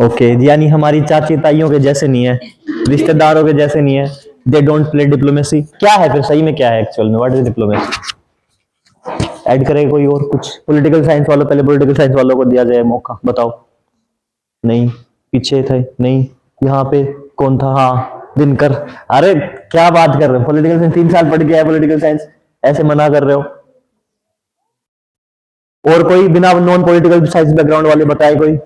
Okay, यानी हमारी चाची ताइयों के जैसे नहीं है, रिश्तेदारों के जैसे नहीं है। They don't play diplomacy. क्या है फिर सही में, क्या है एक्चुअल में, व्हाट इज डिप्लोमेसी? ऐड करेगा कोई और कुछ? पॉलिटिकल साइंस वालों, पहले पॉलिटिकल साइंस वालों को दिया जाए मौका, बताओ। नहीं, पीछे थे नहीं, यहाँ पे कौन था? हाँ, दिनकर। अरे क्या बात कर रहे हो, पॉलिटिकल साइंस 3 साल पढ़ के आया पॉलिटिकल साइंस, ऐसे मना कर रहे हो? और कोई बिना नॉन पॉलिटिकल साइंस बैकग्राउंड वाले बताए कोई,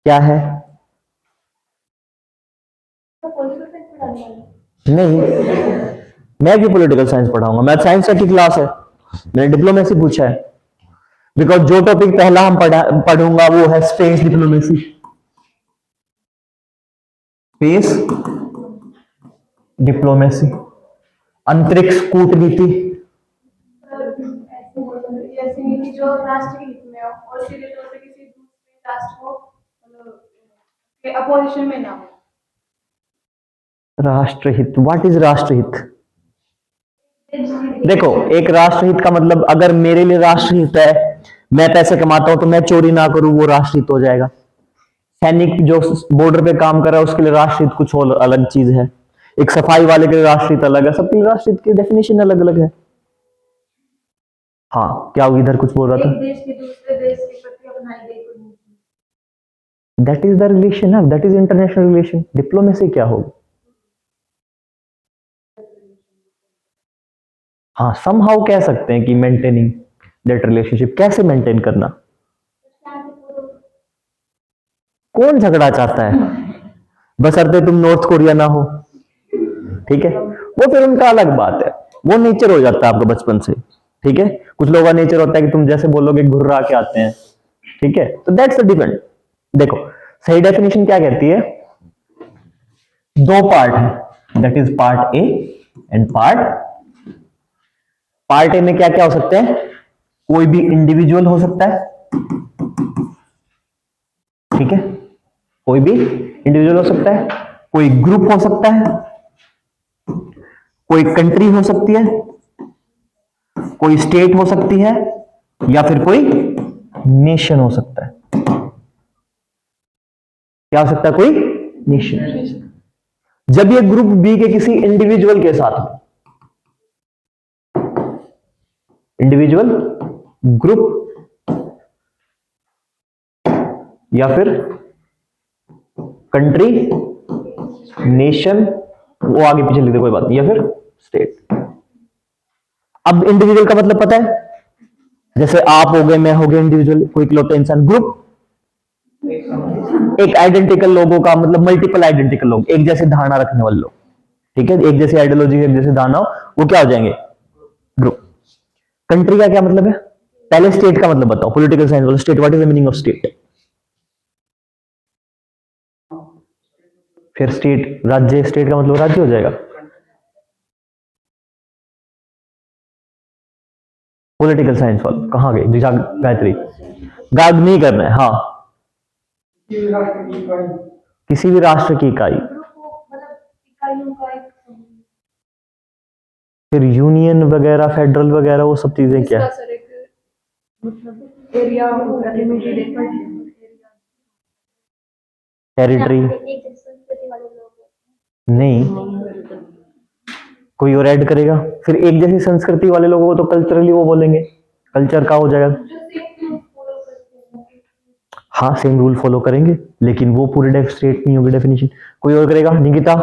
क्या है? नहीं, मैं क्यों पॉलिटिकल साइंस पढ़ाऊंगा? मैथ साइंस की क्लास है, मैंने डिप्लोमेसी पूछा है। बिकॉज जो टॉपिक पहला हम पढ़ूंगा वो है स्पेस डिप्लोमेसी। स्पेस डिप्लोमेसी, अंतरिक्ष कूटनीति। ऐसी नीति जो राष्ट्र हित में हो और सीधे तौर पे किसी दूसरे राष्ट्र को के अपोजिशन में ना हो। राष्ट्रहित, व्हाट इज राष्ट्रहित? देखो, एक राष्ट्रहित का मतलब, अगर मेरे लिए राष्ट्रहित है, मैं पैसे कमाता हूं तो मैं चोरी ना करूं, वो राष्ट्रहित हो जाएगा। सैनिक जो बॉर्डर पे काम कर रहा है उसके लिए राष्ट्रहित कुछ और अलग चीज है। एक सफाई वाले के लिए राष्ट्रहित अलग है, सबके लिए राष्ट्रहित की डेफिनेशन अलग अलग है। हाँ, क्या वो इधर कुछ बोल रहा था? एक देश के दूसरे देश के प्रति अपनाई गई कोई नीति। दैट इज द रिलेशन, है that is international relation. Diplomacy क्या होगी? हाँ, समहाउ कह सकते हैं कि मेंटेनिंग दैट रिलेशनशिप। कैसे मेंटेन करना? कौन झगड़ा चाहता है? बशर्ते तुम नॉर्थ कोरिया ना हो, ठीक है, वो फिर उनका अलग बात है, वो नेचर हो जाता है आपका बचपन से। ठीक है, कुछ लोगों का नेचर होता है कि तुम जैसे बोलोगे घुर्रा के आते हैं। ठीक है, तो दैट्स द डिपेंड। देखो, सही डेफिनेशन क्या कहती है? दो पार्ट है, that is part A and part A में क्या क्या हो सकते हैं? कोई भी इंडिविजुअल हो सकता है, ठीक है, कोई भी इंडिविजुअल हो सकता है, कोई ग्रुप हो सकता है, कोई कंट्री हो सकती है, कोई स्टेट हो सकती है, या फिर कोई नेशन हो सकता है। क्या हो सकता है? कोई नेशन। जब ये ग्रुप बी के किसी इंडिविजुअल के साथ, इंडिविजुअल, ग्रुप या फिर कंट्री, नेशन, वो आगे पीछे लिख दे कोई बात नहीं, या फिर स्टेट। अब इंडिविजुअल का मतलब पता है? जैसे आप हो गए, मैं हो गया इंडिविजुअल, कोई इकलौता इंसान। ग्रुप एक आइडेंटिकल लोगों का मतलब, मल्टीपल आइडेंटिकल लोग, एक जैसे धारणा रखने वाले लोग, ठीक है, एक जैसी आइडियोलॉजी, एक जैसे धारणा हो, वो क्या हो जाएंगे? ग्रुप। कंट्री का क्या मतलब है? पहले स्टेट का मतलब बताओ, पॉलिटिकल साइंस वाला। State, what is the meaning of state? फिर स्टेट, राज्य, स्टेट का मतलब राज्य हो जाएगा। पॉलिटिकल साइंस वाला कहां गए? गायत्री, गाग नहीं करना है। हाँ, किसी भी राष्ट्र की इकाई, मतलब इकाइयों का एक फिर यूनियन वगैरह, फेडरल वगैरह, वो सब चीजें क्या है? सर एक मतलब एरिया लिमिटेड एरिया, टेरिटरी नहीं, कोई और ऐड करेगा। फिर एक जैसी संस्कृति वाले लोगों को तो कल्चरली वो बोलेंगे, कल्चर का हो जाएगा। हाँ, सेम रूल फॉलो करेंगे, लेकिन वो पूरे स्टेट नहीं होगी डेफिनेशन। कोई और करेगा? निकिता?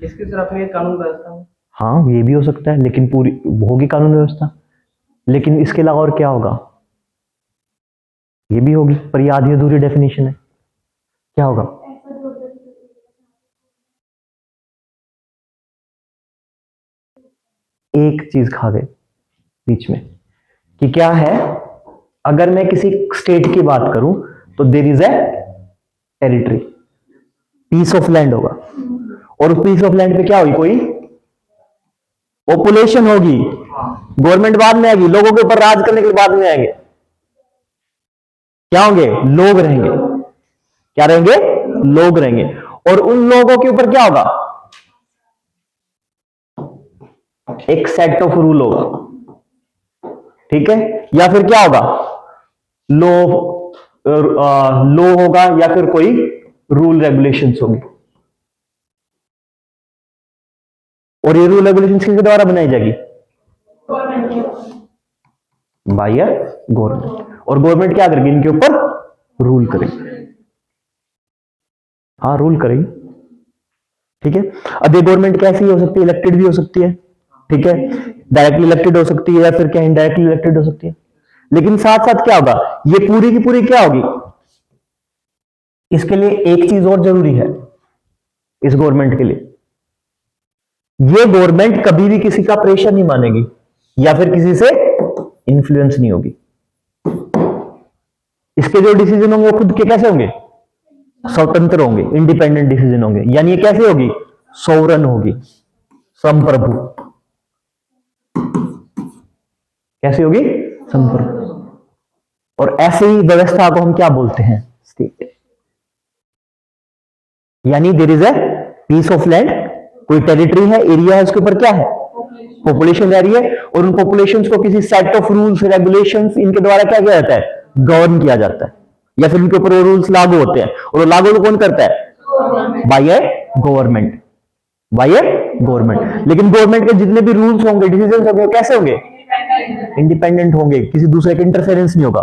इसके सिर्फ अपनी कानून व्यवस्था हो। हाँ, ये भी हो सकता है, लेकिन पूरी होगी कानून व्यवस्था। लेकिन इसके अलावा और क्या होगा? ये भी होगी, पर ये आधी अधूरी डेफिनेशन है। क्या होगा? एक चीज खा गए बीच में, कि क्या है, अगर मैं किसी स्टेट की बात करूं तो there is a territory, piece of land होगा, और उस पीस ऑफ लैंड पे क्या होगी? कोई पॉपुलेशन होगी। गवर्नमेंट बाद में आएगी, लोगों के ऊपर राज करने के लिए बाद में आएंगे। क्या होंगे? लोग रहेंगे। क्या रहेंगे? लोग रहेंगे। और उन लोगों के ऊपर क्या होगा? एक सेट ऑफ रूल होगा, ठीक है, या फिर क्या होगा, लो लो होगा, या फिर कोई रूल रेगुलेशंस होगी। और ये रूल रेगुलेशंस किसके द्वारा बनाई जाएगी, बाय गवर्नमेंट। और गवर्नमेंट क्या करेगी, इनके ऊपर रूल करेगी, हाँ रूल करेगी, ठीक है। अब ये गवर्नमेंट कैसी हो सकती है, इलेक्टेड भी हो सकती है, ठीक है, डायरेक्टली इलेक्टेड हो सकती है, या फिर क्या इनडायरेक्टली इलेक्टेड हो सकती है। लेकिन साथ साथ क्या होगा, ये पूरी की पूरी क्या होगी, इसके लिए एक चीज और जरूरी है, इस गवर्नमेंट के लिए, ये गवर्नमेंट कभी भी किसी का प्रेशर नहीं मानेगी, या फिर किसी से इन्फ्लुएंस नहीं होगी। इसके जो डिसीजन होंगे वो खुद के कैसे होंगे, स्वतंत्र होंगे, इंडिपेंडेंट डिसीजन होंगे, यानी ये कैसे होगी, सोवरन होगी, संप्रभु। कैसे होगी, संप्रभु। और ऐसी ही व्यवस्था को हम क्या बोलते हैं, स्टेट। यानी there is a piece of land, कोई टेरिटरी है, एरिया है, उसके ऊपर क्या है, पॉपुलेशन रह रही है, और उन पॉपुलेशंस को किसी सेट ऑफ रूल्स रेगुलेशंस इनके द्वारा क्या किया जाता है, गवर्न किया जाता है, या फिर इनके ऊपर वो रूल्स लागू होते हैं, और वो लागू कौन करता है, बाय ए गवर्नमेंट, बाय ए गवर्नमेंट। लेकिन गवर्नमेंट के जितने भी रूल्स होंगे, डिसीजंस होंगे, कैसे होंगे, इंडिपेंडेंट होंगे, किसी दूसरे का इंटरफेरेंस नहीं होगा।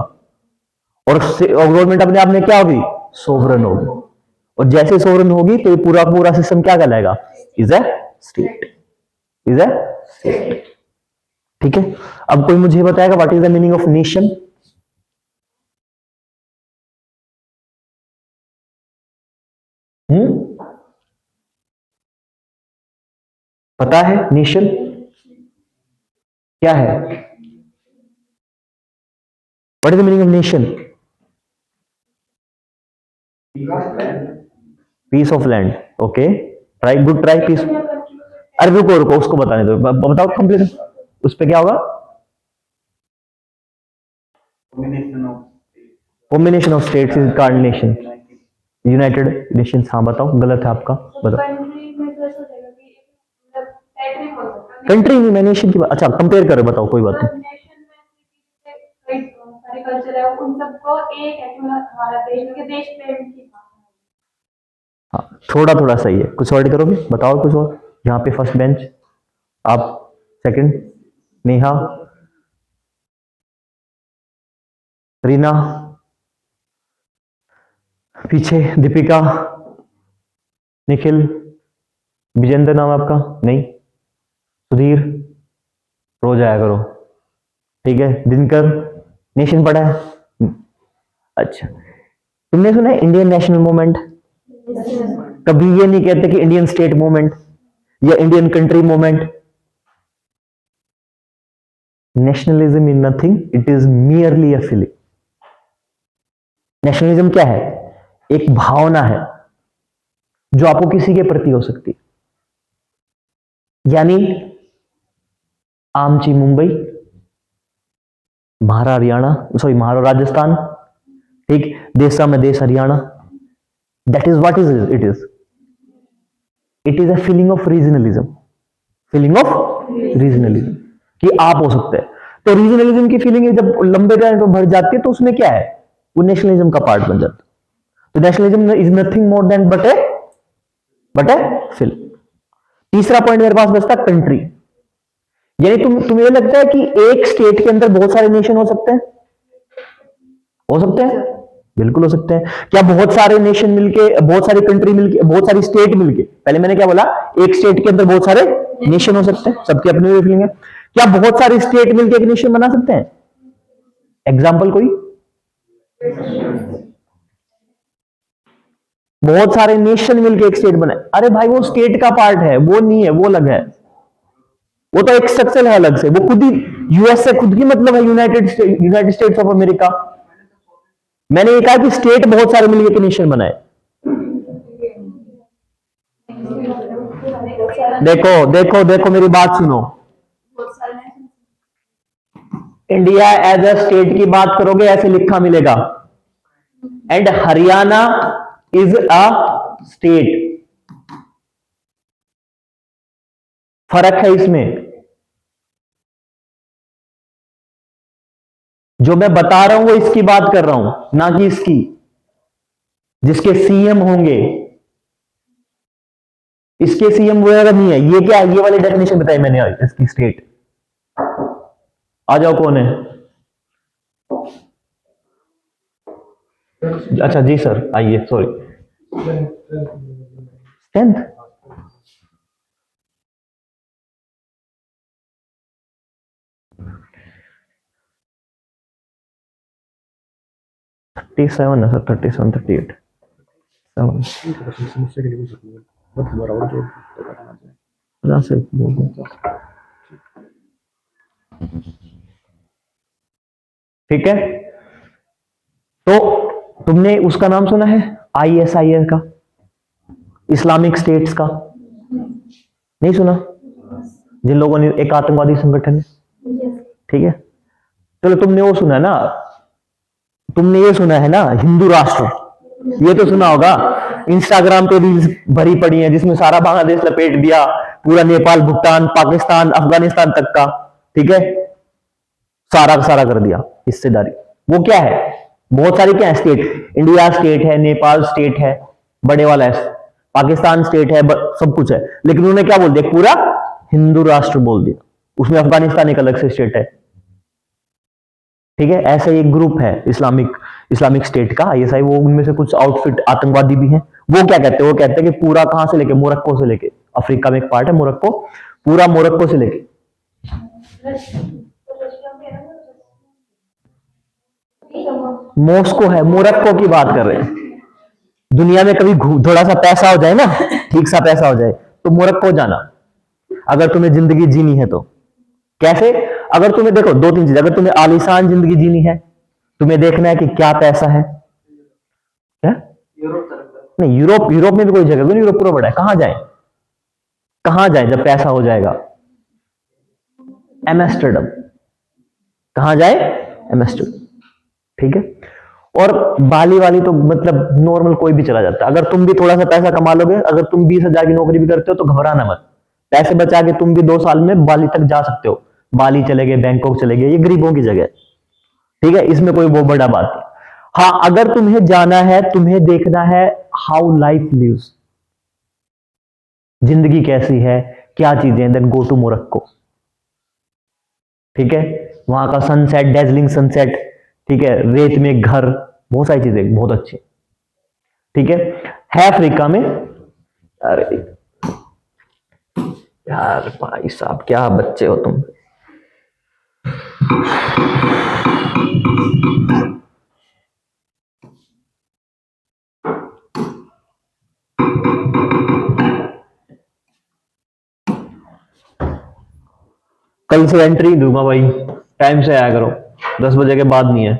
और गवर्नमेंट अपने आप में क्या होगी, सोवरन होगी, और जैसे सोवरन होगी तो ये पूरा पूरा सिस्टम क्या कहलाएगा, is a state, is a state, ठीक है। अब कोई मुझे बताएगा what is the meaning of nation, पता है नेशन क्या है, what is the meaning of nation, piece of land, okay, try, good try, piece. अरे रुको रुको, उसको बताने दो, बताओ कंप्लीट, उस पे क्या होगा, combination of states is called nation, United Nations. हाँ बताओ, गलत है आपका, बताओ। कंट्री में तो ऐसा हो जाएगा कि मतलब टेरिटरी बोल सकते हैं। कंट्री नहीं, मैं नेशन की बात, अच्छा कंपेयर करो, बताओ, कोई बात नहीं। नेशन में कई सारे कल्चर है, उन सबको एक है कि मतलब हमारा देश में देश प्रेम की भावना है। हाँ थोड़ा थोड़ा सही है, कुछ और करोगे, बताओ कुछ और। यहाँ पे फर्स्ट बेंच, आप सेकंड, नेहा, रीना, पीछे दीपिका, निखिल, विजेंद्र नाम आपका, नहीं, सुधीर, रोज आया करो, ठीक है, दिनकर, नेशन पढ़ा है, अच्छा। तुमने सुना है इंडियन नेशनल मूवमेंट, कभी ये नहीं कहते कि इंडियन स्टेट मूवमेंट या Indian country movement. Nationalism is nothing, it is merely a feeling. Nationalism क्या है, एक भावना है जो आपको किसी के प्रति हो सकती है, यानी आमची मुंबई, महारा हरियाणा, सॉरी महारा राजस्थान, ठीक, देशा में देश Haryana, that is what is it is, it is a feeling of regionalism, feeling of regionalism, कि आप हो सकते हैं। तो रीजनलिज्म की फीलिंग जब लंबे टाइम पर बढ़ जाती है तो उसमें क्या है, वो नेशनलिज्म का पार्ट बन जाता है। तो nationalism is nothing more than but a feeling. तीसरा पॉइंट मेरे पास बचता कंट्री, यानी तुम्हें लगता है कि एक स्टेट के अंदर बहुत सारे नेशन हो सकते हैं, हो सकते हैं, बिल्कुल हो सकते हैं। क्या बहुत सारे नेशन मिलके, बहुत सारी कंट्री मिलके, बहुत सारी स्टेट मिलके, पहले मैंने क्या बोला, एक स्टेट के अंदर बहुत सारे नेशन हो सकते हैं, सबकी अपनी फीलिंग है। क्या बहुत सारे स्टेट मिलके एक नेशन बना सकते हैं, एग्जाम्पल कोई, बहुत सारे नेशन मिलके एक स्टेट बनाए, अरे भाई वो स्टेट का पार्ट है, वो नहीं है, वो अलग है, वो तो एक स्ट्रक्चर है अलग से, वो खुद ही यूएस से खुद की मतलब है, यूनाइटेड स्टेट्स ऑफ अमेरिका। मैंने ये कहा कि स्टेट बहुत सारे मिलके नेशन बनाए। देखो देखो देखो मेरी बात सुनो, इंडिया एज अ स्टेट की बात करोगे ऐसे लिखा मिलेगा, and Haryana is a state, फर्क है इसमें। जो मैं बता रहा हूं वो इसकी बात कर रहा हूं, ना कि इसकी, जिसके सीएम होंगे। इसके सीएम वगैरह नहीं है। ये क्या है, ये वाली डेफिनेशन बताई मैंने इसकी स्टेट। आ जाओ, कौन है? अच्छा जी सर, आइए, सॉरी। 10th? थर्टी सेवन है सर, 37, 38, 7। समस्या के लिए बोल सकते हैं, बस बराबर जो बताना चाहिए। 50 से बोल दो। ठीक है, तो तुमने उसका नाम सुना है, आईएसआईएस का, इस्लामिक स्टेट्स का? नहीं सुना? जिन लोगों ने, एक आतंकवादी संगठन है, ठीक है। चलो, तुमने वो सुना है ना, तुमने ये सुना है ना, हिंदू राष्ट्र? ये तो सुना होगा। इंस्टाग्राम पे रील्स भरी पड़ी हैं जिसमें सारा बांग्लादेश लपेट दिया, पूरा नेपाल, भूटान, पाकिस्तान, अफगानिस्तान तक का, ठीक है, सारा का सारा कर दिया हिस्सेदारी। वो क्या है, बहुत सारी क्या है स्टेट, इंडिया स्टेट है, नेपाल स्टेट है, बड़े वाला है, पाकिस्तान स्टेट है, सब कुछ है, लेकिन उन्होंने क्या बोल दिया, पूरा हिंदू राष्ट्र बोल दिया। उसमें अफगानिस्तान एक अलग से स्टेट है, ठीक है। ऐसे एक ग्रुप है इस्लामिक स्टेट का, आईएसआई, वो उनमें से कुछ आउटफिट आतंकवादी भी हैं। वो क्या कहते हैं, वो कहते हैं कि पूरा कहां से लेके, मोरक्को से लेके, अफ्रीका में एक पार्ट है मोरक्को, पूरा मोरक्को से लेके, मॉस्को है, मोरक्को की बात कर रहे हैं। दुनिया में कभी थोड़ा सा पैसा हो जाए ना, ठीक सा पैसा हो जाए, तो मोरक्को जाना, अगर तुम्हें जिंदगी जीनी है तो। कैसे? अगर तुम्हें, देखो, दो तीन चीज, अगर तुम्हें आलीशान जिंदगी जीनी है, तुम्हें देखना है कि क्या पैसा है। क्या? यूरोप तरफ नहीं, यूरोप में भी कोई जगह नहीं, यूरोप पूरा बड़ा है, कहां जाए, कहां जाए जब पैसा हो जाएगा? एम्स्टर्डम। कहां जाए? एम्स्टर्डम, ठीक है। और बाली वाली तो मतलब नॉर्मल कोई भी चला जाता है। अगर तुम भी थोड़ा सा पैसा कमा लोगे, अगर तुम 20,000 की नौकरी भी करते हो तो घबराना मत, पैसे बचा के तुम भी 2 साल में बाली तक जा सकते हो। बाली चले गए, बैंकॉक चले गए, ये गरीबों की जगह है, ठीक है, इसमें कोई वो बड़ा बात नहीं। हाँ, अगर तुम्हें जाना है, तुम्हें देखना है हाउ लाइफ लिव्स, जिंदगी कैसी है, क्या चीजें, देन गो टू मोरक्को, ठीक है। वहां का सनसेट, डेजलिंग सनसेट, ठीक है, रेत में घर, बहुत सारी चीजें बहुत अच्छी, ठीक है अफ्रीका में। अरे यार भाई साहब, क्या बच्चे हो तुम। कल से एंट्री दूंगा भाई, टाइम से आया करो, 10 बजे के बाद नहीं है।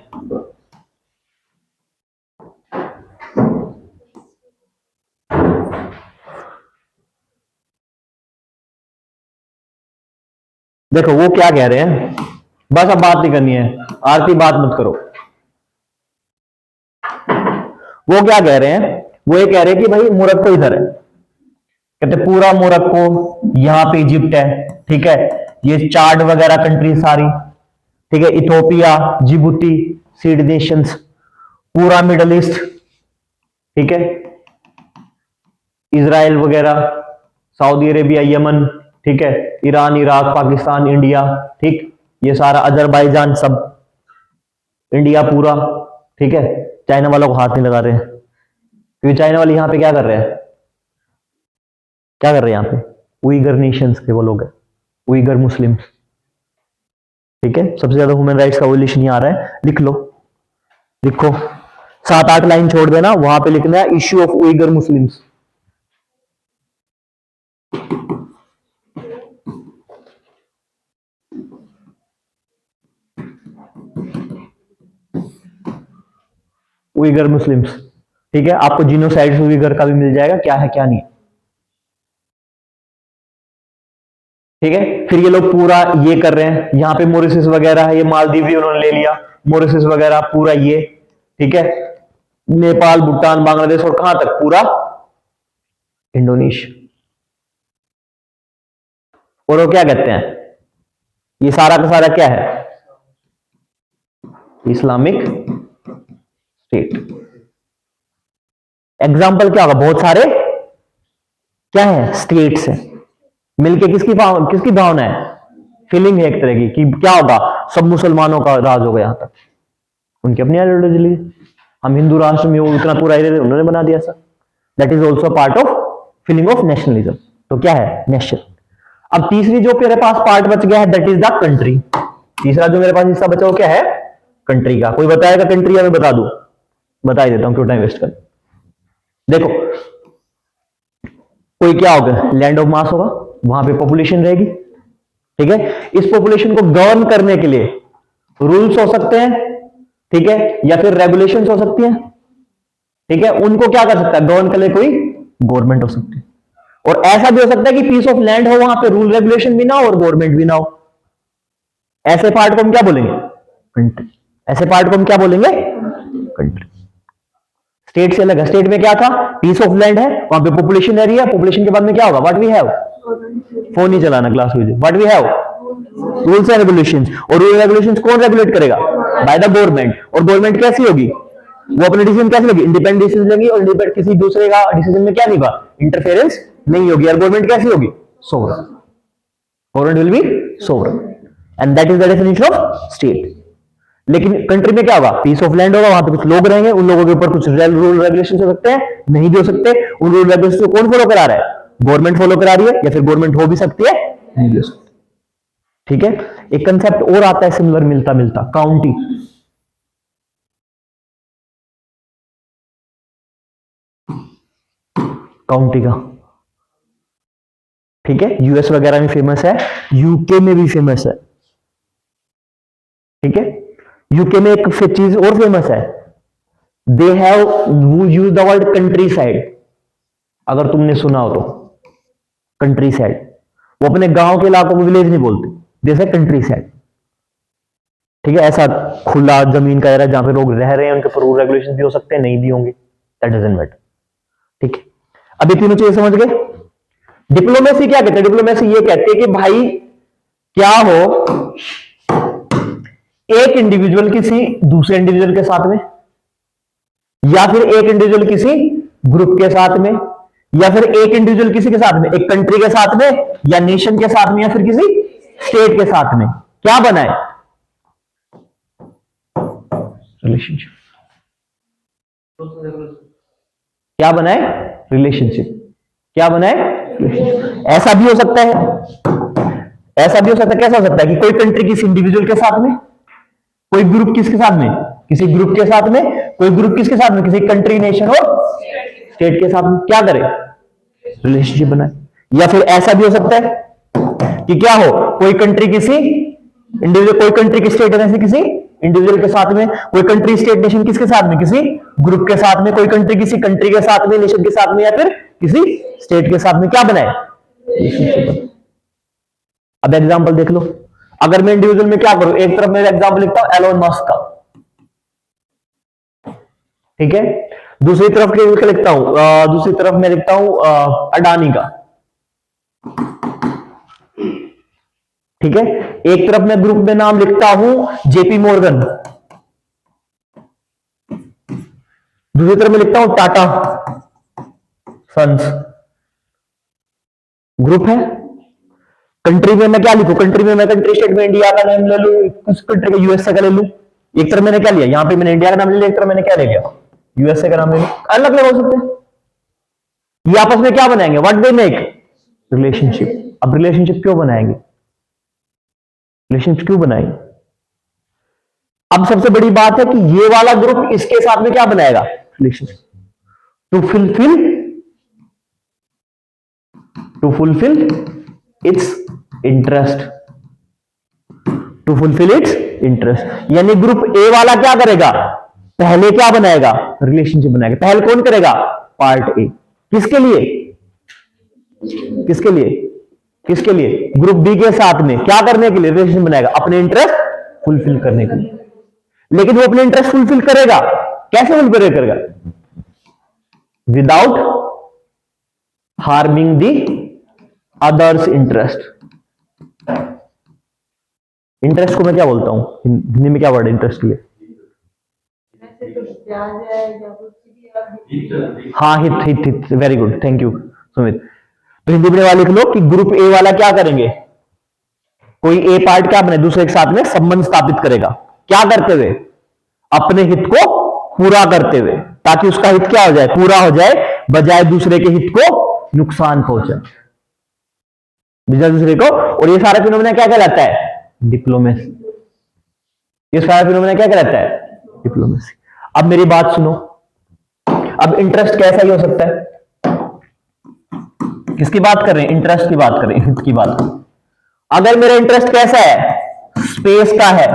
देखो वो क्या कह रहे हैं, बस अब बात नहीं करनी है, आरती बात मत करो। वो क्या कह रहे हैं, वो ये कह रहे हैं कि भाई मोरक्को इधर है, कहते पूरा मोरक्को, यहां पे इजिप्ट है, ठीक है, ये चार्ड वगैरह कंट्री सारी, ठीक है, इथोपिया, जिबूती, सीड नेशंस, पूरा मिडल ईस्ट, ठीक है, इजराइल वगैरह, सऊदी अरेबिया, यमन, ठीक है, ईरान, इराक, पाकिस्तान, इंडिया, ठीक, ये सारा, अजरबैजान, सब इंडिया पूरा, ठीक है। चाइना वालों को हाथ नहीं लगा रहे हैं, क्योंकि चाइना वाले यहां पे क्या कर रहे हैं, क्या कर रहे हैं यहां पे, उइगर नेशंस के वो लोग हैं, उइगर मुस्लिम्स, ठीक है। सबसे ज्यादा ह्यूमन राइट्स का वोल्यूशन आ रहा है, लिख लो, लिखो, 7-8 लाइन छोड़ देना, वहां पे लिखना है issue of Uyghur Muslims. Uyghur Muslims, ठीक है, आपको जीनोसाइड उइगर का भी मिल जाएगा, क्या है क्या नहीं, ठीक है। फिर ये लोग पूरा ये कर रहे हैं, यहाँ पे मॉरिशस वगैरह है, ये मालदीव भी उन्होंने ले लिया, मॉरिशस वगैरह पूरा ये, ठीक है, नेपाल, भूटान, बांग्लादेश, और कहां तक, पूरा इंडोनेशिया। और वो क्या कहते हैं, ये सारा का सारा क्या है, इस्लामिक स्टेट। एग्जाम्पल क्या होगा, बहुत सारे क्या है, स्टेट्स है, मिलके किसकी भावना है, फीलिंग है एक तरह की कि क्या होगा, सब मुसलमानों का राज होगा यहां तक, उनकी अपनी आइडियोलॉजी ली। हम हिंदू राष्ट्र में उतना पूरा एरिया उन्होंने बना दिया sir. That is also part of feeling of nationalism. तो क्या है, नेशन। अब तीसरी जो मेरे पास पार्ट बच गया है, दैट इज द कंट्री। तीसरा जो मेरे पास हिस्सा बचा वो क्या है, कंट्री का। कोई बताएगा कंट्री, या मैं बता दूं? बता ही देता हूं, क्यों टाइम वेस्ट कर। देखो, कोई क्या होगा, लैंड ऑफ मास होगा, वहां पे पॉपुलेशन रहेगी, ठीक है। इस पॉपुलेशन को गवर्न करने के लिए रूल्स हो सकते हैं, ठीक है, या फिर रेगुलेशंस हो सकती हैं, ठीक है। उनको क्या कर सकता है, गवर्न के लिए कोई गवर्नमेंट हो सकती है। और ऐसा भी हो सकता है कि पीस ऑफ लैंड हो, वहां पे रूल रेगुलेशन भी ना हो और गवर्नमेंट भी ना हो। ऐसे पार्ट को हम क्या बोलेंगे, कंट्री। ऐसे पार्ट को हम क्या बोलेंगे, कंट्री। स्टेट से अलग है। स्टेट में क्या था, पीस ऑफ लैंड है, वहां पे पॉपुलेशन एरिया, पॉपुलेशन के बाद में क्या होगा, व्हाट वी हैव, फोन नहीं चलाना क्लास में, what we have rules and regulations. और रूल रेगुलेशंस कौन रेगुलेट करेगा, बाय द गवर्नमेंट। और गवर्नमेंट कैसी होगी, वो अपने डिसीजन कैसे लेगी, इंडिपेंडेंट डिसीजन लेगी, और इंडिपेंडेंट किसी दूसरे का डिसीजन में क्या नहीं होगा, इंटरफेरेंस नहीं होगी। और गवर्नमेंट कैसी होगी, sovereign. Government will be sovereign, and that is the definition of state. लेकिन कंट्री में क्या होगा, पीस ऑफ लैंड होगा, वहां पे कुछ लोग रहेंगे, उन लोगों के ऊपर कुछ रूल रेगुलेशन हो सकते हैं, नहीं भी हो सकते। उन रूल रेगुलेशन को कौन फॉलो करा रहा है, गवर्नमेंट फॉलो करा रही है, या फिर गवर्नमेंट हो भी सकती है, नहीं भी हो सकती। ठीक है। एक कंसेप्ट और आता है सिमिलर, मिलता मिलता, काउंटी। काउंटी का, ठीक है, यूएस वगैरह में फेमस है, यूके में भी फेमस है, ठीक है। यूके में एक चीज और फेमस है, they have use the word country side. अगर तुमने सुना हो तो, कंट्री साइड, वो अपने गांव के इलाकों को विलेज नहीं बोलते, जैसे कंट्री साइड, ठीक है। ऐसा खुला जमीन का एरिया जहां पे लोग रह रहे हैं, उनके ऊपर रूल रेगुलेशन भी हो सकते हैं, नहीं भी होंगे, दैट डजंट मैटर, ठीक है। अब ये तीनों चीजें समझ गए। डिप्लोमेसी क्या कहते हैं, डिप्लोमेसी ये कहते हैं कि भाई क्या हो, एक इंडिविजुअल किसी दूसरे इंडिविजुअल के साथ में, या फिर एक इंडिविजुअल किसी ग्रुप के साथ में, या फिर एक इंडिविजुअल किसी के साथ में, एक कंट्री के साथ में, या नेशन के साथ में, या फिर किसी स्टेट के साथ में क्या बनाए, रिलेशनशिप। क्या बनाए, रिलेशनशिप। क्या बनाए, ऐसा भी हो सकता है, ऐसा भी हो सकता है, कैसा हो सकता है कि कोई कंट्री किसी इंडिविजुअल के साथ में, कोई ग्रुप किसके साथ में, किसी ग्रुप के साथ में, कोई ग्रुप किसके साथ में, किसी कंट्री, नेशन और स्टेट के साथ में क्या करे, रिलेशनशिप बनाए। या फिर ऐसा भी हो सकता है कि क्या हो, कोई कंट्री किसी इंडिविजुअल, कोई कंट्री की स्टेट है किसी इंडिविजुअल के साथ में, कोई कंट्री स्टेट नेशन किसके साथ में, किसी ग्रुप के साथ में, कोई कंट्री किसी कंट्री के साथ में, नेशन के साथ में, या फिर किसी स्टेट के साथ में क्या बनाए, रिलेशनशिप। अब एग्जांपल देख लो, अगर मैं इंडिविजुअल में क्या करूं, एक तरफ मैं एग्जांपल लिखता हूं एलोन मस्क का, ठीक है। दूसरी तरफ क्या लिखता हूं, दूसरी तरफ मैं लिखता हूं अडानी का, ठीक है। एक तरफ मैं ग्रुप में नाम लिखता हूं जेपी मॉर्गन, दूसरी तरफ मैं लिखता हूं टाटा सन्स। ग्रुप है। कंट्री में मैं क्या लिखूं, कंट्री में मैं कंट्री स्टेट में इंडिया का नाम ले लूं, कुछ कंट्री का यूएसए का ले लूं। एक तरफ मैंने क्या लिया, यहां पे मैंने इंडिया का नाम ले लिया, एक तरफ मैंने क्या ले लिया, यूएसए का नाम ले लिया। अलग अलग हो सकते हैं। ये आपस में क्या बनाएंगे, व्हाट दे मेक, रिलेशनशिप। अब रिलेशनशिप क्यों बनाएंगे, रिलेशनशिप क्यों बनाएंगे। अब सबसे बड़ी बात है कि ये वाला ग्रुप इसके साथ में क्या बनाएगा, relationship, to fulfil its interest, to fulfil its interest. यानी ग्रुप ए वाला क्या करेगा, पहले क्या बनाएगा, रिलेशनशिप बनाएगा। पहले कौन करेगा, पार्ट ए। किसके लिए, किसके लिए, किसके लिए, ग्रुप बी के साथ में क्या करने के लिए, रिलेशनशिप बनाएगा, अपने इंटरेस्ट फुलफिल करने के लिए। लेकिन वो अपने इंटरेस्ट फुलफिल करेगा, कैसे फुलफिल करेगा, without harming the others interest. Interest को मैं क्या बोलता हूं हिंदी में, क्या वर्ड है इंटरेस्ट के लिए, हाँ, हित हित हित, very good, thank you Sumit. तो हिंदी में वाले लिख लो कि ग्रुप ए वाला क्या करेंगे, कोई ए पार्ट क्या बने, दूसरे के साथ में संबंध स्थापित करेगा, क्या करते हुए, अपने हित को पूरा करते हुए, ताकि उसका हित क्या हो जाए, पूरा हो जाए, बजाय दूसरे के हित को नुकसान पहुंचे, बजाय दूसरे को। और ये सारा फिनोमेना क्या कहलाता है, डिप्लोमेसी। ये सारा फिनोमेना क्या कहलाता है, डिप्लोमेसी। अब मेरी बात सुनो, अब इंटरेस्ट कैसा ही हो सकता है, किसकी बात कर रहे हैं, इंटरेस्ट की बात करें, हित की बात। अगर मेरा इंटरेस्ट कैसा है, स्पेस का है,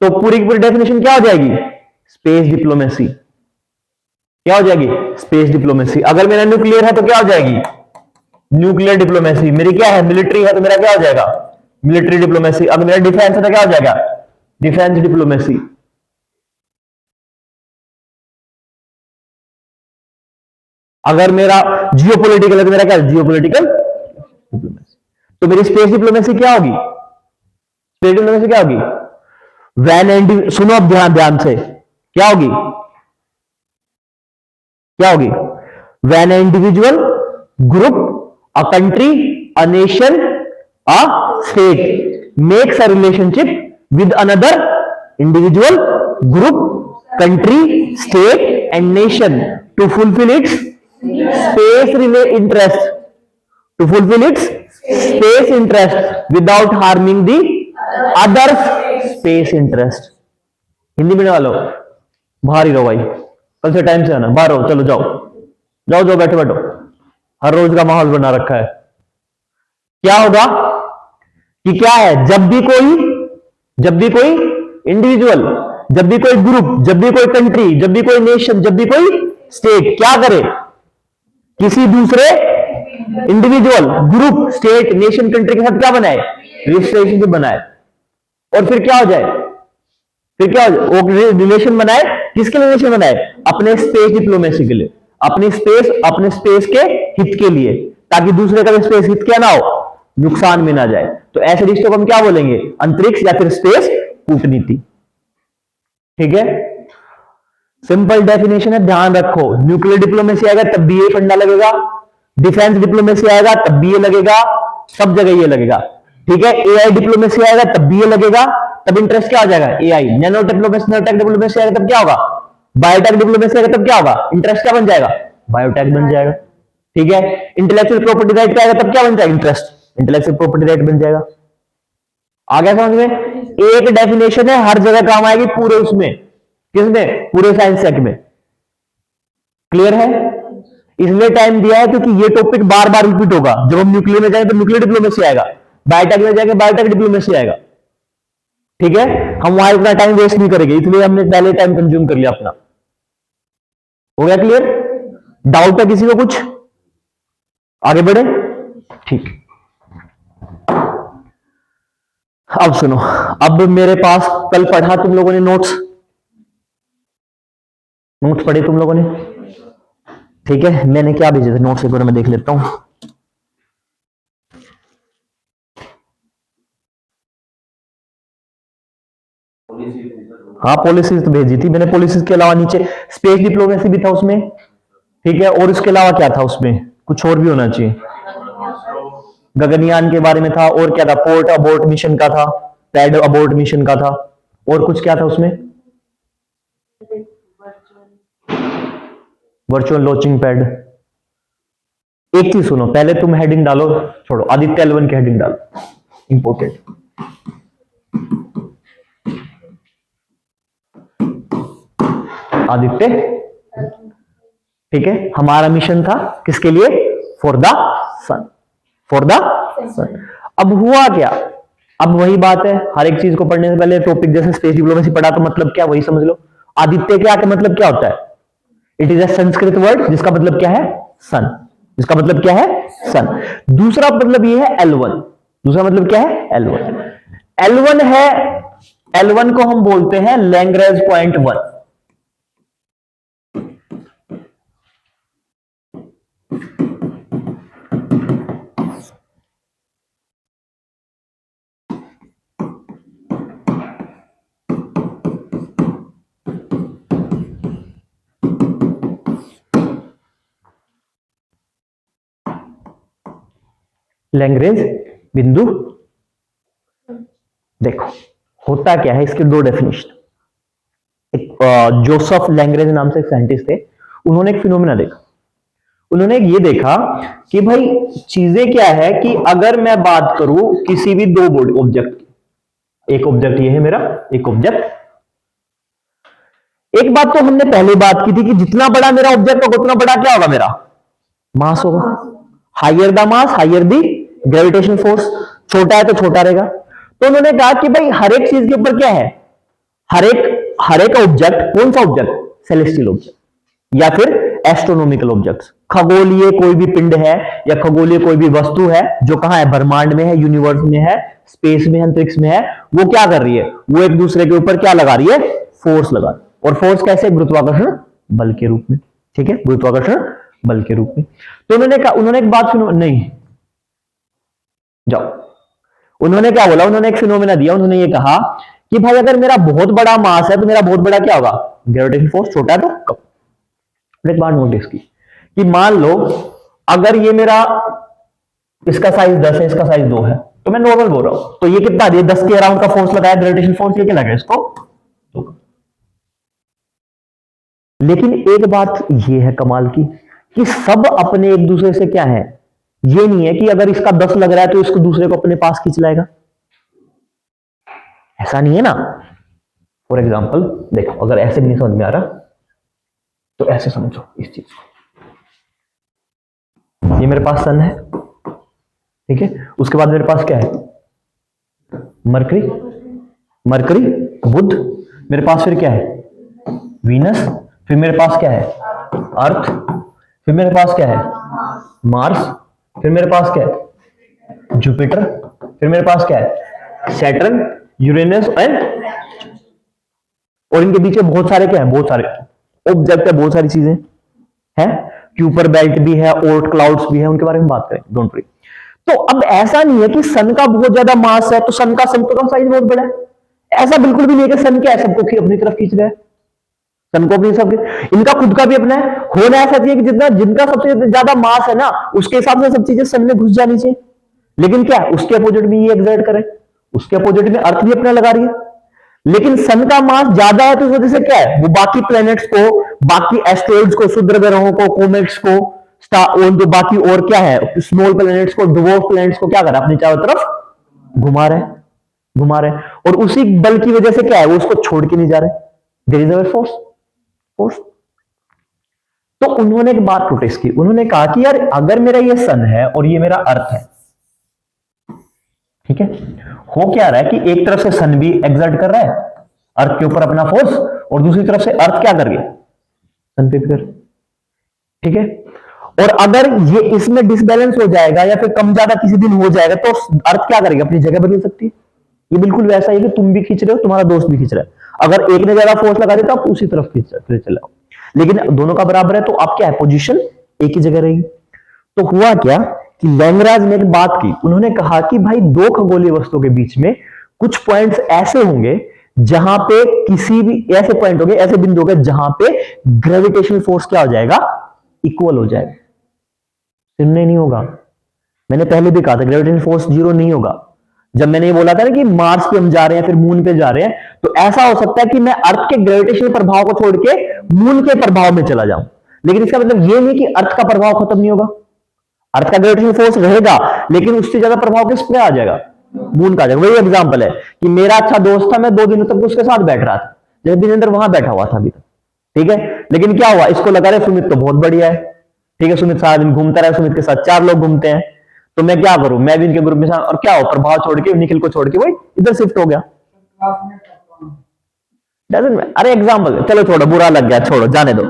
तो पूरी की पूरी डेफिनेशन क्या हो जाएगी, स्पेस डिप्लोमेसी। क्या हो जाएगी, स्पेस डिप्लोमेसी। अगर मेरा न्यूक्लियर है तो क्या हो जाएगी, न्यूक्लियर डिप्लोमेसी। मेरी क्या है, मिलिट्री है, तो मेरा क्या हो जाएगा, मिलिट्री डिप्लोमेसी। अगर मेरा डिफेंस है तो क्या हो जाएगा, डिफेंस डिप्लोमेसी। अगर मेरा जियोपॉलिटिकल है तो मेरा क्या, जियोपॉलिटिकल डिप्लोमेसी। तो मेरी स्पेस डिप्लोमेसी क्या होगी, स्पेस डिप्लोमेसी क्या होगी, वैन एंड, सुनो अब ध्यान ध्यान से, क्या होगी, क्या होगी, one individual, group, a country, a nation, a state makes a relationship with another individual, group, country, state and nation to fulfil its space interest, to fulfil its space interest without harming the other space interest. Hindi में वालों बाहर ही रहो भाई, कल से time से आना, बाहर रहो, चलो जाओ जाओ जाओ, बैठो बैठो, हर रोज का माहौल बना रखा है। क्या होगा कि क्या है, जब भी कोई इंडिविजुअल, जब भी कोई ग्रुप, जब भी कोई कंट्री, जब भी कोई नेशन, जब भी कोई स्टेट क्या करे, किसी दूसरे individual, group, state, nation, country के साथ क्या बनाए, रिलेशनशिप बनाए, और फिर क्या हो जाए, फिर क्या हो जाए, वो रिलेशन बनाए, किसके लिए रिलेशन बनाए, अपने स्पेस डिप्लोमेसी के लिए, अपने स्पेस के हित के लिए, ताकि दूसरे का भी स्पेस हित क्या ना हो, नुकसान में ना जाए। तो ऐसे रिश्तों को हम क्या बोलेंगे, अंतरिक्ष या फिर स्पेस कूटनीति। ठीक है, सिंपल डेफिनेशन है, ध्यान रखो। न्यूक्लियर डिप्लोमेसी आएगा तब भी ये फंडा लगेगा, डिफेंस डिप्लोमेसी आएगा तब भी ये लगेगा, सब जगह ये लगेगा। ठीक है, एआई डिप्लोमेसी आएगा तब भी ये लगेगा, तब इंटरेस्ट क्या हो जाएगा, AI. Nano diplomacy, nanotech diplomacy आएगा तब क्या होगा, बायोटेक डिप्लोमेसी आएगा तब क्या होगा, इंटरेस्ट क्या बन जाएगा, बायोटेक बन जाएगा। ठीक है, इंटेलेक्चुअल प्रॉपर्टी राइट क्या आएगा तब क्या बन जाएगा, इंटरेस्ट, इंटेलेक्चुअल प्रॉपर्टी राइट बन जाएगा। आ गया समझ में, एक डेफिनेशन है, हर जगह काम आएगी, पूरे उसमें, किसमें, पूरे साइंस सेक में। क्लियर है, इसलिए टाइम दिया है क्योंकि ये टॉपिक बार बार रिपीट होगा। जब हम न्यूक्लियर में जाएंगे तो न्यूक्लियर डिप्लोमेसी आएगा, बायोटेक में जाएंगे बायोटेक डिप्लोमेसी आएगा। ठीक है, हम वहां इतना टाइम वेस्ट नहीं करेंगे, इसलिए हमने पहले टाइम कंज्यूम कर लिया अपना। हो गया क्लियर, डाउट है किसी को कुछ, आगे बढ़े। ठीक, अब सुनो, अब मेरे पास कल पढ़ा तुम लोगों ने नोट्स पढ़े तुम लोगों ने। ठीक है, मैंने क्या भेजे थे नोट्स, एक बार मैं देख लेता हूं। हाँ, पॉलिसीज तो भेजी थी मैंने, पॉलिसीज के अलावा नीचे स्पेस डिप्लोमेसी भी था उसमें। ठीक है, और उसके अलावा क्या था उसमें, कुछ और भी होना चाहिए, गगनयान के बारे में था, और क्या था, पोर्ट अबोर्ट मिशन का था, पैड अबोर्ट मिशन का था, और कुछ क्या था उसमें, वर्चुअल लॉन्चिंग पैड। एक चीज सुनो, पहले तुम हेडिंग डालो, छोड़ो, आदित्य L1 की हेडिंग डालो, इंपोर्टेंट। आदित्य, ठीक है, हमारा मिशन था किसके लिए, for the sun, for the sun. अब हुआ क्या, अब वही बात है, हर एक चीज को पढ़ने से पहले टॉपिक जैसे स्पेस डिप्लोमेसी पढ़ा तो मतलब क्या, वही समझ लो। आदित्य क्या का मतलब क्या होता है, it is a Sanskrit word जिसका मतलब क्या है, सन, जिसका मतलब क्या है, सन। दूसरा मतलब ये है L1, दूसरा मतलब क्या है, L1। L1 है, L1 को हम बोलते हैं लैग्रेंज पॉइंट 1। लैग्रेंज बिंदु। देखो होता क्या है, इसके दो डेफिनेशन। एक जोसेफ लैग्रेंज नाम से एक साइंटिस्ट थे, उन्होंने एक फिनोमेना देखा। उन्होंने ये देखा कि भाई चीजें क्या है कि अगर मैं बात करूं किसी भी दो बॉडी ऑब्जेक्ट की, एक ऑब्जेक्ट ये है मेरा, एक ऑब्जेक्ट, एक बात तो हमने पहले बात की थी कि जितना बड़ा मेरा ऑब्जेक्ट होगा उतना बड़ा क्या होगा, मेरा मास होगा। Higher the mass higher the gravitation force, छोटा है तो छोटा रहेगा। तो उन्होंने कहा कि भाई हर एक चीज के ऊपर क्या है, हर एक ऑब्जेक्ट, कौन सा ऑब्जेक्ट, सेलेस्टियल ऑब्जेक्ट या फिर एस्ट्रोनॉमिकल ऑब्जेक्ट्स, खगोलीय कोई भी पिंड है या खगोलीय कोई भी वस्तु है जो कहां है, ब्रह्मांड में है, यूनिवर्स में है, स्पेस में, अंतरिक्ष में है, वो क्या कर रही है, वो एक दूसरे के ऊपर क्या लगा रही है, फोर्स लगा रही है। और फोर्स कैसे, गुरुत्वाकर्षण बल के रूप में। ठीक है, गुरुत्वाकर्षण बल के रूप में। तो उन्होंने कहा, उन्होंने एक बात सुनो, नहीं जाओ, उन्होंने क्या बोला, उन्होंने एक फिनोमेना दिया। उन्होंने ये कहा कि भाई अगर मेरा बहुत बड़ा मास है तो मेरा बहुत बड़ा क्या होगा, ग्रेविटेशन फोर्स, छोटा है तो कम। एक बात नोटिस की कि मान लो अगर ये मेरा, इसका साइज 10 है, इसका साइज 2 है, तो मैं नॉर्मल बोल रहा हूं, तो ये कितना दिया, 10 के अराउंड का फोर्स लगाया ग्रेविटेशन फोर्स, ये क्या लगा इसको 2 का। लेकिन एक बात ये है कमाल की कि सब अपने एक दूसरे से क्या है, ये नहीं है कि अगर इसका 10 लग रहा है तो इसको दूसरे को अपने पास खींच लाएगा, ऐसा नहीं है ना। फॉर एग्जाम्पल देखो, अगर ऐसे नहीं समझ में आ रहा तो ऐसे समझो इस चीज को। ये मेरे पास सन है, ठीक है, उसके बाद मेरे पास क्या है, मरकरी, मरकरी बुध, मेरे पास फिर क्या है, वीनस, फिर मेरे पास क्या है, अर्थ, फिर मेरे पास क्या है, मार्स, फिर मेरे पास क्या है, जुपिटर, फिर मेरे पास क्या है, सैटर्न, यूरेनस एंड, और इनके पीछे बहुत सारे क्या है, बहुत सारे ऑब्जेक्ट है, बहुत सारी चीजें हैं, क्यूपर बेल्ट भी है, और क्लाउड्स भी है, उनके बारे में बात करें, डोंट वरी। तो अब ऐसा नहीं है कि सन का बहुत ज्यादा मास है तो सन का साइज बहुत बड़ा है, ऐसा बिल्कुल भी नहीं है कि सन क्या है, सबको अपनी तरफ खींच रहा है, सन को अपनी सब, इनका खुद का भी अपना है। होना ऐसा चाहिए कि जितना, जिनका सबसे ज्यादा मास है ना, उसके हिसाब से सब चीजें सन में घुस जानी चाहिए। लेकिन क्या उसके अपोजिट में ये एग्जर्ट करे, उसके अपोजिट में अर्थ भी अपना लगा रही है। लेकिन सन का मास ज्यादा है तो इस वजह से क्या है, वो बाकी प्लैनेट्स को, बाकी एस्टेरॉइड्स को, क्षुद्र ग्रहों को, कोमेट्स को, और जो बाकी और क्या है, स्मॉल प्लैनेट्स को, ड्वार्फ प्लैनेट्स को क्या कर रहा है, अपनी चारों तरफ घुमा रहे, घुमा रहे। और उसी बल की वजह से क्या है, वो उसको छोड़ के नहीं जा रहे, there is a force, force. तो उन्होंने एक बात नोटिस की, उन्होंने कहा कि यार अगर मेरा ये सन है और ये मेरा अर्थ है, ठीक है, हो क्या रहा है कि एक तरफ से सन भी एग्जर्ट कर रहा है अर्थ के ऊपर अपना फोर्स, और दूसरी तरफ से अर्थ क्या कर रही है, सन पे भी कर, ठीक है। और अगर ये इसमें डिसबैलेंस हो जाएगा या फिर कम ज्यादा किसी दिन हो जाएगा तो अर्थ क्या करेगी, अपनी जगह बदल सकती है। ये बिल्कुल वैसा ही कि तुम भी खींच रहे हो, तुम्हारा दोस्त भी खींच रहा है, अगर एक ने ज्यादा फोर्स लगा दिया तो आप उसी तरफ खींच चलाओ, लेकिन दोनों का बराबर है तो आप क्या है, पोजीशन एक ही जगह रहेगी। तो हुआ क्या कि लैग्रांज ने एक बात की, उन्होंने कहा कि भाई दो खगोलीय वस्तुओं के बीच में कुछ पॉइंट्स ऐसे होंगे जहां पे किसी भी ऐसे पॉइंट होंगे, ऐसे बिंदु होंगे जहां पे ग्रेविटेशनल फोर्स क्या हो जाएगा, इक्वल हो जाएगा, शून्य नहीं होगा। मैंने पहले भी कहा था ग्रेविटेशनल फोर्स जीरो नहीं होगा। जब मैंने ये बोला था ना कि मार्स पे हम जा रहे हैं फिर मून पे जा रहे हैं, तो ऐसा हो सकता है कि मैं अर्थ के ग्रेविटेशनल प्रभाव को छोड़ के मून के प्रभाव में चला जाऊं, लेकिन इसका मतलब ये नहीं कि अर्थ का प्रभाव खत्म नहीं होगा, अर्थ का ग्रेविटेशनल फोर्स रहेगा, लेकिन उससे ज्यादा प्रभाव किस पे आ जाएगा, मून का आ जाएगा। वही एग्जांपल है कि मेरा अच्छा दोस्त था, मैं 2 दिनों तक उसके साथ बैठ रहा था, जब दिनेंद्र वहां बैठा हुआ था अभी तक, ठीक है, लेकिन क्या हुआ, इसको लगा रहे सुमित तो बहुत बढ़िया है, ठीक है, सुमित सारा दिन घूमता रहा, सुमित के साथ 4 लोग घूमते हैं, तो मैं क्या करूं, मैं भी इनके ग्रुप में साथ, और क्या हो, प्रभाव छोड़ के, निखिल को छोड़ के वही इधर शिफ्ट हो गया। अरे एग्जाम्पल, चलो छोड़ो, बुरा लग गया, छोड़ो जाने दो।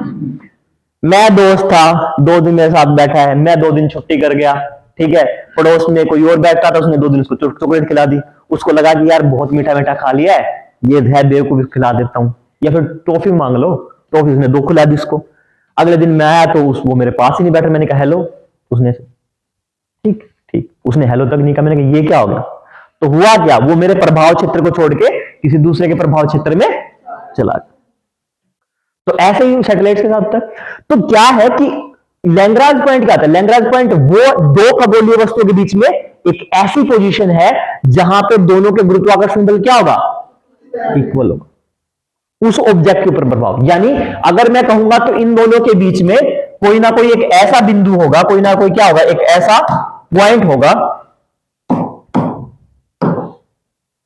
मैं दोस्त था, 2 दिन मेरे साथ बैठा है, मैं 2 दिन छुट्टी कर गया, ठीक है, पड़ोस में कोई और बैठता था, उसने 2 दिन उसको चॉकलेट खिला दी, उसको लगा कि यार बहुत मीठा मीठा खा लिया है, ये है देव को भी खिला देता हूं, या फिर टॉफी मांग लो, टॉफी उसने 2 खिला दी उसको। अगले दिन मैं आया तो वो मेरे पास ही नहीं बैठा, मैंने कहा हेलो, उसने ठीक ठीक, उसने हेलो तक नहीं कहा, मैंने कहा ये क्या हो गया, तो हुआ क्या, वो मेरे प्रभाव क्षेत्र को छोड़ के किसी दूसरे के प्रभाव क्षेत्र में चला गया। तो ऐसे ही सैटेलाइट के साथ तक, तो क्या है कि लैग्रांज पॉइंट क्या था? लैग्रांज पॉइंट वो दो खगोलीय वस्तुओं के बीच में एक ऐसी पोजीशन है जहां पे दोनों के गुरुत्वाकर्षण बल क्या होगा? इक्वल होगा। उस ऑब्जेक्ट के ऊपर प्रभाव, यानी अगर मैं कहूंगा तो इन दोनों के बीच में कोई ना कोई एक ऐसा बिंदु होगा, कोई ना कोई क्या होगा, एक ऐसा पॉइंट होगा,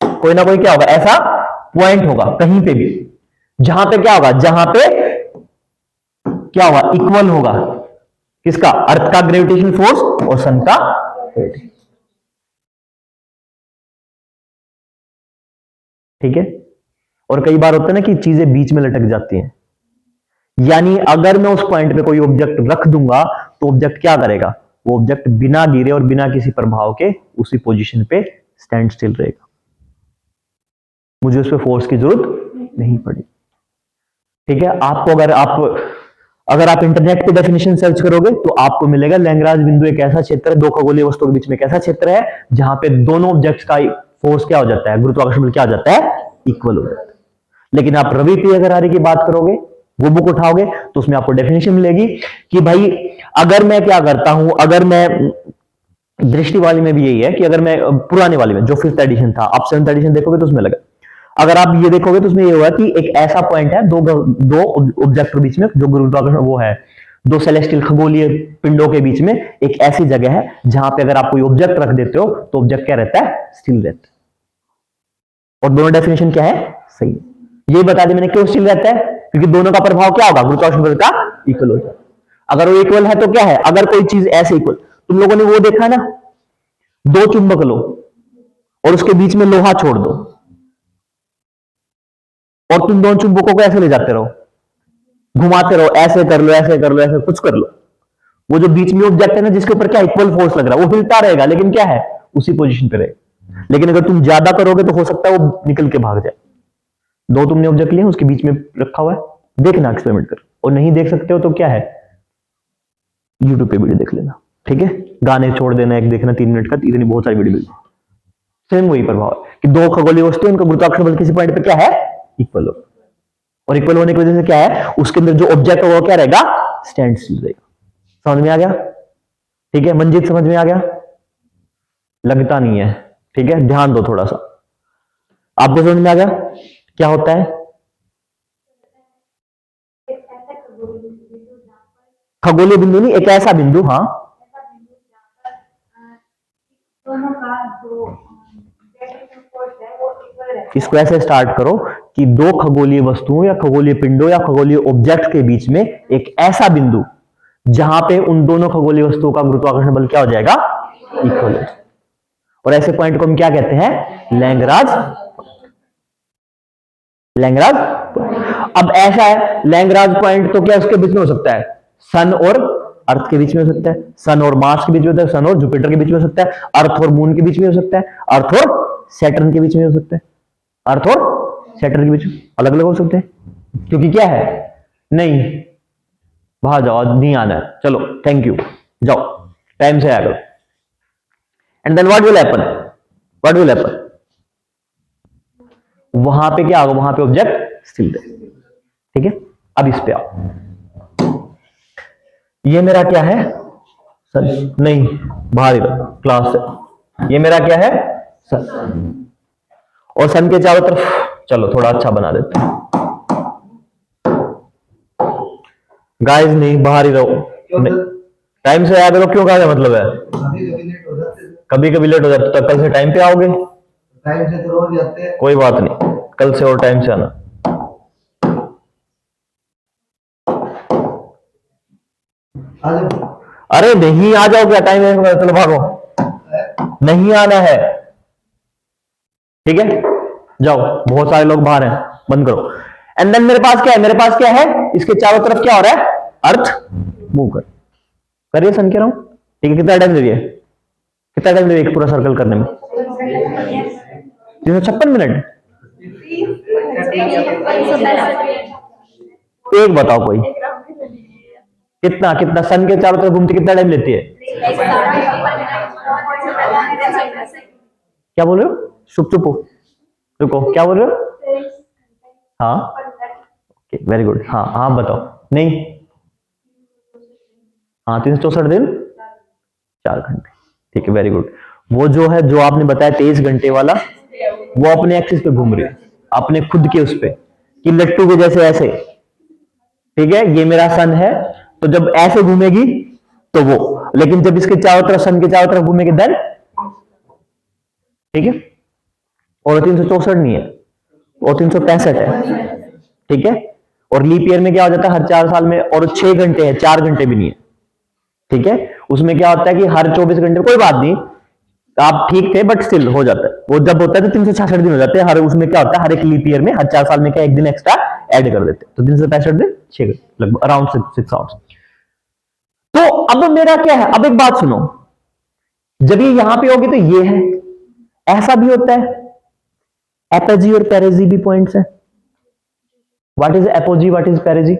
कोई ना कोई क्या होगा, ऐसा पॉइंट होगा कहीं पे भी, जहां पे क्या होगा, जहां पे क्या होगा, इक्वल होगा किसका? अर्थ का ग्रेविटेशन फोर्स और सन का gravitational। ठीक है। और कई बार होता है ना कि चीजें बीच में लटक जाती हैं, यानी अगर मैं उस पॉइंट पे कोई ऑब्जेक्ट रख दूंगा तो ऑब्जेक्ट क्या करेगा? वो ऑब्जेक्ट बिना गिरे और बिना किसी प्रभाव के उसी पोजीशन पे स्टैंड स्टिल रहेगा, मुझे उस पर फोर्स की जरूरत नहीं पड़ी। ठीक है। आपको अगर आप इंटरनेट पे डेफिनेशन सर्च करोगे तो आपको मिलेगा लैग्रांज बिंदु एक ऐसा क्षेत्र है, दो खगोलीय वस्तुओं के बीच में एक ऐसा क्षेत्र है जहां पे दोनों ऑब्जेक्ट्स का फोर्स क्या हो जाता है, गुरुत्वाकर्षण बल क्या हो जाता है, इक्वल हो जाता है। लेकिन आप रवि पियागरारी की बात करोगे, वो बुक उठाओगे तो उसमें आपको डेफिनेशन मिलेगी कि भाई अगर मैं क्या करता हूं, अगर मैं दृष्टि वाली में भी यही है कि अगर मैं पुराने वाली में जो 5th एडिशन था, आप 7th एडिशन देखोगे तो उसमें लगा, अगर आप ये देखोगे तो उसमें ये होगा कि एक ऐसा पॉइंट है दो ऑब्जेक्ट के बीच में, जो गुरुत्वाकर्षण वो है, दो सेलेस्टियल खगोलीय पिंडों के बीच में एक ऐसी जगह है जहां पे अगर आप कोई ऑब्जेक्ट रख देते हो तो ऑब्जेक्ट क्या रहता है, स्टिल रहता है। और दोनों डेफिनेशन क्या है, सही है। ये बता दें मैंने क्यों स्टिल रहता है, क्योंकि दोनों का प्रभाव क्या होगा, गुरुत्वाकर्षण बल का इक्वल हो जाए। अगर वो इक्वल है तो क्या है, अगर कोई चीज ऐसे इक्वल, तुम लोगों ने वो देखा ना, दो चुंबक लो और उसके बीच में लोहा छोड़ दो और तुम दोनों चुंबकों को ऐसे ले जाते रहो, घुमाते रहो, ऐसे कर लो, ऐसे कर लो, ऐसे कुछ कर लो, वो जो बीच में ऑब्जेक्ट है ना जिसके ऊपर क्या इक्वल फोर्स लग रहा है, वो हिलता रहेगा लेकिन क्या है, उसी पोजीशन पे रहेगा। लेकिन अगर तुम ज्यादा करोगे तो हो सकता है वो निकल के भाग जाए। दो तुमने ऑब्जेक्ट लिए, उसके बीच में रखा हुआ है, देखना एक्सपेरिमेंट कर, और नहीं देख सकते हो तो क्या है, यूट्यूब पे वीडियो देख लेना। ठीक है। गाने छोड़ देना, एक देखना 3 मिनट का, इतनी बहुत सारी वीडियो मिलती है। सेम वही प्रभाव है कि दो खगोलीय वस्तु, उनका गुरुत्वाकर्षण बल किसी पॉइंट पे क्या है, इक्वल हो, और इक्वल होने की वजह से क्या है, उसके अंदर जो ऑब्जेक्ट होगा क्या रहेगा, स्टैंड स्टिल रहेगा। समझ में आ गया? ठीक है। मंजीत समझ में आ गया? लगता नहीं है। ठीक है, ध्यान दो थोड़ा सा। आपको समझ में आ गया क्या होता है? एक ऐसा खगोलीय बिंदु जहाँ पर खगोलीय बिंदु नहीं, एक ऐसा बिंदु, हाँ, ऐसा बिंदु जहाँ पर दोनों का जो ग्रेविटेशन फोर्स है वो इक्वल रहता है। इसको ऐसे स्टार्ट करो कि दो खगोलीय वस्तुओं या खगोलीय पिंडों या खगोलीय ऑब्जेक्ट के बीच में एक ऐसा बिंदु जहां पे उन दोनों खगोलीय वस्तुओं का गुरुत्वाकर्षण बल क्या हो जाएगा, इक्वल हो जाएगा। और ऐसे पॉइंट को हम क्या कहते हैं, लैग्रांज। लैग्रांज। अब ऐसा है, लैग्रांज पॉइंट तो क्या उसके बीच में हो सकता है, सन और अर्थ के बीच में हो सकता है, सन और मार्स के बीच में हो सकता है, सन और जुपिटर के बीच में हो सकता है, अर्थ और मून के बीच में हो सकता है, अर्थ और सैटर्न के बीच में हो सकता है, अर्थ और सैटर्न के बीच में अलग अलग हो सकते हैं, क्योंकि क्या है, नहीं बाहर जाओ, नहीं आना है, चलो थैंक यू, जाओ टाइम से आया करो। And then what will happen, what will happen, वहां पे क्या होगा, वहां पे ऑब्जेक्ट स्टिल रहेगा। ठीक है। अब इस पे आओ, ये मेरा क्या है, सन, नहीं बाहर इधर क्लास से, ये मेरा क्या है, सन, और सन के चारों तरफ, चलो थोड़ा अच्छा बना देते हैं गाइस, नहीं बाहर ही रहो, टाइम से आया करो, क्यों कहा मतलब है, कभी कभी लेट हो जाते, तो कल से टाइम पे आओगे, टाइम से तो रोज जाते हैं। कोई बात नहीं, कल से और टाइम से आना। आज अरे नहीं आ जाओ, क्या टाइम है, चलो भागो, नहीं आना है। ठीक है, जाओ, बहुत सारे लोग बाहर हैं, बंद करो। एंड देन मेरे पास क्या है, मेरे पास क्या है, इसके चारों तरफ क्या हो रहा है, अर्थ मूव करिए, सन कह रहा हूं। ठीक है, कितना टाइम ले रही है, कितना टाइम ले रही है पूरा सर्कल करने में, 356 मिनट। एक बताओ कोई, कितना कितना सन के चारों तरफ घूमती कितना टाइम लेती है, क्या बोल रहे हो, चुप चुप हो, रुको, क्या बोल रहे हो, हाँ ओके वेरी गुड, हाँ हाँ बताओ, नहीं हाँ 364 दिन 4 घंटे, ठीक है, वेरी गुड। वो जो है, जो आपने बताया 23 घंटे वाला, वो अपने एक्सिस पे घूम रही है, अपने खुद के उस पे, कि लट्टू के जैसे ऐसे, ठीक है, ये मेरा सन है, तो जब ऐसे घूमेगी तो वो, लेकिन जब इसके चारों तरफ, सन के चारों तरफ घूमेगी देन, ठीक है। और 364 नहीं है, और 365 है, ठीक है। और लीप ईयर में क्या हो जाता है, हर 4 साल में, और 6 घंटे है, 4 घंटे भी नहीं है, ठीक है। उसमें क्या होता है कि हर 24 घंटे, कोई बात नहीं, आप ठीक थे, बट स्टिल हो जाता है, वो जब होता है तो 366 दिन हो जाते हैं, हर उसमें क्या होता है, हर एक लीप ईयर में, हर 4 साल में क्या एक दिन एक्स्ट्रा ऐड कर देते हैं, तो 365 दिन 6 लगभग अराउंड 6 आवर्स। तो अब मेरा क्या है, अब एक बात सुनो, जब ये यहां पे होगी तो ये है, ऐसा भी होता है, एपोजी और पेरेजी भी पॉइंट्स है। What is apogee, what is perigee?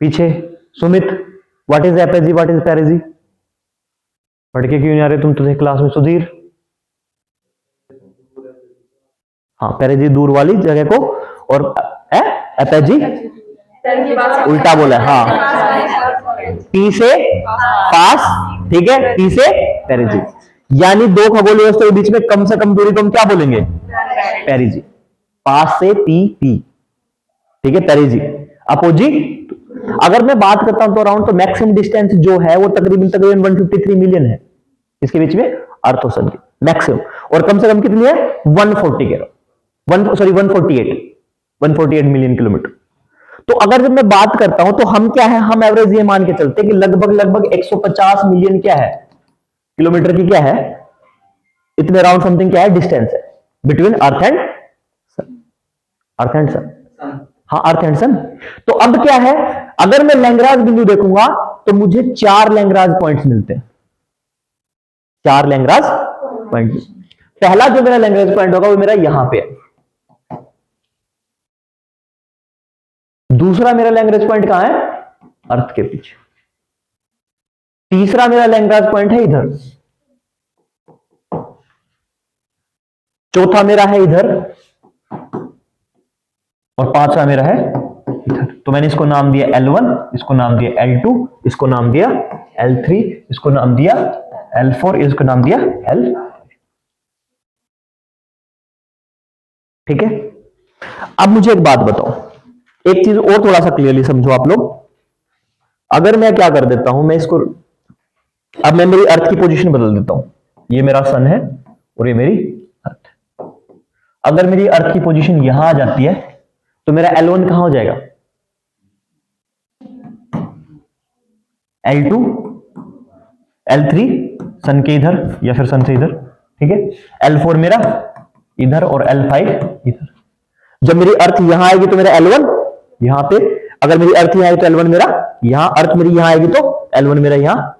पीछे Sumit, what is apogee, what is perigee? पढ़ के क्यों नहीं आ रहे तुम, तुझे क्लास में? सुधीर, हाँ, पेरेजी दूर वाली जगह को, और एपोजी उल्टा बोला है, हाँ, पी से पास, ठीक है, पी से पेरिजी, यानी दो खगोल व्यवस्था के बीच में कम से कम दूरी को हम क्या बोलेंगे, पेरिजी। पास से पी, ठीक है, पेरिजी। अपोजी, अगर मैं बात करता हूं तो अराउंड, तो मैक्सिमम डिस्टेंस जो है वो तकरीबन 153 मिलियन है, इसके बीच में अर्थ और सन की मैक्सिमम, और कम से कम कितनी है, 148 मिलियन किलोमीटर। तो अगर जब मैं बात करता हूं तो हम क्या है, हम एवरेज ये मान के चलते हैं कि लगभग 150 मिलियन क्या है, किलोमीटर की क्या है, इतने अराउंड समथिंग क्या है, डिस्टेंस है बिटवीन अर्थ एंड सन, हाँ, अर्थ एंड सन। तो अब क्या है, अगर मैं लैंग्राज बिंदु देखूंगा तो मुझे 4 लैंग्राज पॉइंट्स मिलते हैं, 4 लैंग्राज पॉइंट। पहला जो मेरा लैंग्राज पॉइंट होगा वो मेरा यहां पे है, दूसरा मेरा लैंग्राज पॉइंट कहां है, अर्थ के पीछे, तीसरा मेरा लैंग्राज पॉइंट है इधर, चौथा मेरा है इधर, और पांचवा मेरा है इधर। तो मैंने इसको नाम दिया L1, इसको नाम दिया L2, इसको नाम दिया L3, इसको नाम दिया L4, इसको नाम दिया L, ठीक है। अब मुझे एक बात बताओ, एक चीज और थोड़ा सा क्लियरली समझो आप लोग। अगर मैं क्या कर देता हूं, मैं इसको, अब मैं मेरी अर्थ की पोजीशन बदल देता हूं, ये मेरा सन है और ये मेरी अर्थ। अगर मेरी अर्थ की पोजीशन यहां आ जाती है तो मेरा L1 कहां हो जाएगा, L2, L3 सन के इधर या फिर सन से इधर, ठीक है, L4 मेरा इधर और L5 इधर। जब मेरी अर्थ यहां आएगी तो मेरा L1 यहां पे, अगर मेरी अर्थ यहां आएगी तो L1 मेरा यहां, अर्थ मेरी यहां आएगी तो L1 मेरा यहां,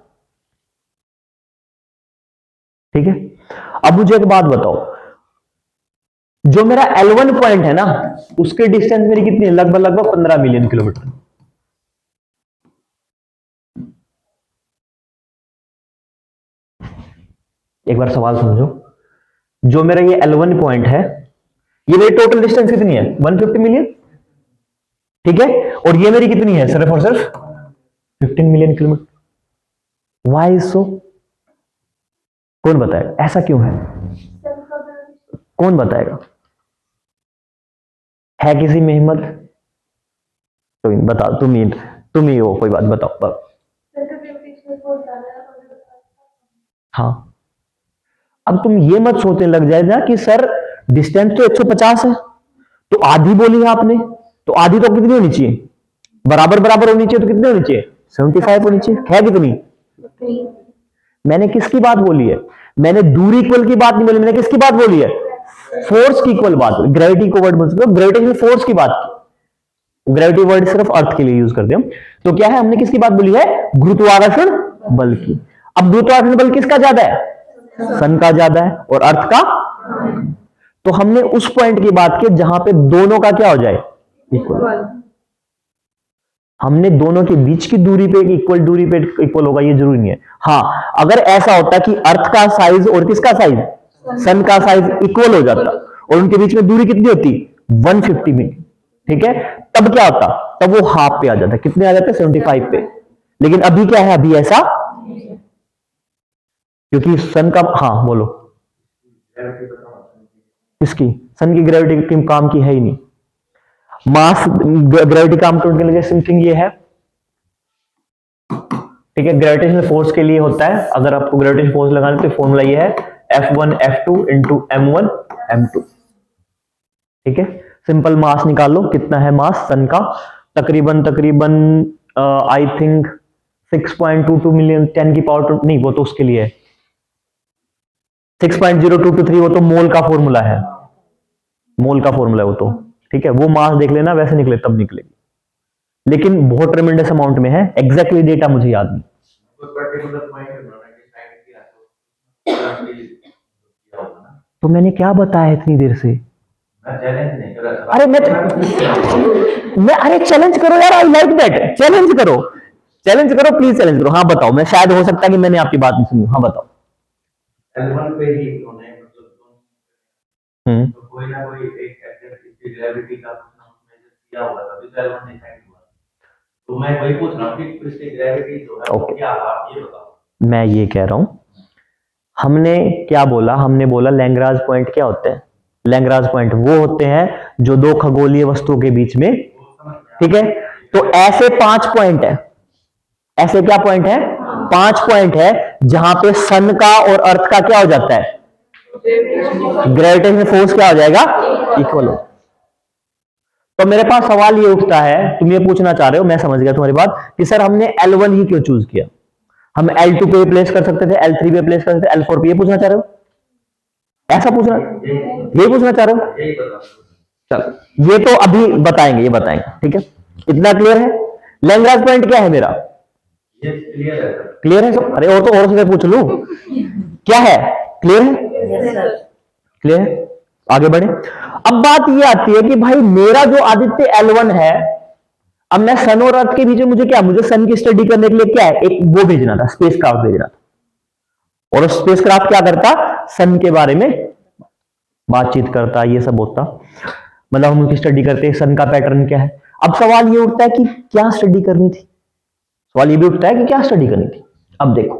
ठीक है। अब मुझे एक बात बताओ, जो मेरा L1 पॉइंट है ना, उसके डिस्टेंस मेरी कितनी है, लगभग 15 मिलियन किलोमीटर। एक बार सवाल समझो, जो मेरा ये L1 पॉइंट है, ये मेरी टोटल डिस्टेंस कितनी है, 150 मिलियन, ठीक है, और ये मेरी कितनी है, सिर्फ और सिर्फ 15 मिलियन किलोमीटर। वाई सो? कौन बताएगा ऐसा क्यों है, कौन बताएगा, है किसी में हिम्मत? तो बताओ, तुम ही हो, कोई बात बताओ। हाँ, अब तुम ये मत सोचने लग जाए ना कि सर डिस्टेंस तो 150 है, तो आधी बोली है आपने, तो आधी तो कितनी होनी चाहिए, बराबर होनी चाहिए, तो कितनी होनी चाहिए, 75 होनी चाहिए, है कितनी? मैंने किसकी बात बोली है, मैंने दूरी इक्वल की बात नहीं बोली, मैंने किसकी बात बोली है, फोर्स की इक्वल बात, ग्रेविटी को वर्ड बोल सकते हो, ग्रेविटेशनल फोर्स की बात की। ग्रेविटी वर्ड सिर्फ अर्थ के लिए यूज करते हैं। तो क्या है, हमने किसकी बात बोली है, गुरुत्वाकर्षण बल की। अब गुरुत्वाकर्षण बल किसका ज्यादा है, सन का ज्यादा है, और अर्थ का, तो हमने उस पॉइंट की बात की जहां पे दोनों का क्या हो जाए, इक्वल। हमने दोनों के बीच की दूरी पे इक्वल, दूरी पे इक्वल होगा ये जरूरी नहीं है। हाँ, अगर ऐसा होता कि अर्थ का साइज और किसका साइज, सन का साइज इक्वल हो जाता और उनके बीच में दूरी कितनी होती, 150 मिलियन, ठीक है, तब क्या होता, तब वो हाफ पे आ जाता है। कितने आ जाते हैं? 75 पे। लेकिन अभी क्या है? अभी ऐसा, क्योंकि सन का, हाँ बोलो, किसकी? सन की ग्रेविटी की काम की है ही नहीं। मास ग्रेविटी काम करने के लिए समथिंग ये है, ठीक है। ग्रेविटेशनल फोर्स के लिए होता है, अगर आपको ग्रेविटेशनल फोर्स लगाना तो फॉर्मूला ये है F1 F2 into M1 M2, ठीक है। सिंपल मास निकाल लो, कितना है मास सन का? तकरीबन तकरीबन आई थिंक 6.22 मिलियन 10 की पावर नहीं, वो तो उसके लिए है 6.0223, वो तो मोल का फॉर्मूला है, मोल का फॉर्मूला है वो तो, ठीक है। वो मास देख लेना, वैसे निकले तब निकलेगी, लेकिन बहुत ट्रेमेंडस अमाउंट में है। एग्जैक्टली डेटा मुझे याद नहीं। तो मैंने क्या बताया इतनी देर से? अरे मैं अरे चैलेंज करो यार, आई लाइक दैट, चैलेंज करो, चैलेंज करो प्लीज, चैलेंज करो। हाँ बताओ, मैं शायद हो सकता है कि मैंने आपकी बात नहीं सुनी। हाँ बताओ। L1 पे ही उन्होंने तो कोई ना कोई एक इसकी ग्रेविटी का कुछ ना कुछ मेजर किया होगा, तभी तो L1 डिसाइड हुआ। तो मैं वही पूछ रहा हूँ कि इसकी ग्रेविटी जो है वो क्या, आप ये बताओ। मैं ये कह रहा हूं, हमने क्या बोला? हमने बोला लैग्रांज पॉइंट क्या होते हैं? लैग्रांज पॉइंट वो होते हैं जो दो खगोलीय वस्तुओं के बीच में, ठीक है। तो ऐसे 5 पॉइंट है, ऐसे क्या पॉइंट है? 5 पॉइंट है जहां पे सन का और अर्थ का क्या हो जाता है? ग्रेविटेशनल फोर्स क्या हो जाएगा? इक्वल हो। तो मेरे पास सवाल ये उठता है, तुम ये पूछना चाह रहे हो, मैं समझ गया तुम्हारी बात, कि सर हमने L1 ही क्यों चूज किया? हम L2 पे प्लेस कर सकते थे, L3 पे प्लेस कर सकते थे, L4 पे, ये पूछना चाह रहे हो? ऐसा पूछना, ये पूछना चाह रहे हो? चल ये तो अभी बताएंगे, ये बताएंगे, ठीक है। इतना क्लियर है? लैग्रांज पॉइंट क्या है मेरा? ये क्लियर है सर। क्लियर है सब? अरे और तो और से पूछ लूं, क्या है? क्लियर है? क्लियर है? आगे बढ़े। अब बात ये आती है कि भाई मेरा जो आदित्य L1 है, अब मैं सन और अर्थ के बीच में मुझे क्या, मुझे सन की स्टडी करने के लिए क्या है, एक वो भेजना था, स्पेस क्राफ्ट भेजना था। और स्पेस क्राफ्ट क्या करता? सन के बारे में बातचीत करता, ये सब होता, मतलब हम उनकी स्टडी करते, सन का पैटर्न क्या है। अब सवाल ये उठता है कि क्या स्टडी करनी थी? सवाल ये भी उठता है कि क्या स्टडी करनी थी। अब देखो,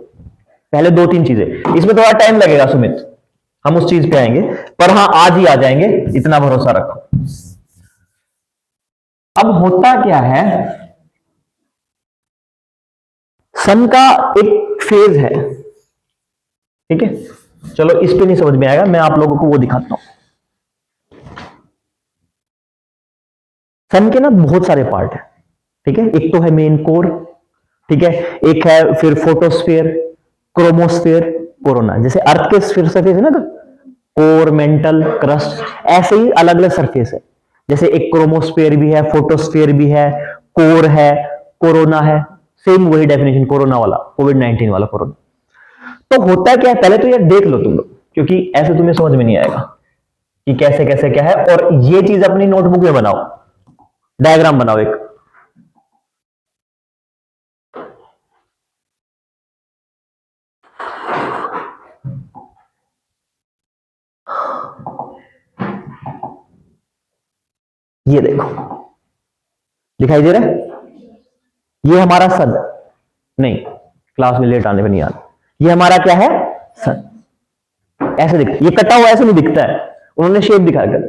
पहले 2-3 चीजें, इसमें थोड़ा टाइम लगेगा सुमित, हम उस चीज पे आएंगे, पर हाँ आज ही आ जाएंगे, इतना भरोसा रखो। अब होता क्या है, सन का एक फेज है, ठीक है। चलो इस पे नहीं समझ में आएगा, मैं आप लोगों को वो दिखाता हूं। सन के ना बहुत सारे पार्ट है, ठीक है। एक तो है मेन कोर, ठीक है, एक है फिर फोटोस्फीयर, क्रोमोस्फीयर, कोरोना। जैसे अर्थ के स्फीयर सरफेस है ना, कोर, मेंटल, क्रस्ट, ऐसे ही अलग अलग सरफेस है। जैसे एक क्रोमोस्फीयर भी है, फोटोस्फीयर भी है, कोर है, कोरोना है, सेम वही डेफिनेशन कोरोना वाला, कोविड-19 वाला कोरोना। तो होता क्या है, पहले तो ये देख लो तुम लोग, क्योंकि ऐसे तुम्हें समझ में नहीं आएगा कि कैसे कैसे क्या है। और ये चीज अपनी नोटबुक में बनाओ, डायग्राम बनाओ एक। ये देखो, दिखाई दे रहा है? ये हमारा सन, नहीं क्लास में लेट आने पर नहीं आता। ये हमारा क्या है? सन। ऐसे दिखता, ये कटा हुआ ऐसे नहीं दिखता है, उन्होंने शेप दिखा कर।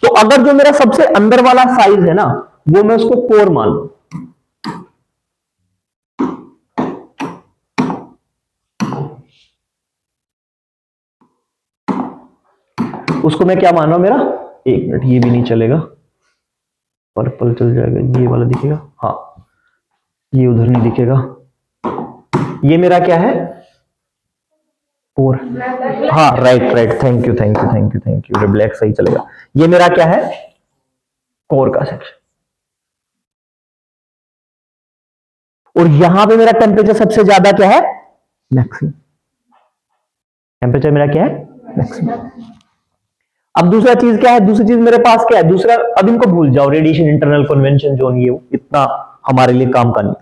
तो अगर जो मेरा सबसे अंदर वाला साइज है ना, वो मैं उसको कोर मान लूं, उसको मैं क्या मान रहा हूं मेरा, 1 मिनट, ये भी नहीं चलेगा, पर्पल चल जाएगा, ये वाला दिखेगा, हाँ ये उधर नहीं दिखेगा। ये मेरा क्या है? कोर, हाँ right right, thank you thank you thank you thank you, black सही चलेगा। ये मेरा क्या है? कोर का सेक्शन। और यहां पे मेरा टेम्परेचर सबसे ज्यादा क्या है? मैक्सिमम। टेम्परेचर मेरा क्या है? मैक्सिमम। अब दूसरा चीज क्या है? दूसरी चीज मेरे पास क्या है? दूसरा, अब इनको भूल जाओ, रेडिएशन, इंटरनल कन्वेंशन जोन, ये इतना हमारे लिए काम का नहीं,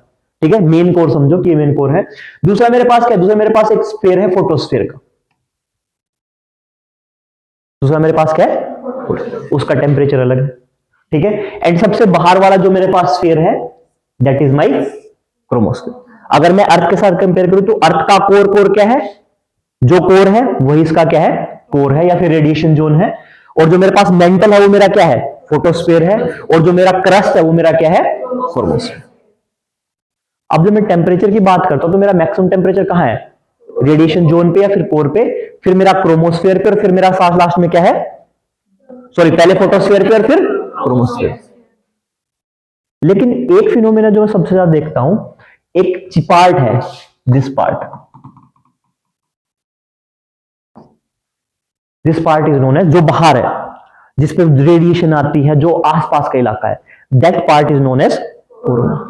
ठीक है। मेन कोर समझो कि मेन कोर है। दूसरा मेरे पास क्या है? दूसरा मेरे पास एक स्फीयर है, फोटोस्फीयर का। दूसरा मेरे पास क्या है? उसका टेम्परेचर अलग है। ठीक है। एंड सबसे बाहर वाला जो मेरे पास स्फीयर है दैट इज माय क्रोमोस्फीयर। अगर मैं अर्थ के साथ कंपेयर करूं तो अर्थ का कोर क्या है, जो कोर है वही इसका क्या है, कोर है या फिर रेडिएशन जोन है। और जो मेरे पास मेंटल है वो मेरा क्या है, फोटोस्फीयर है। और जो मेरा क्रस्ट है वो मेरा क्या है, क्रोमोस्फीयर। अब जब मैं टेम्परेचर की बात करता हूं तो मेरा मैक्सिमम टेम्परेचर कहां है, रेडिएशन जोन पे या फिर कोर पे, फिर मेरा क्रोमोस्फीयर पे, और फिर मेरा लास्ट में क्या है, सॉरी पहले फोटोस्फीयर पे और फिर क्रोमोस्फीयर। लेकिन एक फिनोमेना जो मैं सबसे ज्यादा देखता हूं, एक पार्ट है, this part is known as, जो बाहर है, जिसपे रेडिएशन आती है, जो आसपास का इलाका है, that part is known as corona.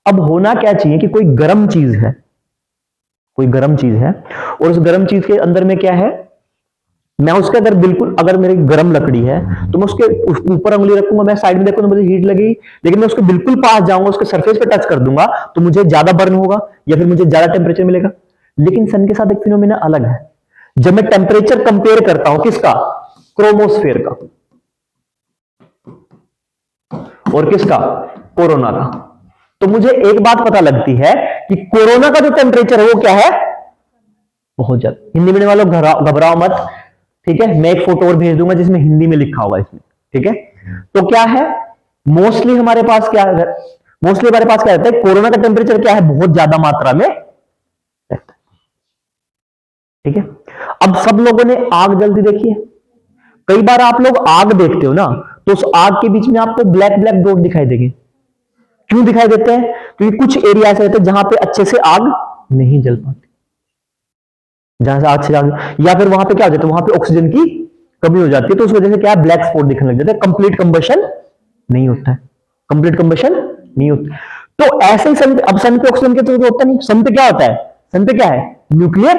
अब होना क्या चाहिए कि कोई गर्म चीज है, कोई गर्म चीज है, और उस गर्म चीज के अंदर में क्या है, मैं उसके अगर बिल्कुल, अगर मेरी गर्म लकड़ी है तो मैं उसके ऊपर उंगली रखूंगा, मैं साइड में देखूंगा मुझे हीट लगेगी, लेकिन मैं उसके बिल्कुल पास जाऊंगा, उसके सरफेस पे टच कर दूंगा तो मुझे ज्यादा बर्न होगा या फिर मुझे ज्यादा टेम्परेचर मिलेगा। लेकिन सन के साथ एक फिनोमेना अलग है, जब मैं टेम्परेचर कंपेयर करता हूं किसका, क्रोमोस्फीयर का, और किसका, कोरोना का, तो मुझे एक बात पता लगती है कि कोरोना का जो टेम्परेचर है वो क्या है, बहुत ज्यादा। हिंदी में वालों घबराओ मत, ठीक है, मैं एक फोटो और भेज दूंगा जिसमें हिंदी में लिखा होगा इसमें, ठीक है। तो क्या है, मोस्टली हमारे पास क्या है, मोस्टली हमारे पास क्या रहता है, कोरोना का टेम्परेचर क्या है, बहुत ज्यादा मात्रा में रहता है, ठीक है। अब सब लोगों ने आग जलती देखी है, कई बार आप लोग आग देखते हो ना तो उस आग के बीच में आपको ब्लैक ब्लैक डॉट दिखाई देंगे। क्यों दिखाई देते हैं, क्योंकि कुछ एरिया ऐसे रहते हैं जहां पे अच्छे से आग नहीं जल पाती, जहां से आग से आग, या फिर वहां पे क्या हो जाता है, वहां पे ऑक्सीजन की कमी हो जाती है, तो उस वजह से क्या है, ब्लैक स्पॉट दिखने लग जाता है, कंप्लीट कंबशन नहीं होता है, कंप्लीट कंबशन नहीं होता। तो ऐसे ही सन, अब सन पे ऑक्सीजन के तो होता नहीं, सन पे क्या होता है, सन पे क्या है, न्यूक्लियर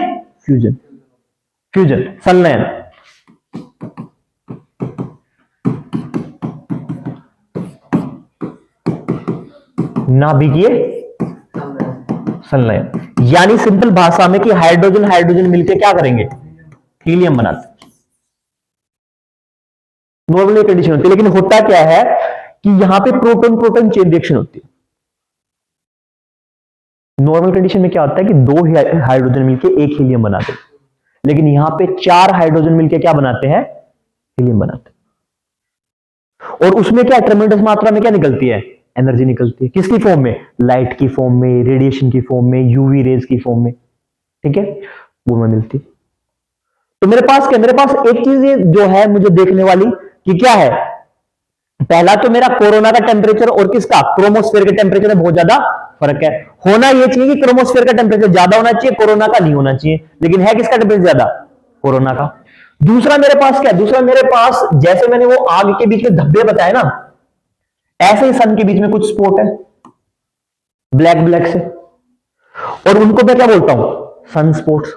फ्यूजन, संलयन। नाभिकीय संलयन, यानी सिंपल भाषा में कि हाइड्रोजन हाइड्रोजन मिलकर क्या करेंगे, हीलियम बनाते। नॉर्मली कंडीशन होती है, लेकिन होता क्या है कि यहां पे प्रोटॉन प्रोटॉन चेन रिएक्शन होती है। नॉर्मल कंडीशन में क्या होता है कि 2 हाइड्रोजन मिलकर एक हीलियम बनाते हैं, लेकिन यहां पे 4 हाइड्रोजन मिलकर क्या बनाते हैं, हीलियम बनाते हैं। और उसमें क्या ट्रेमेंडस मात्रा में क्या निकलती है, एनर्जी निकलती है, किसकी फॉर्म में, लाइट की फॉर्म में, रेडिएशन की फॉर्म में, यूवी रेज की फॉर्म में, ठीक है, वो में मिलती है। तो मेरे पास क्या, मेरे पास एक चीज जो है मुझे देखने वाली कि क्या है, पहला तो मेरा कोरोना का टेम्परेचर और किसका, क्रोमोस्फीयर के टेम्परेचर में बहुत ज्यादा फर्क है। होना यह चाहिए कि क्रोमोस्फीयर का टेम्परेचर ज्यादा होना चाहिए, कोरोना का नहीं होना चाहिए, लेकिन है किसका टेम्परेचर ज्यादा, कोरोना का। दूसरा मेरे पास क्या, दूसरा मेरे पास जैसे मैंने वो आग के बीच में धब्बे बताए ना, ऐसे ही सन के बीच में कुछ स्पॉट है ब्लैक ब्लैक से, और उनको मैं क्या बोलता हूं, सन स्पॉट्स।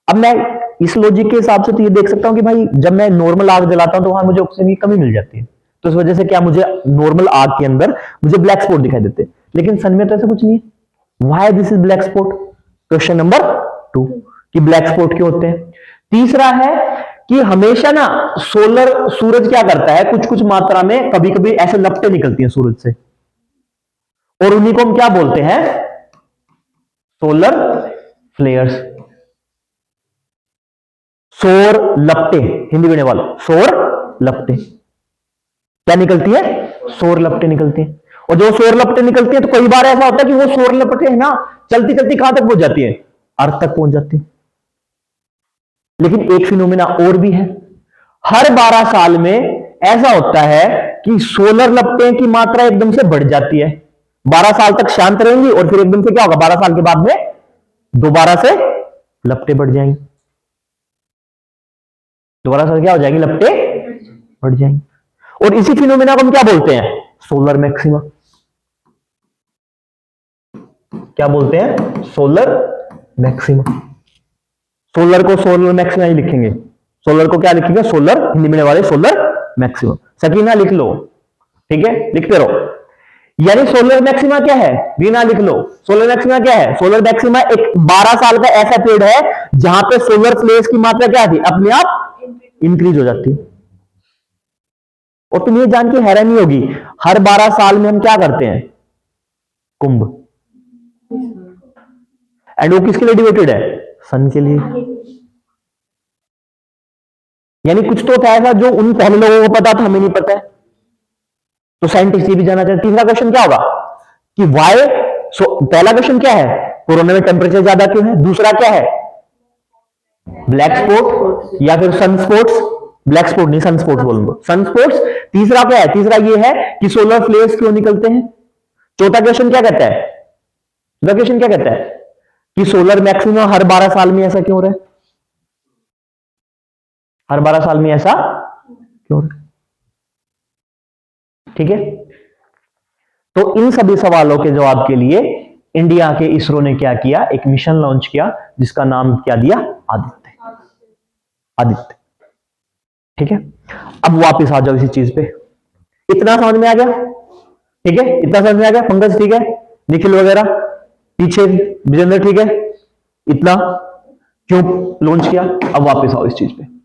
अब मैं इस लॉजिक के हिसाब से तो ये देख सकता हूं कि भाई जब मैं नॉर्मल आग जलाता हूं तो वहां मुझे ऑक्सीजन की कमी मिल जाती है, तो इस वजह से क्या, मुझे नॉर्मल आग के अंदर मुझे ब्लैक स्पॉट दिखाई देते हैं, लेकिन सन में तो ऐसा कुछ नहीं है। Why this is black spot, question number 2 कि ब्लैक स्पॉट क्यों होते हैं। तीसरा है कि हमेशा ना सूरज क्या करता है, कुछ कुछ मात्रा में कभी कभी ऐसे लपटें निकलती हैं सूरज से, और उन्हीं को हम क्या बोलते हैं, सोलर फ्लेयर्स, सौर लपटें, हिंदी में वालों सौर लपटें क्या निकलती है, सौर लपटें निकलती हैं। और जो सौर लपटें निकलती हैं तो कई बार ऐसा होता है कि वो सौर लपटें है ना, चलती चलती कहां तक पहुंच जाती है, अर्थ तक पहुंच जाती है। लेकिन एक फिनोमेना और भी है, हर 12 साल में ऐसा होता है कि सोलर लपटें की मात्रा एकदम से बढ़ जाती है, 12 साल तक शांत रहेंगी और फिर एकदम से क्या होगा, 12 साल के बाद में दोबारा से लपटें बढ़ जाएंगी, दोबारा से क्या हो जाएंगी, लपटें बढ़ जाएंगी। और इसी फिनोमेना को हम क्या बोलते हैं, सोलर मैक्सिमा। क्या बोलते हैं, सोलर मैक्सिमा। सोलर को सोलर मैक्सिमा ही लिखेंगे, सोलर को क्या लिखेंगे, सोलर, हिंदी में वाले सोलर मैक्सिमा। सकीना लिख लो, ठीक है, लिखते रहो। यानी सोलर मैक्सिमा क्या है, बिना लिख लो, सोलर मैक्सिमा क्या है, सोलर मैक्सिमा एक 12 साल का ऐसा पीरियड है जहां पे सोलर फ्लेयर्स की मात्रा क्या थी, अपने आप इंक्रीज हो जाती है। और तुम्हें जान के हैरानी होगी, हर 12 साल में हम क्या करते हैं? कुंभ। एंड वो किसके लिए डिवोटेड है? सन के लिए। यानी कुछ तो था ऐसा जो उन पहले लोगों को पता था, हमें नहीं पता है। तो साइंटिस्ट ये भी जानना चाहते। तीसरा क्वेश्चन क्या होगा कि वाई। पहला क्वेश्चन क्या है? कोरोना में टेम्परेचर ज्यादा क्यों है? दूसरा क्या है? ब्लैक स्पॉट या फिर सन स्पॉट्स। ब्लैक स्पॉट नहीं, सन स्पॉट्स बोलूंगा, सन स्पॉट्स। तीसरा क्या है? तीसरा ये है कि सोलर फ्लेयर्स क्यों निकलते हैं। चौथा क्वेश्चन क्या कहता है? चौथा क्वेश्चन क्या कहता है कि सोलर मैक्सिमम हर 12 साल में ऐसा क्यों हो रहा है? हर 12 साल में ऐसा क्यों हो रहा है? ठीक है। तो इन सभी सवालों के जवाब के लिए इंडिया के इसरो ने क्या किया? एक मिशन लॉन्च किया जिसका नाम क्या दिया? आदित्य। आदित्य। ठीक है। अब वापस आ जाओ इसी चीज पे। इतना समझ में आ गया? ठीक है, इतना समझ में आ गया? पंकज ठीक है, निखिल वगैरह पीछे, विजेंद्र ठीक है? इतना क्यों लॉन्च किया? अब वापस आओ इस चीज पे।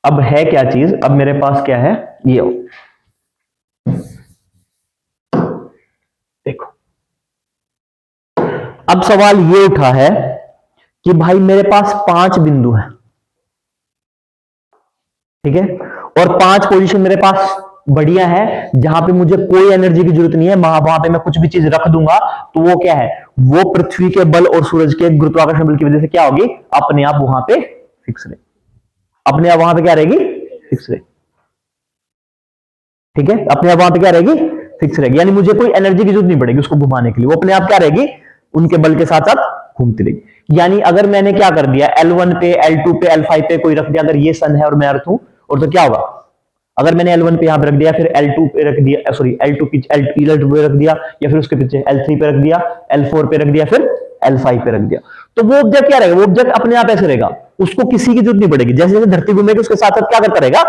अब है क्या चीज? अब मेरे पास क्या है? ये हो, देखो। अब सवाल ये उठा है कि भाई मेरे पास 5 बिंदु हैं, ठीक है, और 5 पोजीशन मेरे पास बढ़िया है जहां पे मुझे कोई एनर्जी की जरूरत नहीं है। वहां पे मैं कुछ भी चीज रख दूंगा तो वो क्या है? वो पृथ्वी के बल और सूरज के गुरुत्वाकर्षण बल की वजह से क्या होगी? अपने आप वहां पे फिक्स रहे। अपने आप वहां पे क्या रहेगी? फिक्स रहे। ठीक है, अपने आप वहां पे क्या रहेगी? फिक्स रहेगी। यानी मुझे कोई एनर्जी की जरूरत नहीं पड़ेगी उसको घुमाने के लिए, वो अपने आप क्या रहेगी? उनके बल के साथ साथ घूमती रहेगी। यानी अगर मैंने क्या कर दिया, L1 पे, L2 पे, L5 पे कोई रख दिया, अगर ये सन है और मैं अर्थ हूं, और तो क्या होगा? अगर मैंने L1 पे यहां पे रख दिया, फिर L2 पे रख दिया, सॉरी L2 पीछे, L2 पे रख दिया, या फिर उसके पीछे L3 पे रख दिया, L4 पे रख दिया, फिर L5 पे रख दिया, तो वो ऑब्जेक्ट क्या रहेगा? वो ऑब्जेक्ट अपने आप ऐसे रहेगा, उसको किसी की जरूरत नहीं पड़ेगी। जैसे जैसे धरती घूमेगी उसके साथ साथ क्या करता रहेगा?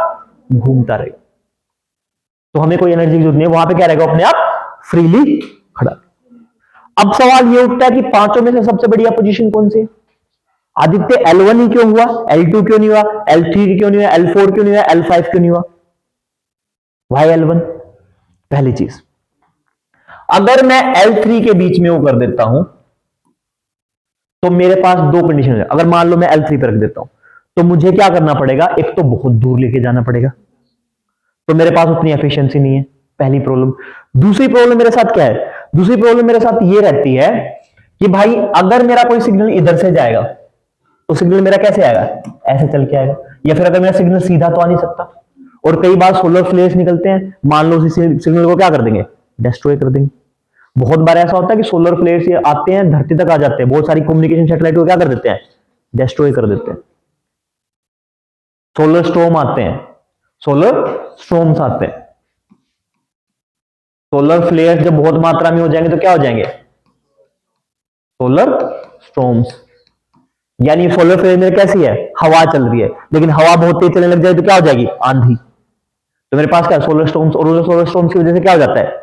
घूमता रहेगा। तो हमें कोई एनर्जी की जरूरत नहीं है, वहां पे क्या रहेगा? अपने आप फ्रीली खड़ा। अब सवाल ये उठता है कि पांचों में से सबसे बढ़िया पोजीशन कौन सी है? आदित्य L1 ही क्यों हुआ? L2 क्यों नहीं हुआ? L3 क्यों नहीं हुआ? L4 क्यों नहीं हुआ? L5 क्यों नहीं हुआ? Y L1? पहली चीज, अगर मैं L3 के बीच में वो कर देता हूं तो मेरे पास 2 कंडीशन है। अगर मान लो मैं L3 पे रख देता हूं तो मुझे क्या करना पड़ेगा? एक तो बहुत दूर लेके जाना पड़ेगा, तो मेरे पास उतनी एफिशिएंसी नहीं है, पहली प्रॉब्लम। दूसरी प्रॉब्लम मेरे साथ क्या है? दूसरी प्रॉब्लम मेरे साथ ये रहती है कि भाई अगर मेरा कोई सिग्नल इधर से जाएगा तो सिग्नल मेरा कैसे आएगा? ऐसे चल के आएगा। या फिर अगर मेरा सिग्नल सीधा तो आ नहीं सकता, और कई बार सोलर फ्लेयर्स निकलते हैं, मान लो उसी सिग्नल को क्या कर देंगे? डिस्ट्रॉय कर देंगे। बहुत बार ऐसा होता है कि सोलर फ्लेयर्स आते हैं, धरती तक आ जाते हैं, बहुत सारी कम्युनिकेशन सैटेलाइट को क्या कर देते हैं? डिस्ट्रॉय कर देते हैं। सोलर स्टॉर्म आते हैं, सोलर स्टॉर्म्स आते हैं। सोलर फ्लेयर्स जब बहुत मात्रा में हो जाएंगे तो क्या हो जाएंगे? Solar storms. यानी सोलर फ्लेयर में कैसी है? हवा चल रही है, लेकिन हवा बहुत तेज चलने लग जाए तो क्या हो जाएगी? आंधी। तो मेरे पास क्या है? सोलर स्टॉर्म्स, और सोलर स्टॉर्म्स की वजह से क्या हो जाता है?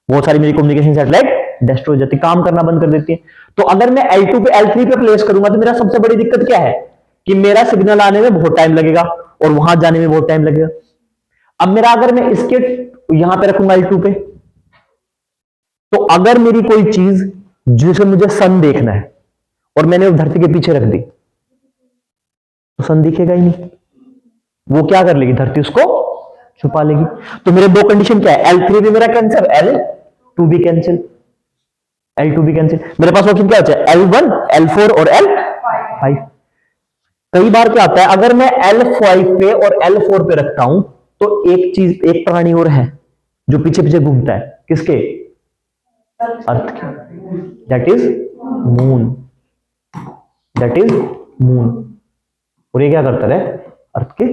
बहुत सारी मेरी कम्युनिकेशन सैटेलाइट डिस्ट्रॉय हो जाती है, काम करना बंद कर देती है। तो अगर मैं L2 पे L3 पे प्लेस करूंगा तो मेरा सबसे बड़ी दिक्कत क्या है? कि मेरा सिग्नल आने में बहुत टाइम लगेगा और वहां जाने में बहुत टाइम लगेगा। अब मेरा अगर मैं इसके यहां पे रखूंगा L2 पे, तो अगर मेरी कोई चीज जिसे मुझे सन देखना है और मैंने उस धरती के पीछे रख दी तो सन दिखेगा ही नहीं, वो क्या कर लेगी? धरती उसको छुपा लेगी। तो मेरे 2 कंडीशन क्या है? L3 भी मेरा कैंसिल, L2 भी कैंसिल, L2 भी कैंसिल। मेरे पास ऑप्शन क्या होता है? L1, L4 और L5। कई बार क्या होता है, अगर मैं L5 पे और L4 पे रखता हूं तो एक चीज, एक प्राणी और है जो पीछे पीछे घूमता है। किसके? अर्थ के। That is moon. That is moon. और ये क्या करता है? अर्थ के।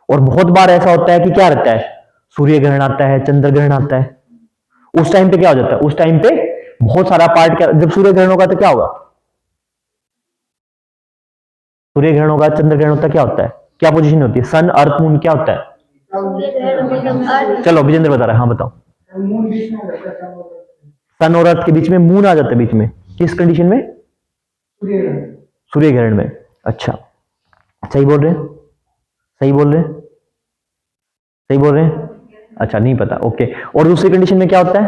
और बहुत बार ऐसा होता है कि क्या रहता है? सूर्य ग्रहण आता है, चंद्र ग्रहण आता है, उस टाइम पे क्या हो जाता है? उस टाइम पे बहुत सारा पार्ट क्या, जब सूर्य ग्रहण होगा तो क्या होगा? सूर्य ग्रहण होगा, चंद्र ग्रहण होता है, क्या होता है? क्या पोजीशन होती है? सन, अर्थ, मून, क्या होता है? चलो विजेंद्र बता रहा है, हाँ बताओ। सन और अर्थ के बीच में मून आ जाता है बीच में, किस कंडीशन में? सूर्य ग्रहण में। अच्छा, सही बोल रहे हैं, सही बोल रहे हैं, सही बोल रहे हैं। अच्छा, नहीं पता, ओके। और दूसरी कंडीशन में क्या होता है?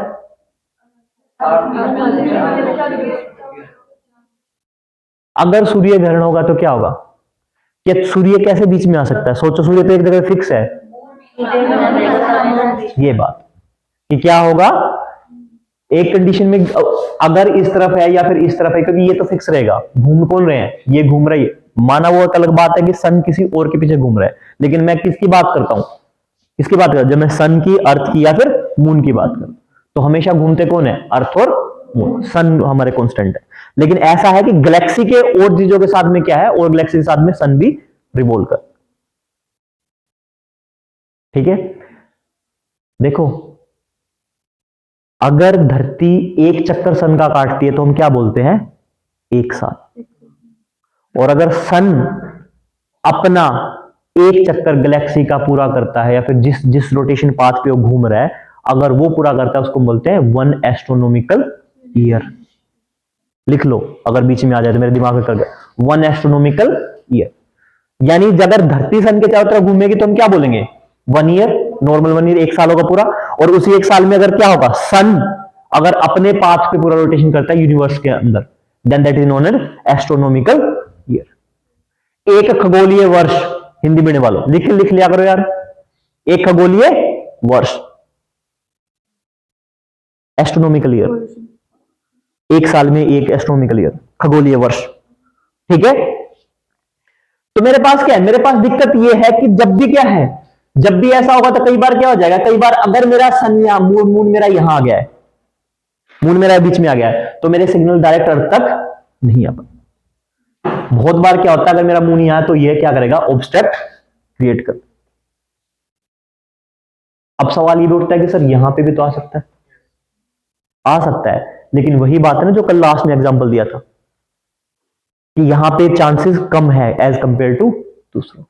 अगर सूर्य ग्रहण होगा तो क्या होगा? कि सूर्य कैसे बीच में आ सकता है? सोचो, सूर्य तो एक जगह फिक्स है। ये बात कि क्या होगा, एक कंडीशन में अगर इस तरफ है या फिर इस तरफ है, क्योंकि ये तो फिक्स रहेगा। घूम कौन रहे हैं? ये घूम रही है, माना वो एक अलग बात है कि सन किसी और के पीछे घूम रहा है, लेकिन मैं किसकी बात करता हूं? किसकी बात करता हूं? जब मैं सन की, अर्थ की या फिर मून की बात करूं, तो हमेशा घूमते कौन है? अर्थ और मून। सन हमारे कांस्टेंट है, लेकिन ऐसा है कि गैलेक्सी के और चीजों के साथ में क्या है, और गैलेक्सी के साथ में सन भी रिवॉल्व कर। ठीक है, देखो, अगर धरती एक चक्कर सन का काटती है तो हम क्या बोलते हैं? एक साल। और अगर सन अपना एक चक्कर गैलेक्सी का पूरा करता है, या फिर जिस जिस रोटेशन पाथ पे वो घूम रहा है, अगर वो पूरा करता है, उसको बोलते हैं 1 एस्ट्रोनॉमिकल ईयर। लिख लो, अगर बीच में आ जाए तो, मेरे दिमाग में कर गया, 1 एस्ट्रोनॉमिकल ईयर। यानी अगर धरती सन के चारों तरफ घूमेगी तो हम क्या बोलेंगे? 1 ईयर, नॉर्मल 1 ईयर, एक साल होगा पूरा। और उसी एक साल में अगर क्या होगा, सन अगर अपने पाथ पे पूरा रोटेशन करता है यूनिवर्स के अंदर, then that is known as astronomical year. एक खगोलीय वर्ष, हिंदी पढ़ने वालों लिख लिया करो यार, एक खगोलीय वर्ष, एस्ट्रोनॉमिकल ईयर, एक साल में एक एस्ट्रोनॉमिकल ईयर, खगोलीय वर्ष। ठीक है, तो मेरे पास क्या है? मेरे पास दिक्कत यह है कि जब भी क्या है, जब भी ऐसा होगा तो कई बार क्या हो जाएगा, कई बार अगर मेरा सन या मून मेरा यहां आ गया है, मून मेरा बीच में आ गया है, तो मेरे सिग्नल डायरेक्ट अर्थ तक नहीं आ पाए। बहुत बार क्या होता है, अगर मेरा मून यहां है तो ये क्या करेगा? ऑब्स्ट्रक्ट क्रिएट कर। अब सवाल ये भी उठता है कि सर यहां पे भी तो आ सकता है, आ सकता है, लेकिन वही बात है ना जो कल लास्ट में एग्जांपल दिया था, कि यहां पे चांसेस कम है एज कंपेयर टू दूसरों।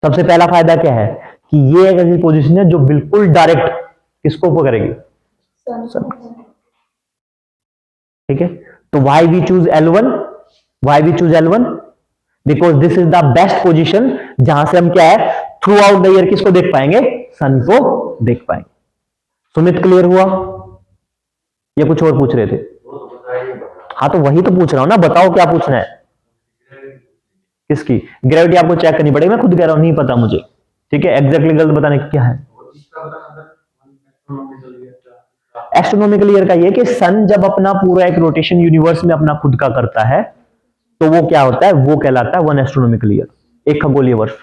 सबसे पहला फायदा क्या है कि ये एक ऐसी पोजीशन है जो बिल्कुल डायरेक्ट किसको पकड़ेगी? सन। ठीक है, तो why we choose L1, why we choose L1 because this is the best position जहां से हम क्या है, थ्रू आउट द ईयर किसको देख पाएंगे? सन को देख पाएंगे। सुमित, क्लियर हुआ? ये कुछ और पूछ रहे थे? हाँ, तो वही तो पूछ रहा हूं ना, बताओ क्या पूछना है। किसकी ग्रेविटी? आपको चेक करनी पड़ेगी, मैं खुद कह रहा हूं नहीं पता मुझे। ठीक है, एग्जैक्टली गलत बताने की क्या है? एस्ट्रोनॉमिकल ईयर का ये कि सन जब अपना पूरा एक रोटेशन यूनिवर्स में अपना खुद का करता है, तो वो क्या होता है? वो कहलाता है 1 एस्ट्रोनॉमिकल ईयर, एक खगोलीय वर्ष।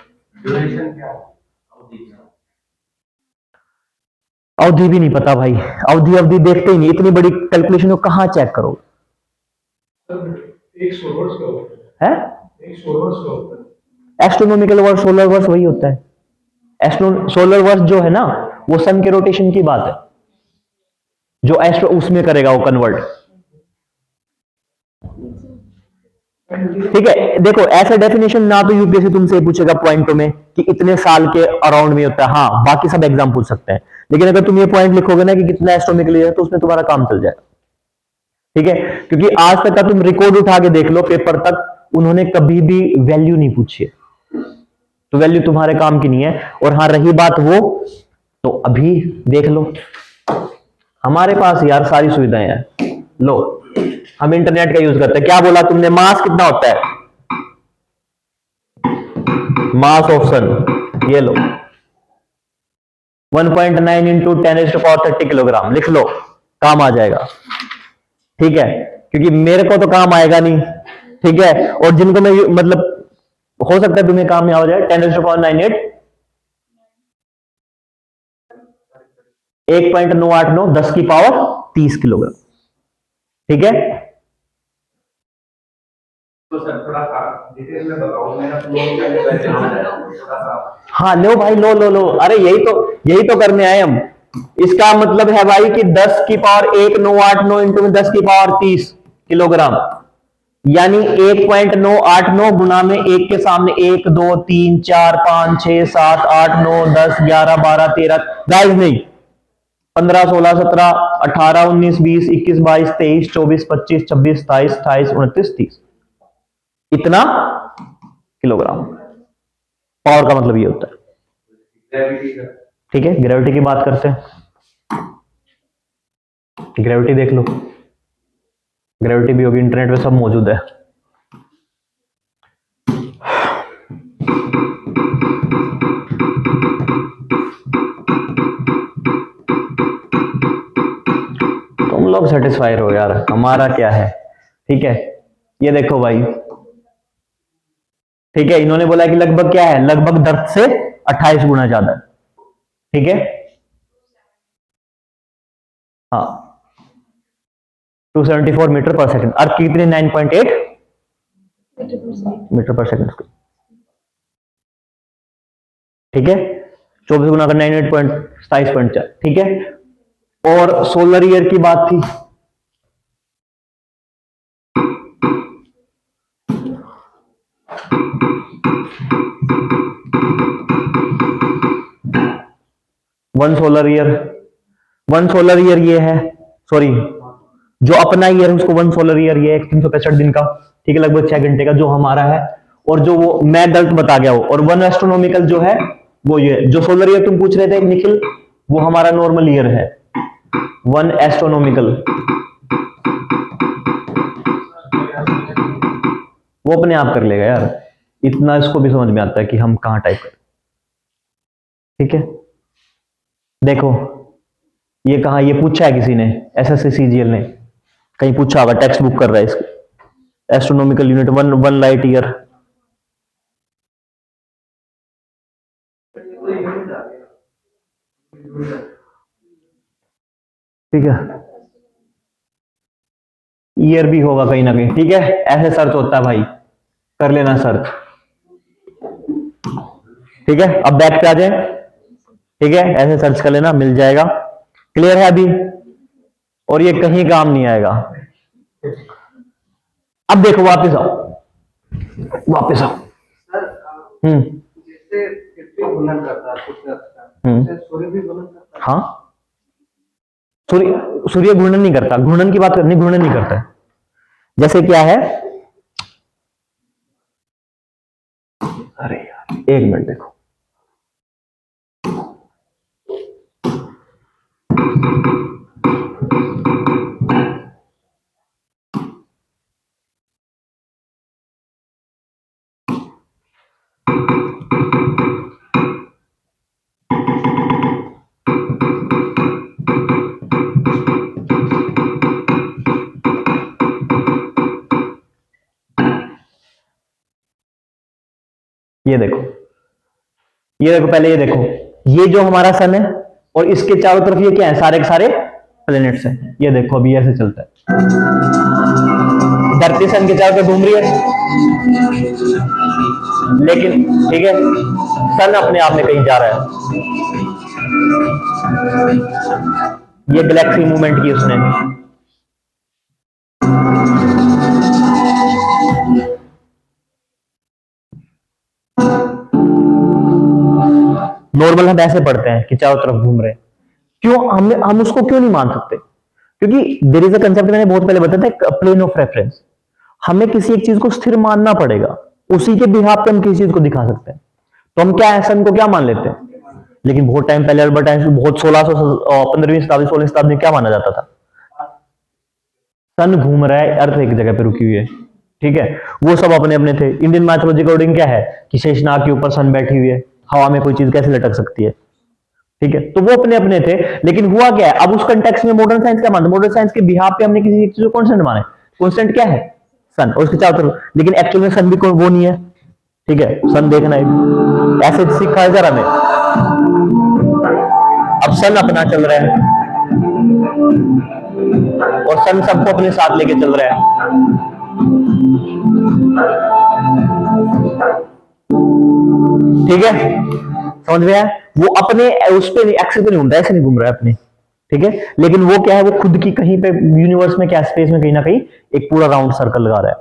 अवधि भी नहीं पता भाई, अवधि देखते ही नहीं, इतनी बड़ी कैलकुलेशन को कहां चेक करो? एक सोलर वर्ष का होता है, एक सोलर वर्ष का होता है। एस्ट्रोनॉमिकल वर्ष, सोलर वर्ष वही होता है। सोलर वर्ष जो है ना, वो सन के रोटेशन की बात है, जो एस्ट्रो उसमें करेगा वो कन्वर्ट। ठीक है, देखो ऐसा डेफिनेशन ना तो यूपीएससी तुमसे पूछेगा पॉइंटों में कि इतने साल के अराउंड में होता है, हाँ बाकी सब एग्जाम पूछ सकते हैं, लेकिन अगर तुम ये पॉइंट लिखोगे ना कि कितना एस्ट्रोनॉमिकल ईयर है, तो उसमें तुम्हारा काम चल जाएगा। ठीक है, क्योंकि आज तक का तुम रिकॉर्ड उठा के देख लो, पेपर तक उन्होंने कभी भी वैल्यू नहीं पूछी है, तो वैल्यू तुम्हारे काम की नहीं है। और हाँ रही बात वो, तो अभी देख लो हमारे पास यार सारी सुविधाएं हैं। लो, हम इंटरनेट का यूज करते हैं। क्या बोला तुमने? मास कितना होता है? मास ऑफ सन, ये लो 1.9 इंटू 10⁻30 किलोग्राम। लिख लो, काम आ जाएगा। ठीक है, क्योंकि मेरे को तो काम आएगा नहीं। ठीक है, और जिनको मैं मतलब हो सकता है तुम्हें काम आ जाए। 10⁻98 1.989 10 की पावर 30 किलोग्राम। ठीक है, तो सर थोड़ा सा डिटेल में बताओ, मेरा थोड़ा सा। हाँ लो भाई, लो। अरे यही तो करने आए हम। इसका मतलब है भाई कि 10 की पावर 1989 इंटू में 10 की पावर 30 किलोग्राम, यानी 1.989 गुना में 1 के सामने 1 2 3 4 5 6 7 8 9 10 11 12 13 गाइस नहीं 15, 16, 17, 18, 19, 20, 21, 22, 23, 24, 25, 26, 27, 28, 29, 30। इतना किलोग्राम। पावर का मतलब ये होता है। ग्रेविटी का ठीक है, ग्रेविटी की बात करते हैं। ग्रेविटी देख लो, ग्रेविटी भी होगी, इंटरनेट पे सब मौजूद है। तुम लोग सेटिस्फाई हो यार, हमारा क्या है। ठीक है, ये देखो भाई, ठीक है, इन्होंने बोला कि लगभग क्या है, लगभग 10 से 28 गुना ज्यादा है। ठीक है, हाँ, 274 मीटर पर सेकंड। अर्थ की कितनी, 9.8 मीटर पर सेकंड। ठीक है, 24 गुना का 98.27.4। ठीक है, और सोलर ईयर की बात थी, वन सोलर ईयर ये है, सॉरी, जो अपना ईयर है उसको वन सोलर ईयर ये है, 365 दिन का। ठीक है, लगभग 6 घंटे का जो हमारा है। और जो वो मैं गलत बता गया हो, और वन एस्ट्रोनॉमिकल जो है वो ये, जो सोलर ईयर तुम पूछ रहे थे निखिल, वो हमारा नॉर्मल ईयर है। वन एस्ट्रोनॉमिकल वो अपने आप कर लेगा यार, इतना इसको भी समझ में आता है कि हम कहां टाइप करें। ठीक है, देखो ये कहा, ये पूछा है किसी ने, एसएससी सीजीएल ने कहीं पूछा होगा, टेक्स्ट बुक कर रहा है इसकी। Astronomical unit one light year. ठीक है, ईयर भी होगा कहीं ना कहीं। ठीक है, ऐसे सर्च होता है भाई, कर लेना सर्च। ठीक है, अब बैक पे आ जाए। ठीक है, ऐसे सर्च कर लेना, मिल जाएगा। क्लियर है अभी, और ये कहीं काम नहीं आएगा। अब देखो, वापस आओ, वापस आओ। सर जैसे पृथ्वी घूर्णन करता है सूर्य का, जैसे सूर्य भी घूर्णन करता है। हाँ, सूर्य घूर्णन नहीं करता, घूर्णन की बात करनी, घूर्णन नहीं करता है। जैसे क्या है, अरे यार एक मिनट देखो, ये देखो, ये देखो, पहले ये देखो, ये जो हमारा सन है और इसके चारों तरफ ये क्या है, सारे के सारे प्लैनेट्स हैं। ये देखो अभी ऐसे चलता है, धरती सन के चारों तरफ घूम रही है, लेकिन ठीक है, सन अपने आप में कहीं जा रहा है। ये गैलेक्सी मूवमेंट की उसने, नॉर्मल हम ऐसे पढ़ते हैं कि चारों तरफ घूम रहे हैं। क्यों हम उसको क्यों नहीं मान सकते? क्योंकि देयर इज अ कंसेप्ट, मैंने बहुत पहले बताया था, प्लेन ऑफ रेफरेंस। हमें किसी एक चीज को स्थिर मानना पड़ेगा, उसी के बिहाफ पे हम किसी चीज को दिखा सकते हैं। तो हम क्या है, सन को क्या मान लेते हैं, लेकिन बहुत टाइम पहले अल्बर्ट आइंस्टाइन, बहुत 15वीं शताब्दी 16वीं शताब्दी में क्या माना जाता था, सन घूम रहा है, अर्थ एक जगह पे रुकी हुई है। ठीक है, वो सब अपने अपने थे। इंडियन मैथोलॉजी अकॉर्डिंग क्या है कि शेषनाग के ऊपर सन बैठी हुई है, हवा में कोई चीज कैसे लटक सकती है। ठीक है, तो वो अपने अपने थे, लेकिन हुआ क्या है, अब उस कंटेक्स्ट में मॉडर्न साइंस क्या मानते हैं, मॉडर्न साइंस के बिहाफ पे हमने किसी चीज को कांस्टेंट माने। कांस्टेंट क्या है, सन, और उसके चारों तरफ, लेकिन एक्चुअल में सन भी कोई वो नहीं है। ठीक है, सन देखना है, ऐसे सीखा है जरा हमें। अब सन अपना चल रहा है और सन सबको अपने साथ लेके चल रहा है। ठीक है, समझ में आया? वो अपने उस पे एक्सिस पे नहीं घूमता, ऐसे नहीं घूम रहा है अपने। ठीक है, लेकिन वो क्या है, वो खुद की कहीं पे यूनिवर्स में क्या, स्पेस में कहीं ना कहीं एक पूरा राउंड सर्कल लगा रहा है।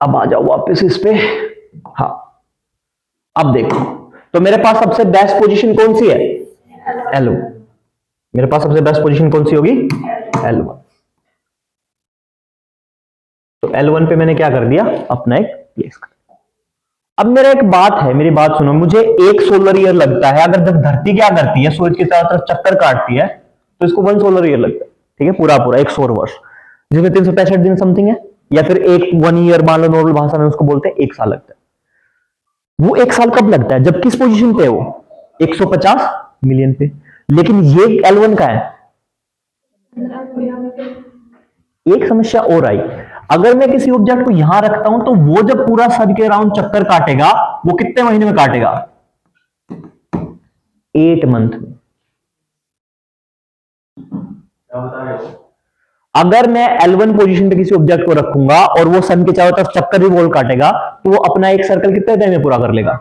अब आ जाओ वापस इस पे। हाँ, अब देखो, तो मेरे पास सबसे बेस्ट पोजीशन कौन सी है, L1। मेरे पास सबसे बेस्ट पोजीशन कौन सी होगी? L1। तो L1 पे मैंने क्या कर दिया? अपना एक प्लेस कर। अब मेरा एक बात है, मेरी बात सुनो, मुझे एक सोलर ईयर लगता है, अगर जब धरती क्या करती है, सूरज की चारों तरफ चक्कर काटती है, तो इसको 1 सोलर ईयर लगता है। ठीक है, पूरा पूरा एक सौर वर्ष, जिसमें 365 दिन समथिंग है, या फिर एक 1 ईयर मान लो, नॉर्मल भाषा में उसको बोलते हैं 1 साल लगता है। वो 1 साल कब लगता है? जब किस पोजीशन पे है वो? 150 मिलियन पे। लेकिन ये L1 का है। एक समस्या और आई, अगर मैं किसी ऑब्जेक्ट को यहां रखता हूं, तो वो जब पूरा सन के अराउंड चक्कर काटेगा, वो कितने महीने में काटेगा? 8 मंथ में। क्या बता रहे हो? अगर मैं L1 पोजीशन पे किसी ऑब्जेक्ट को रखूंगा और वो सन के चारों तरफ चक्कर रिवॉल्व काटेगा, तो वो अपना एक सर्कल कितने टाइम में पूरा कर लेगा?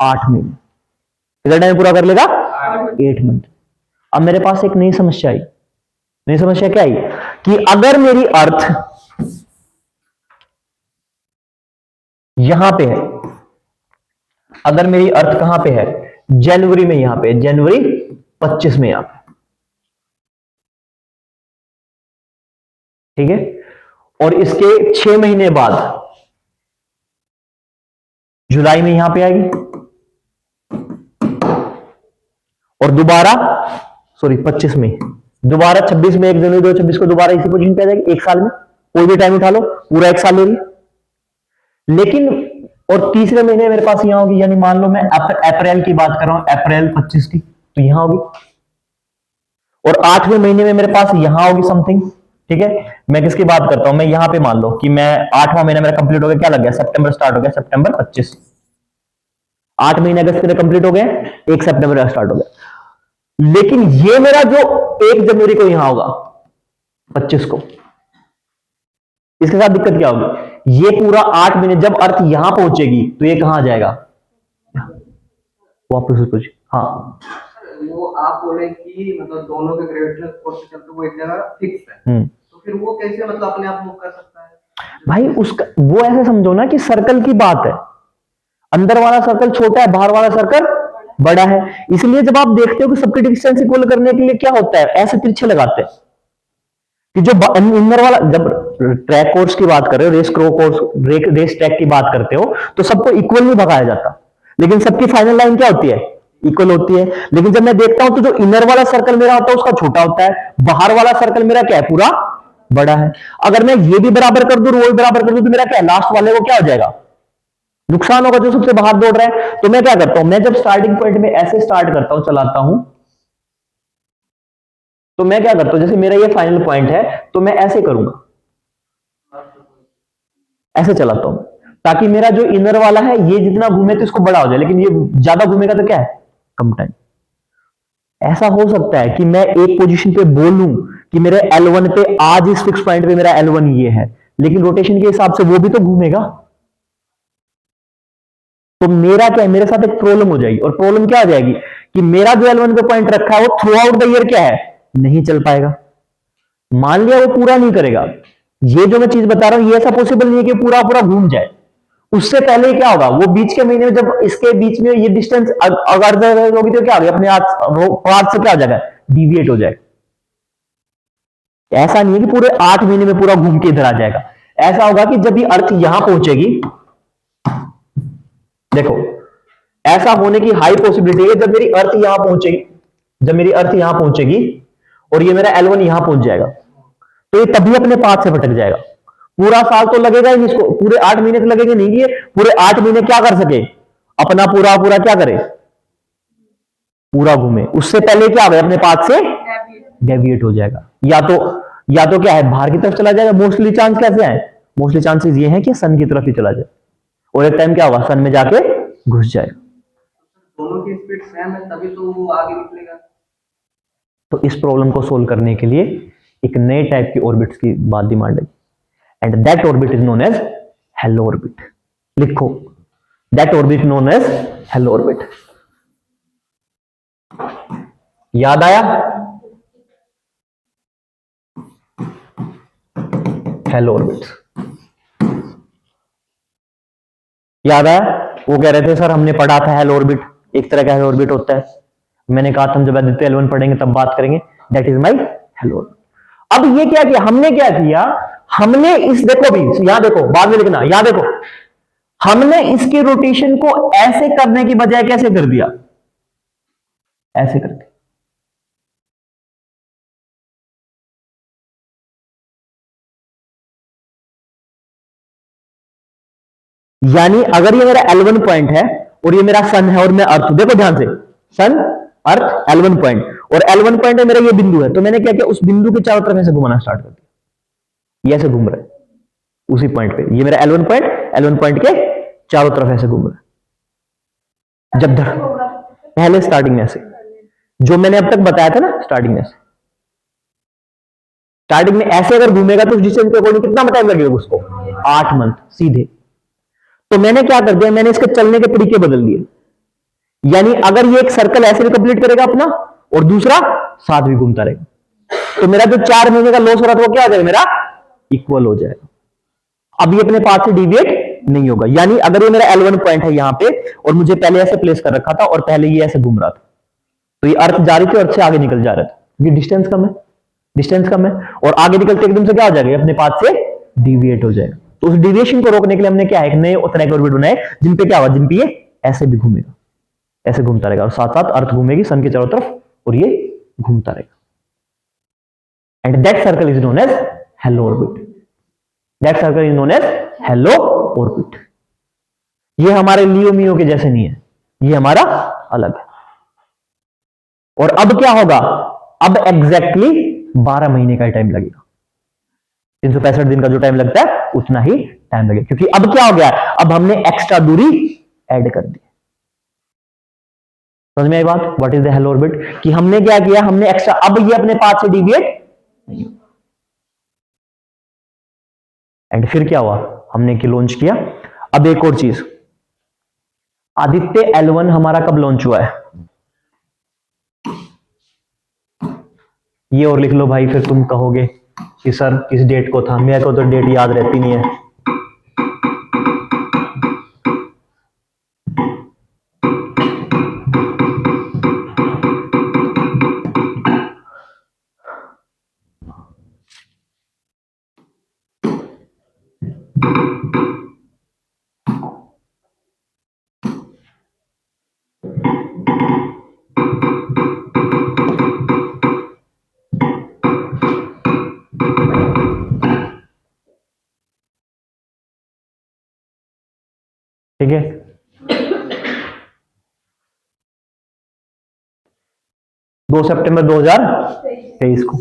8 महीने। कितने टाइम में पूरा कर लेगा? 8 मंथ। अब मेरे पास एक नई समस्या आई। नई समस्या क्या आई? कि अगर मेरी अर्थ यहां पे है, अगर मेरी अर्थ कहां पे है? जनवरी में, यहां पे जनवरी 25 में, यहां पे। ठीक है, और इसके 6 महीने बाद जुलाई में यहां पे आएगी, और दोबारा 25 में, दोबारा 26 में, 1 जनवरी 2026 को दोबारा इसी पोजीशन पे आ जाएगी। 1 साल में, कोई भी टाइम उठा लो, पूरा 1 साल ले ली। लेकिन और तीसरे महीने मेरे पास यहां होगी, यानी मान लो मैं अप्रैल की बात कर रहा हूं, अप्रैल 25 की, तो यहां होगी। और 8वें महीने में मेरे पास यहां होगी समथिंग। ठीक है, मैं किसकी बात करता हूं? मैं यहां पे मान लो कि मैं 8वां महीना मेरा कंप्लीट हो गया, क्या लग गया? सितंबर स्टार्ट हो गया, सितंबर 25। 8 महीने अगस्त मेरे कंप्लीट हो गए, 1 सितंबर स्टार्ट हो गया। लेकिन ये मेरा जो 1 जनवरी को यहां होगा, 25 को, इसके साथ दिक्कत क्या होगी? ये पूरा 8 महीने जब अर्थ यहां पहुंचेगी, तो ये कहां आ जाएगा? वापस कुछ। हाँ, वो आप बोले कि मतलब दोनों के ग्रेविटेशनल फोर्स के चलते वो एक जगह फिक्स है, तो फिर वो कैसे मतलब अपने आप मूव कर सकता है? भाई उसका वो ऐसे समझो ना कि सर्कल की बात है, अंदर वाला सर्कल छोटा है, बाहर वाला सर्कल बड़ा है। इसलिए जब आप देखते हो कि सबकी डिस्टेंस इक्वल करने के लिए क्या होता है, ऐसे तिरछे लगाते हैं कि जो इनर वाला, जब ट्रैक कोर्स की बात कर रहे हो, रेस ट्रैक की बात करते हो, तो सबको इक्वल नहीं भगाया जाता, लेकिन सबकी फाइनल लाइन क्या होती है? इक्वल होती है। लेकिन जब मैं देखता हूं तो जो इनर वाला सर्कल मेरा होता है उसका छोटा होता है, बाहर वाला सर्कल मेरा क्या है? पूरा बड़ा है। अगर मैं ये भी बराबर कर दूं, वो भी बराबर कर दूं, तो मेरा क्या है? लास्ट वाले को क्या हो जाएगा? नुकसान होगा, जो सबसे बाहर दौड़ रहा है। तो मैं क्या करता हूं? मैं जब स्टार्टिंग पॉइंट में ऐसे स्टार्ट करता हूं, चलाता हूं, तो मैं क्या करता हूं? जैसे मेरा ये फाइनल पॉइंट है, तो मैं ऐसे करूंगा, ऐसे चलाता हूं, ताकि मेरा जो इनर वाला है ये जितना घूमे तो इसको बड़ा हो जाए, लेकिन ये ज्यादा घूमेगा तो क्या है? कम टाइम। ऐसा हो सकता है कि मैं एक पोजीशन पे बोलूं कि मेरे L1 पे आज इस फिक्स पॉइंट पे मेरा L1 ये है, लेकिन रोटेशन के हिसाब से वो भी तो घूमेगा। तो मेरा क्या है? मेरे साथ एक प्रॉब्लम हो जाएगी, और प्रॉब्लम क्या आ जाएगी कि मेरा जो L1 पे पॉइंट रखा है वो थ्रू आउट द ईयर क्या है? नहीं चल पाएगा। मान लिया वो पूरा नहीं करेगा, ये जो मैं चीज बता रहा हूं ये ऐसा पॉसिबल नहीं है कि पूरा पूरा घूम जाए। उससे पहले क्या होगा? वो बीच के महीने में जब इसके बीच में ये डिस्टेंस अगर होगी तो क्या होगी? अपने पाथ से क्या हो जाएगा? डिविएट हो जाएगा। ऐसा नहीं है कि पूरे 8 महीने में पूरा घूम के इधर आ जाएगा। ऐसा होगा कि जब ये अर्थ यहां पहुंचेगी, देखो ऐसा होने की हाई पॉसिबिलिटी है, जब मेरी अर्थ यहां पहुंचेगी, जब मेरी अर्थ यहां पहुंचेगी और ये मेरा L1 यहां पहुंच जाएगा, तो ये तभी अपने पाथ से भटक जाएगा। पूरा साल तो लगेगा ही नहीं इसको, पूरे 8 महीने तो लगेंगे नहीं, ये पूरे 8 महीने क्या कर सके? अपना पूरा पूरा क्या करे? पूरा घूमे। उससे पहले क्या होगा? अपने पाथ से डेविएट हो जाएगा, या तो क्या है? बाहर की तरफ चला जाएगा। मोस्टली चांस कैसे है? मोस्टली चांसेस ये है कि सन की तरफ ही चला जाए, और एक टाइम क्या होगा? सन में जाके घुस जाएगा। दोनों की स्पीड सेम है तभी तो वो आगे निकलेगा। तो इस प्रॉब्लम को सोल्व करने के लिए एक नए टाइप की ऑर्बिट्स की बात डिमांड है, and that orbit is known as halo orbit. लिखो, that orbit known as halo orbit. याद आया? हेलो ऑर्बिट याद आया? वो कह रहे थे सर हमने पढ़ा था हेलो ऑर्बिट, एक तरह का हेलो ऑर्बिट होता है। मैंने कहा था हम जब आदित्य L1 पढ़ेंगे तब बात करेंगे। That is my hello. अब ये क्या किया हमने, क्या किया हमने, इस देखो भी यहां देखो, बाद में लिखना, यहां देखो, हमने इसके रोटेशन को ऐसे करने की बजाय कैसे कर दिया, ऐसे कर दिया। यानी अगर ये मेरा L1 पॉइंट है और ये मेरा सन है और मैं अर्थ, देखो ध्यान से, सन अर्थ L1 पॉइंट, और L1 पॉइंट है मेरा ये बिंदु है, तो मैंने क्या किया उस बिंदु के चारों तरफ ऐसे घुमाना स्टार्ट कर दिया। ये ऐसे घूम रहा है उसी पॉइंट पे, ये मेरा L1 पॉइंट, L1 पॉइंट के चारों तरफ ऐसे घूम रहा है। जब पहले स्टार्टिंग में ऐसे, जो मैंने अब तक बताया था ना, स्टार्टिंग में ऐसे अगर घूमेगा तो उस डिस्टेंस के अकॉर्डिंग कितना टाइम लगेगा उसको, 8 मंथ सीधे। तो मैंने क्या कर दिया, मैंने इसके चलने के तरीके बदल दिए। यानी अगर ये एक सर्कल ऐसे भी कंप्लीट करेगा अपना और दूसरा साथ भी घूमता रहेगा, तो मेरा जो 4 महीने का लॉस हो रहा था वो क्या हो जाएगा, मेरा इक्वल हो जाएगा। अब ये अपने पाथ से डिविएट नहीं होगा। यानी अगर ये मेरा L1 पॉइंट है यहां पे और मुझे पहले ऐसे प्लेस कर रखा था और पहले ये ऐसे घूम रहा था, तो ये अर्थ जा रही थी, अर्थ से आगे निकल जा रहा था क्योंकि डिस्टेंस कम है, डिस्टेंस कम है, और आगे निकलते एकदम से क्या हो जाएगा, अपने पाथ से डिविएट हो जाएगा। तो उस डिविएशन को रोकने के लिए हमने क्या है, नए उतने ऑर्बिट बनाए जिन पे क्या होगा, जिन पे ये ऐसे भी घूमेगा, ऐसे घूमता रहेगा, और साथ साथ अर्थ घूमेगी सन के चारों तरफ और ये घूमता रहेगा। And that circle is known as halo orbit. That circle is known as halo orbit. ये हमारे लियो मियो के जैसे नहीं है, ये हमारा अलग है। और अब क्या होगा, अब एग्जैक्टली 12 महीने का टाइम लगेगा। 365 दिन का जो टाइम लगता है उतना ही टाइम लगेगा, क्योंकि अब क्या हो गया, अब हमने एक्स्ट्रा दूरी ऐड कर दी। समझ में आई बात, what is the hello orbit, कि हमने क्या किया, हमने एक्स्ट्रा, अब ये अपने पाथ से डिविएट नहीं होगा। एंड फिर क्या हुआ, हमने कि लॉन्च किया। अब एक और चीज, आदित्य L1 हमारा कब लॉन्च हुआ है, ये और लिख लो भाई, फिर तुम कहोगे कि सर किस डेट को था, मेरे को तो डेट याद रहती नहीं है। ठीक है, दो सितंबर 2023 को।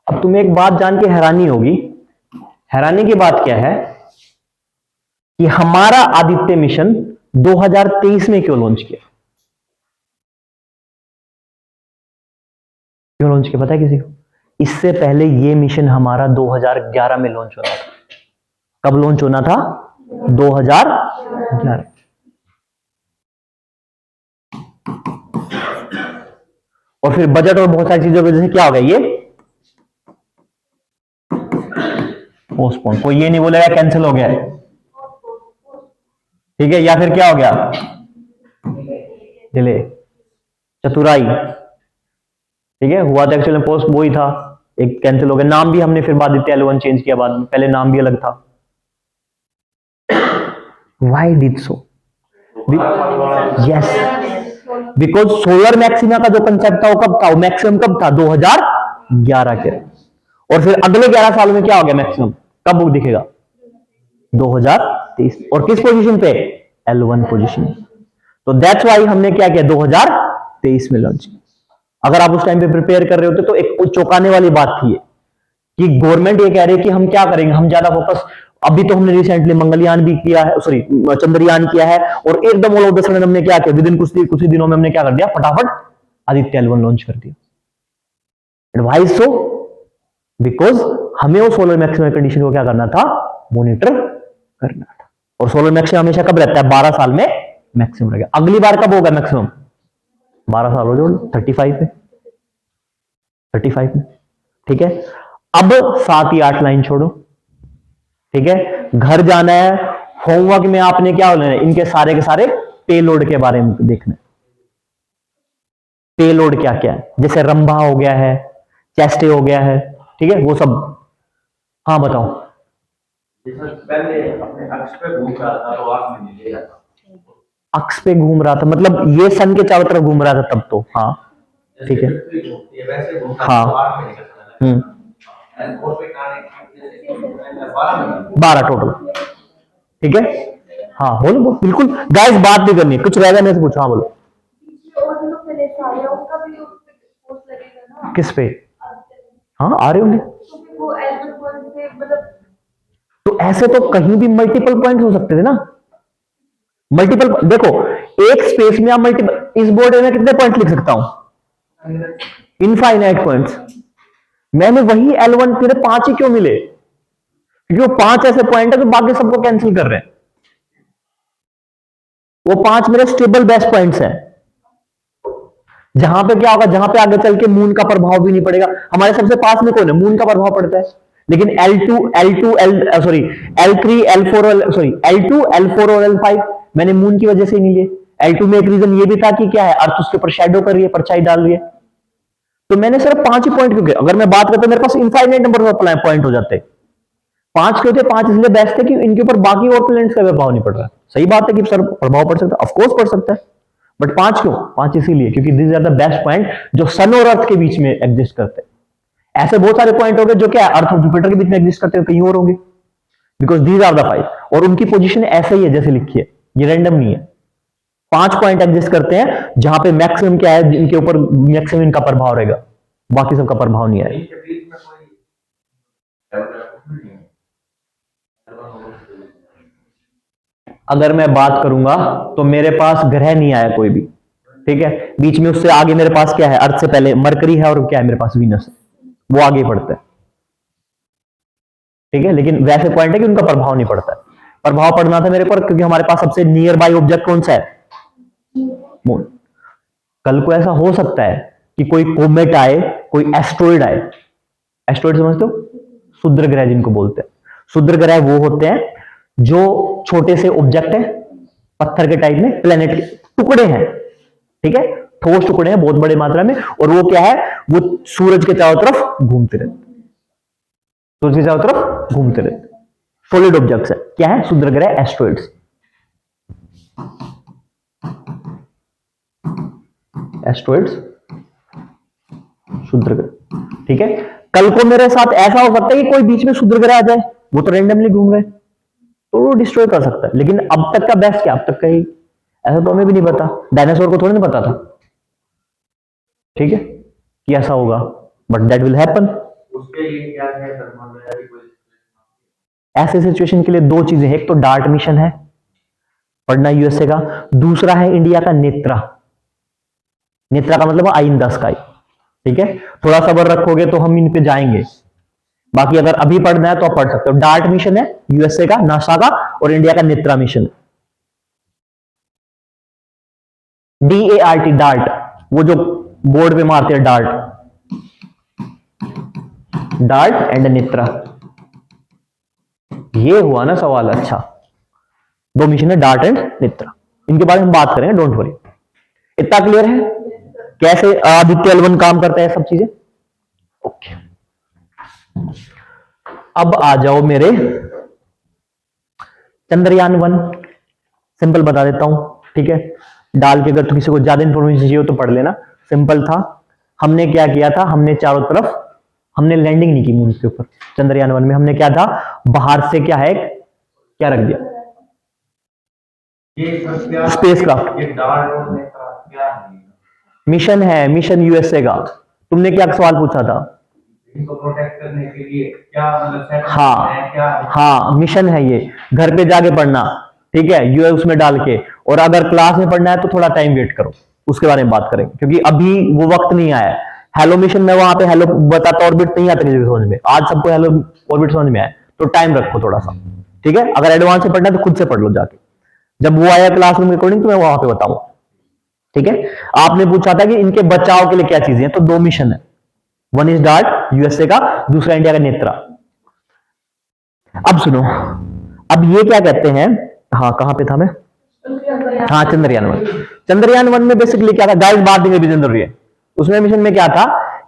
अब तुम्हें एक बात जान के हैरानी होगी, हैरानी की बात क्या है कि हमारा आदित्य मिशन 2023 में क्यों लॉन्च किया, क्यों लॉन्च किया पता है किसी को? इससे पहले ये मिशन हमारा 2011 में लॉन्च होना था। कब लॉन्च होना था, 2011। और फिर बजट और बहुत सारी चीजों की वजह से क्या हो गया, ये पोस्टपोन। कोई ये नहीं बोलेगा कैंसिल हो गया है, ठीक है, या फिर क्या हो गया, डिले, चतुराई, ठीक है, हुआ था एक्चुअली पोस्ट वो ही था, एक कैंसिल हो गया। नाम भी हमने फिर बाद L1 चेंज किया बाद में, पहले नाम भी अलग था। Why did so, yes, because solar maxima का जो कंसेप्ट था वो कब था, वो मैक्सिमम कब था, 2011 के। और फिर अगले 11 साल में क्या हो गया मैक्सिमम, कब वो दिखेगा, 2023। और किस पोजीशन पे, L1 पोजीशन। तो दैट्स वाई हमने क्या किया, 2023 में लॉन्च किया। अगर आप उस टाइम पे प्रिपेयर कर रहे होते तो एक चौंकाने वाली बात थी कि गवर्नमेंट ये कह रही है कि हम क्या करेंगे, हम ज्यादा फोकस, अभी तो हमने रिसेंटली मंगलयान भी किया है, सॉरी चंद्रयान किया है, और एकदम ऑल ऑफ द सडन हमने क्या किया, विद इन कुछ ही दिनों में हमने क्या कर दिया, फटाफट आदित्य L1 लॉन्च कर दिया। एंड व्हाई सो, बिकॉज हमें वो सोलर मैक्सिमम कंडीशन को क्या करना था, मॉनिटर करना था। और सोलर मैक्सिमम हमेशा कब रहता है, 12 साल में मैक्सिमम रहेगा। अगली बार कब होगा मैक्सिमम, 12 साल हो जोड़, 35 में, 35 में, ठीक है। अब 7 या 8 लाइन छोड़ो, ठीक है, घर जाना है, होमवर्क में आपने क्या होना है, इनके सारे के सारे पेलोड के बारे में देखना है। पेलोड क्या क्या है, जैसे रंभा हो गया है, चेस्टे हो गया है, ठीक है, वो सब। हाँ बताओ। जैसे पहले अपने अक्ष पे घूम रहा था तो आंख में नहीं ले जाता। अक्ष पे घूम रहा था मतलब ये सन के चारों तरफ घूम रहा था तब तो, हाँ जैसे ठीक है। पृथ्वी घूमती है वैसे घूमता हाँ। तो आंख में नहीं लगता। हम्म। और पे जैसे 12 मिनट 12 टोटल, ठीक है। हाँ बोलो बोलो, बिल्कुल गाइस, बात नहीं करनी है, कुछ रहेगा मेरे से पूछो। हाँ बोलो। और जो पहले सारे हैं, उसका भी उस पे फोर्स लगेगा ना। किस पे? हाँ आ रहे होंगे। तो फिर वो एल्फा पॉइंट से मतलब तो ऐसे तो कहीं भी मल्टीपल पॉइंट हो सकते थे ना। मल्टीपल देखो, एक स्पेस में आप मल्टीपल, इस बोर्ड में कितने पॉइंट लिख सकता हूं? Infinite points. मैंने वही L1 तेरे 5 ही क्यों मिले? क्योंकि वो 5 ऐसे पॉइंट है जो बाकी सबको कैंसिल कर रहे हैं। वो 5 मेरे स्टेबल बेस्ट पॉइंट्स हैं, जहां पे क्या होगा, जहां पे आगे चल के मून का प्रभाव भी नहीं पड़ेगा। हमारे सबसे पास में कौन है? मून का प्रभाव पड़ता है, लेकिन L3 L4 L2 L4 और L5 मैंने मून की वजह से ही नहीं लिए। L2 में एक रीजन ये भी था कि क्या है, अर्थ उसके ऊपर शैडो कर रही है, परछाई डाल रही है। तो मैंने सिर्फ 5 ही पॉइंट क्यों किए? अगर मैं बात करता मेरे पास इनफाइनाइट नंबर ऑफ पॉइंट हो जाते। 5 क्यों थे? 5 इसलिए बेस्ट है कि इनके ऊपर बाकी और प्लैनेट्स का प्रभाव नहीं पड़ रहा। सही बात है कि सर प्रभाव पड़ सकता है, ऑफकोर्स पड़ सकता है, बट 5 क्यों? 5 इसीलिए क्योंकि this are the best point जो सन और अर्थ के बीच में एग्जिस्ट करते हैं। ऐसे बहुत सारे पॉइंट हो गए जो क्या है, अर्थ और जुपिटर के बीच में एग्जिस्ट करते हैं, कहीं और होंगे, बिकॉज दीज आर द 5, और उनकी पोजीशन ऐसे ही है जैसे लिखी है, ये रैंडम नहीं है। 5 पॉइंट एग्जिस्ट करते हैं जहां पे मैक्सिमम क्या है, जिनके ऊपर मैक्सिमम इनका प्रभाव रहेगा, बाकी सबका प्रभाव नहीं आएगा। इनके बीच में कोई डेवलपमेंट नहीं है। अगर मैं बात करूंगा तो मेरे पास ग्रह नहीं आया कोई भी, ठीक है। बीच में उससे आगे मेरे पास क्या है, अर्थ से पहले मरकरी है, और क्या है मेरे पास, वीनस है, वो आगे पड़ता है, ठीक है। लेकिन वैसे पॉइंट है कि उनका प्रभाव नहीं पड़ता है। प्रभाव पड़ना था मेरे पर, क्योंकि हमारे पास सबसे नियर बाई ऑब्जेक्ट कौन सा है? मून। कल को ऐसा हो सकता है कि कोई कोमेट आए, कोई एस्ट्रॉइड आए। एस्ट्रॉइड समझते हो? क्षुद्र ग्रह जिनको बोलते हैं। क्षुद्र ग्रह वो होते हैं जो छोटे से ऑब्जेक्ट है, पत्थर के टाइप में, प्लेनेट के टुकड़े हैं, ठीक है, ठोस टुकड़े हैं बहुत बड़े मात्रा में, और वो क्या है, वो सूरज के चारों तरफ घूमते रहते, सूरज के चारों तरफ घूमते रहते, सॉलिड ऑब्जेक्ट्स है। क्या है? क्षुद्र ग्रह, एस्ट्रॉइड्स, एस्ट्रॉइड्स, क्षुद्र ग्रह, ठीक है। कल को मेरे साथ ऐसा हो सकता है कि कोई बीच में क्षुद्र ग्रह आ जाए, वो तो रैंडमली घूम रहे, तो वो डिस्ट्रॉय कर सकता है। लेकिन अब तक का बेस्ट क्या, अब तक का ही, ऐसा तो हमें भी नहीं पता, डायनासोर को थोड़ी नहीं पता था, ठीक है, कि ऐसा होगा, बट दैट विल हैपन। उसके लिए क्या है थर्मल या कोई ऐसे सिचुएशन के लिए 2 चीजें हैं, एक तो डार्ट मिशन है पढ़ना यूएसए का, दूसरा है इंडिया का नेत्रा। नेत्रा का मतलब आई इन द स्काई, ठीक है। थोड़ा सबर रखोगे तो हम इन पे जाएंगे, बाकी अगर अभी पढ़ना है तो आप पढ़ सकते हो। डार्ट मिशन है यूएसए का, नासा का, और इंडिया का नेत्रा मिशन, DART, डार्ट, वो जो बोर्ड पे मारते हैं डार्ट, डार्ट एंड नेत्रा। ये हुआ ना सवाल, अच्छा। 2 मिशन है, डार्ट एंड नेत्रा, इनके बारे में हम बात करेंगे, डोंट वरी। इतना क्लियर है कैसे आदित्य L1 काम करता है, सब चीजें ओके। अब आ जाओ मेरे चंद्रयान 1, सिंपल बता देता हूं, ठीक है, डाल के, अगर तो किसी को ज्यादा इंफॉर्मेशन चाहिए हो तो पढ़ लेना। सिंपल था, हमने क्या किया था, हमने चारों तरफ, हमने लैंडिंग नहीं की मून के ऊपर। चंद्रयान 1 में हमने क्या था, बाहर से क्या है, क्या रख दिया, ये सब क्या स्पेसक्राफ्ट। ये डार्ट और नेत्रा क्या है? मिशन है, मिशन यूएसए का। तुमने क्या सवाल पूछा था? इनको प्रोटेक्ट करने के लिए क्या मतलब सेटअप है, हाँ क्या है? हाँ, मिशन है ये, घर पे जाके पढ़ना, ठीक है, यूएस उसमें डाल के। और अगर क्लास में पढ़ना है तो थोड़ा टाइम वेट करो, उसके बारे में बात करेंगे, क्योंकि अभी वो वक्त नहीं आया है। हेलो मिशन में वहां पे हेलो बताता, ऑर्बिट नहीं आता किसी को समझ में, आज सबको हेलो ऑर्बिट समझ में आया, तो टाइम रखो थोड़ा सा, ठीक है। अगर एडवांस में पढ़ना है तो खुद से पढ़ लो जाके, जब वो आया क्लासरूम के अकॉर्डिंग तो मैं वहां पे बताऊंगा, ठीक है। आपने पूछा था कि इनके बचाव के लिए क्या चीजें हैं, तो 2 मिशन है, 1 इज डार्ट यूएसए का, दूसरा इंडिया का नेत्रा। अब सुनो, अब ये क्या कहते हैं हाँ कहां पे था मैं? हाँ चंद्रयान 1। चंद्रयान 1 में बेसिकली क्या था गाइस, बात नहीं अभी जरूरी है। उसमें मिशन में क्या था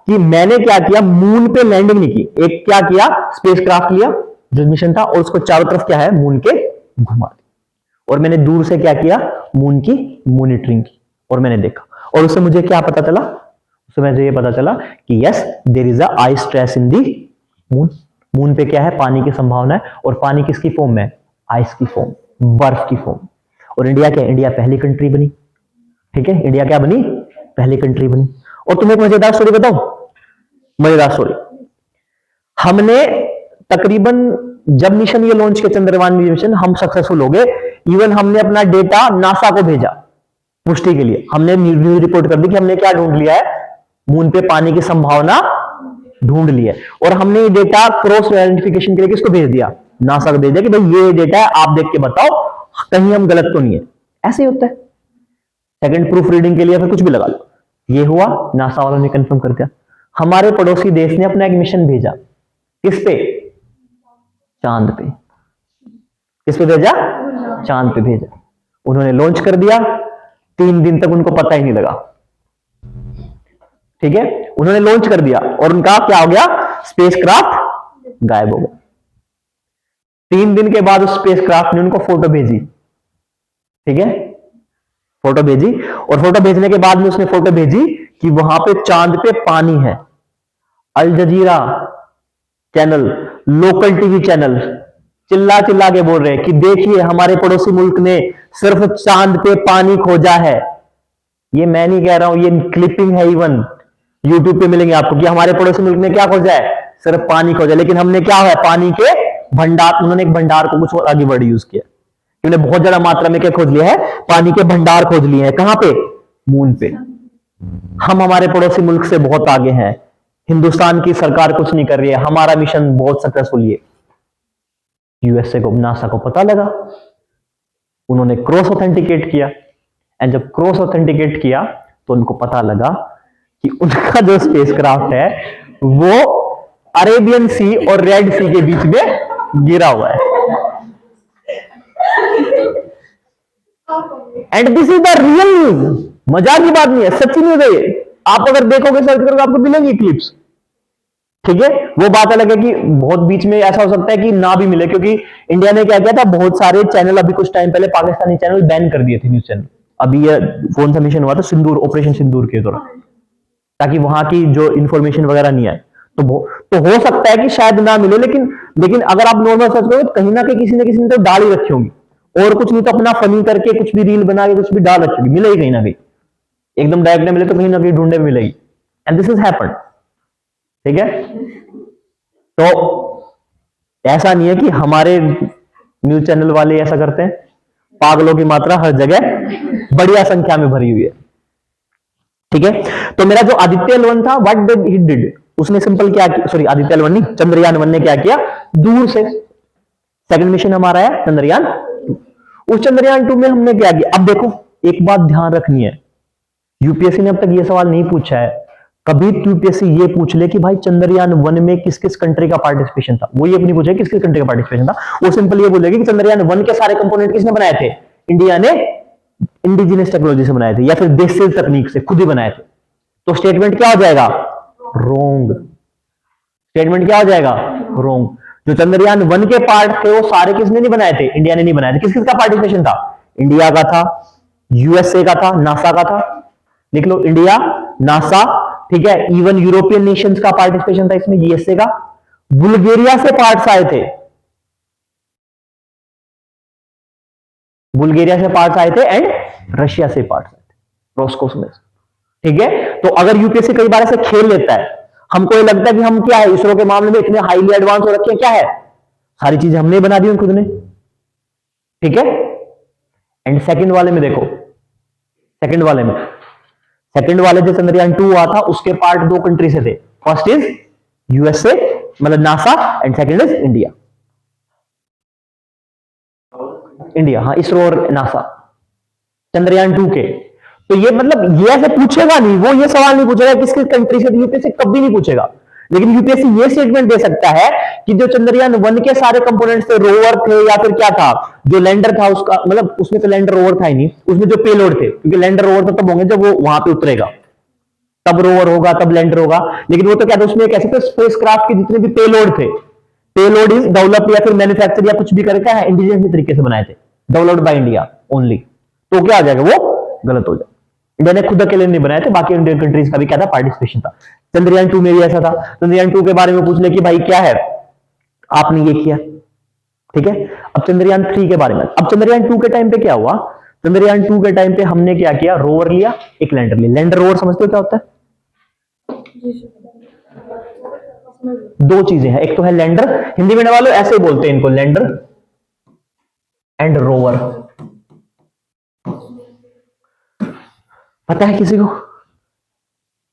कि मैंने क्या किया, मून पे लैंडिंग नहीं की, एक क्या किया, स्पेसक्राफ्ट लिया जो मिशन था और उसको चारों तरफ क्या है मून के घुमा दिया, और मैंने दूर से क्या किया, मून की मॉनिटरिंग की और मैंने देखा, और उससे मुझे क्या पता चला, उससे मुझे ये पता चला कि yes there is a ice stress in the moon. Moon पे क्या है, पानी की संभावना है, और पानी किसकी फॉर्म में, आइस की फॉर्म, बर्फ की फॉर्म। और इंडिया क्या, इंडिया पहली कंट्री बनी, ठीक है, इंडिया क्या बनी, पहली कंट्री बनी। और तुम्हें एक मजेदार स्टोरी बताऊं, मजेदार स्टोरी, हमने तकरीबन जब मिशन ये लॉन्च किया चंद्रयान मिशन, हम सक्सेसफुल हो गए। इवन हमने अपना डेटा नासा को भेजा पुष्टि के लिए, हमने न्यूज रिपोर्ट कर दी कि हमने क्या ढूंढ लिया है, मून पे पानी की संभावना ढूंढ ली है। और हमने ये डेटा क्रॉस वेरिफिकेशन के लिए किसको भेज दिया, नासा को भेज दिया कि भाई ये डेटा है, आप देख के बताओ कहीं हम गलत तो नहीं है। ऐसे ही होता है, सेकंड प्रूफ रीडिंग के लिए फिर कुछ भी लगा लो। ये हुआ, नासा वालों ने कंफर्म कर दिया। हमारे पड़ोसी देश ने अपना एक मिशन भेजा, किस पे, चांद पे। किस पे भेजा, चांद पे भेजा। उन्होंने लॉन्च कर दिया, 3 दिन तक उनको पता ही नहीं लगा, ठीक है, उन्होंने लॉन्च कर दिया और उनका क्या हो गया, स्पेसक्राफ्ट गायब हो गया। 3 दिन के बाद उस स्पेसक्राफ्ट ने उनको फोटो भेजी, ठीक है, फोटो भेजी, और फोटो भेजने के बाद में उसने फोटो भेजी कि वहां पे चांद पे पानी है। अल जजीरा चैनल, लोकल टीवी चैनल चिल्ला चिल्ला के बोल रहे हैं कि देखिए हमारे पड़ोसी मुल्क ने सिर्फ चांद पे पानी खोजा है। ये मैं नहीं कह रहा हूं, ये क्लिपिंग है, इवन यूट्यूब पे मिलेंगे आपको, कि हमारे पड़ोसी मुल्क ने क्या खोजा है, सिर्फ पानी खोजा। लेकिन हमने क्या है, पानी के भंडार, उन्होंने एक भंडार को कुछ और आगे वर्ड यूज किया, उन्होंने बहुत ज्यादा मात्रा में क्या खोज लिया है, पानी के भंडार खोज लिए हैं। कहां पे, मून पे। हम हमारे पड़ोसी मुल्क से बहुत आगे हैं, हिंदुस्तान की सरकार कुछ नहीं कर रही है, हमारा मिशन बहुत सक्सेसफुल है। यूएसए को, नासा को पता लगा, उन्होंने क्रॉस ऑथेंटिकेट किया, एंड जब क्रॉस ऑथेंटिकेट किया तो उनको पता लगा कि उनका जो स्पेसक्राफ्ट है वो अरेबियन सी और रेड सी के बीच में गिरा हुआ है। And this is the real news, मजाक की बात नहीं है, सच्ची न्यूज है ये। आप अगर देखोगे, सर्च करोगे, आपको मिलेंगी क्लिप्स, ठीक है। वो बात अलग है कि बहुत बीच में ऐसा हो सकता है कि ना भी मिले, क्योंकि इंडिया ने क्या किया था, बहुत सारे चैनल अभी कुछ टाइम पहले पाकिस्तानी चैनल बैन कर दिए थे, न्यूज चैनल। अभी ये कौन सा मिशन हुआ था, सिंदूर, ऑपरेशन सिंदूर के दौरान, ताकि वहां की जो इंफॉर्मेशन वगैरह नहीं आए। तो हो सकता है कि शायद ना मिले, लेकिन अगर आप नॉर्मल सर्च करोगे तो कहीं ना कहीं किसी ने तो डाल ही रखी होंगी, और कुछ नहीं तो अपना फनी करके कुछ भी रील बना के कुछ भी डाल रखी होगी, मिलेगी कहीं ना कहीं, एकदम डायरेक्ट नहीं मिले तो कहीं ना कहीं ढूंढने में मिलेगी। एंड दिस इज हैपेंड, ठीक है। तो ऐसा नहीं है कि हमारे न्यूज चैनल वाले ऐसा करते हैं, पागलों की मात्रा हर जगह बढ़िया संख्या में भरी हुई है, ठीक है। तो मेरा जो आदित्य L1 था, व्हाट डिड ही डिड, उसने सिंपल क्या किया, सॉरी आदित्य L1 नहीं, चंद्रयान 1 ने क्या किया, दूर से, सेकंड मिशन हमारा है चंद्रयान 2। उस चंद्रयान 2 में हमने क्या किया, अब देखो एक बात ध्यान रखनी है, यूपीएससी ने अब तक ये सवाल नहीं पूछा है, कभी यूपीएससी ये पूछ ले कि भाई चंद्रयान 1 में किस किस कंट्री का पार्टिसिपेशन था, वो ये नहीं पूछे किस किस कंट्री का पार्टिसिपेशन था, वो सिंपल ये बोलेगी कि चंद्रयान 1 के सारे कंपोनेंट किसने बनाए थे, इंडिया ने इंडिजिनस टेक्नोलॉजी से बनाए थे, या फिर देसी तकनीक से खुद ही बनाए थे। तो स्टेटमेंट क्या हो जाएगा, रोंग। स्टेटमेंट क्या हो जाएगा, रोंग। जो चंद्रयान 1 के पार्ट थे वो सारे किसने नहीं बनाए थे, इंडिया ने नहीं बनाए थे। किस किस का पार्टिसिपेशन था, इंडिया का था, यूएसए का था, नासा का था, लिख लो, इंडिया, नासा, ठीक है, इवन यूरोपियन नेशंस का पार्टिसिपेशन था इसमें, यूएसए का, बुल्गारिया से पार्ट्स आए थे, बुल्गारिया से पार्ट्स आए थे, एंड रशिया से पार्ट्स आए थे, रोस्कोसमोस, ठीक है। तो अगर यूपीएससी कई बार ऐसे खेल लेता है, हमको ये लगता है कि हम क्या है, इसरो के मामले में इतने हाईली एडवांस हो रखे हैं, क्या है, सारी चीजें हमने बना दी खुद ने, ठीक है। एंड सेकंड वाले में देखो, सेकंड वाले जो चंद्रयान 2 हुआ था उसके पार्ट 2 कंट्री से थे, फर्स्ट इज यूएसए मतलब NASA, and second is India, हाँ, इसरो और नासा, चंद्रयान 2 के। तो ये मतलब ये ऐसे पूछेगा नहीं, वो ये सवाल नहीं पूछेगा किस किस कंट्री से, यूपीएससी कभी नहीं पूछेगा। लेकिन यूपीएससी ये स्टेटमेंट दे सकता है कि जो चंद्रयान 1 के सारे कंपोनेंट्स थे, रोवर थे या फिर क्या था, जो लैंडर था उसका, मतलब उसमें तो लैंडर रोवर था ही नहीं, उसमें जो पेलोड थे, क्योंकि लैंडर रोवर तो तब होंगे जब वो वहां पे उतरेगा, तब रोवर होगा, तब लैंडर होगा। लेकिन वो तो क्या था, उसमें एक ऐसे थे स्पेसक्राफ्ट के जितने भी पेलोड थे, पेलोड इज डेवलप या फिर मैन्युफैक्चर या कुछ भी करके इंडिजिनियस तरीके से बनाए थे, डेवलप्ड बाय इंडिया ओनली, तो क्या आ जाएगा, वो गलत हो जाएगा। इंडिया ने खुद अकेले नहीं बनाए थे, बाकी इंडियन कंट्रीज का भी क्या था, पार्टिसिपेशन था। चंद्रयान 2 में भी ऐसा था। चंद्रयान 2 के बारे में पूछ ले कि भाई क्या है, आपने ये किया, ठीक है। अब चंद्रयान 3 के बारे में, अब चंद्रयान 2 के टाइम पे क्या हुआ, चंद्रयान 2 के टाइम पे हमने क्या किया, रोवर लिया, एक लैंडर लिया। लैंडर रोवर समझते हो क्या होता है? दो चीजें हैं, एक तो है लैंडर, हिंदी में वालों ऐसे ही बोलते हैं इनको, लैंडर एंड रोवर। पता है किसी को?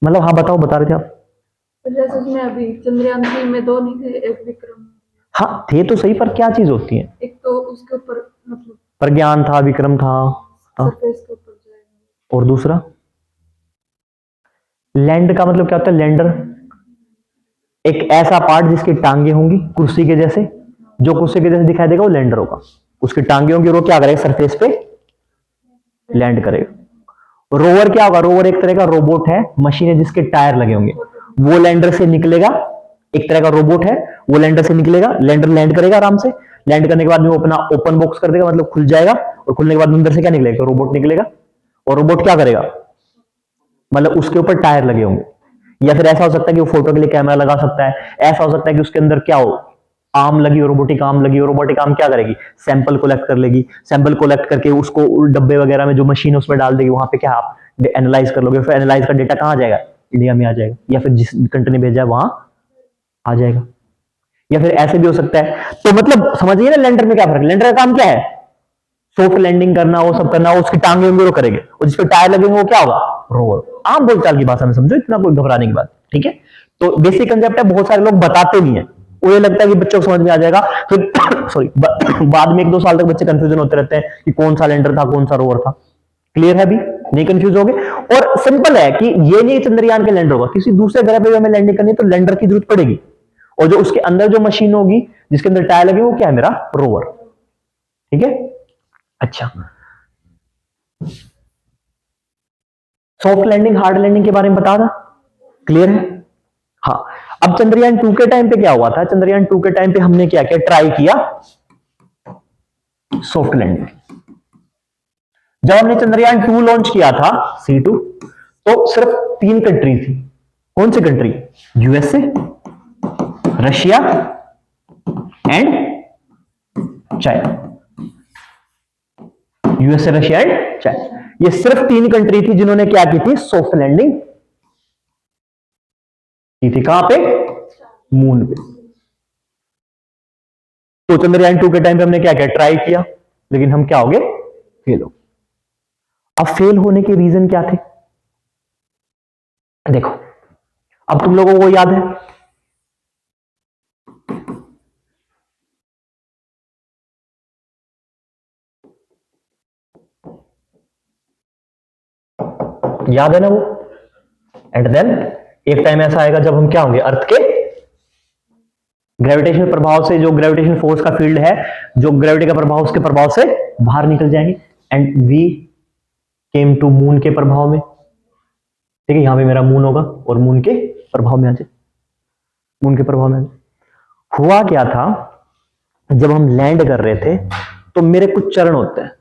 मतलब हाँ बताओ, बता रहे थे आप। तो जैसे उसमें अभी चंद्रयान 3 में 2 नहीं थे, एक विक्रम, हाँ थे तो सही, पर क्या चीज होती है? एक तो उसके ऊपर मतलब प्रज्ञान था, विक्रम था, हाँ। सरफेस के ऊपर जाएगा। और दूसरा लैंड का मतलब क्या होता है? लैंडर एक ऐसा पार्ट जिसकी टांगे होंगी कुर्सी के जैसे, जो कुर्सी के जैसे दिखाई देगा वो लैंडर होगा, उसकी टांगे होंगी और वो क्या करेगा, सरफेस पे लैंड करेगा। रोवर क्या होगा? रोवर एक तरह का रोबोट है, मशीन है जिसके टायर लगे होंगे, वो लैंडर से निकलेगा, एक तरह का रोबोट है, वो लैंडर से निकलेगा, लैंडर लैंड करेगा आराम से, लैंड करने के बाद में वो अपना ओपन बॉक्स कर देगा, मतलब खुल जाएगा, और खुलने के बाद अंदर से क्या निकलेगा, रोबोट निकलेगा। और रोबोट क्या करेगा, मतलब उसके ऊपर टायर लगे होंगे, या फिर ऐसा हो सकता है कि वो फोटो के लिए कैमरा लगा सकता है, ऐसा हो सकता है कि उसके अंदर क्या हो, आर्म लगी हो, रोबोटिक आर्म लगी हो, रोबोटिक आर्म क्या करेगी, सैंपल कलेक्ट कर लेगी, सैंपल कलेक्ट करके उसको डब्बे वगैरह में जो मशीन है उसमें डाल देगी, वहां पे क्या आप एनालाइज कर लोगे, फिर एनालाइज का डेटा कहां जाएगा, इंडिया में आ जाएगा, या फिर जिस कंट्री ने भेजा है वहां आ जाएगा। या फिर ऐसे भी हो सकता है, तो मतलब समझिए ना लैंडर में क्या फर्क है। लैंडर का काम क्या है, सॉफ्ट लैंडिंग करना, वो सब करना, उसकी टांगे होंगे वो करेंगे, और जिसपे टायर लगेंगे वो क्या होगा, रोवर। आम बोलचाल की भाषा में समझो, इतना कोई घबराने की बात, ठीक है। तो बेसिक कंसेप्ट है, बहुत सारे लोग बताते नहीं है, उन्हें लगता है कि बच्चों को समझ में आ जाएगा, फिर सॉरी बाद में 1-2 साल तक बच्चे कंफ्यूजन होते रहते हैं कि कौन सा लैंडर था, कौन सा रोवर था। क्लियर है अभी, नहीं कंफ्यूज हो गए। और सिंपल है कि ये नहीं चंद्रयान के लैंडर होगा, किसी दूसरे ग्रह पे हमें लैंडिंग करनी है तो लैंडर की जरूरत पड़ेगी, और जो उसके अंदर जो मशीन होगी जिसके अंदर टायर लगे वो क्या है, मेरा रोवर, ठीक है। अच्छा, सॉफ्ट लैंडिंग हार्ड लैंडिंग के बारे में बता था, क्लियर है। हाँ, अब चंद्रयान 2 के टाइम पे क्या हुआ था, चंद्रयान 2 के टाइम पे हमने क्या किया, ट्राई किया सॉफ्ट लैंडिंग। जब हमने चंद्रयान 2 लॉन्च किया था, C2, तो सिर्फ 3 कंट्री थी। कौन सी country? USA, Russia and China. USA, Russia and China, ये सिर्फ 3 कंट्री थी जिन्होंने क्या की थी, सॉफ्ट लैंडिंग की थी। कहां पे? मून पे। तो चंद्रयान 2 के टाइम पे हमने क्या किया, ट्राई किया, लेकिन हम क्या हो गए, फेल हो। अब फेल होने के रीजन क्या थे, देखो, अब तुम लोगों को याद है, याद है ना वो। एंड देन एक टाइम ऐसा आएगा जब हम क्या होंगे, अर्थ के ग्रेविटेशन प्रभाव से, जो ग्रेविटेशन फोर्स का फील्ड है, जो ग्रेविटी का प्रभाव, उसके प्रभाव से बाहर निकल जाएंगे, and we came to moon के प्रभाव में, ठीक है। यहां पे मेरा मून होगा और मून के प्रभाव में आ जाए, मून के प्रभाव में आ जाए। हुआ क्या था, जब हम लैंड कर रहे थे तो मेरे कुछ चरण होते हैं,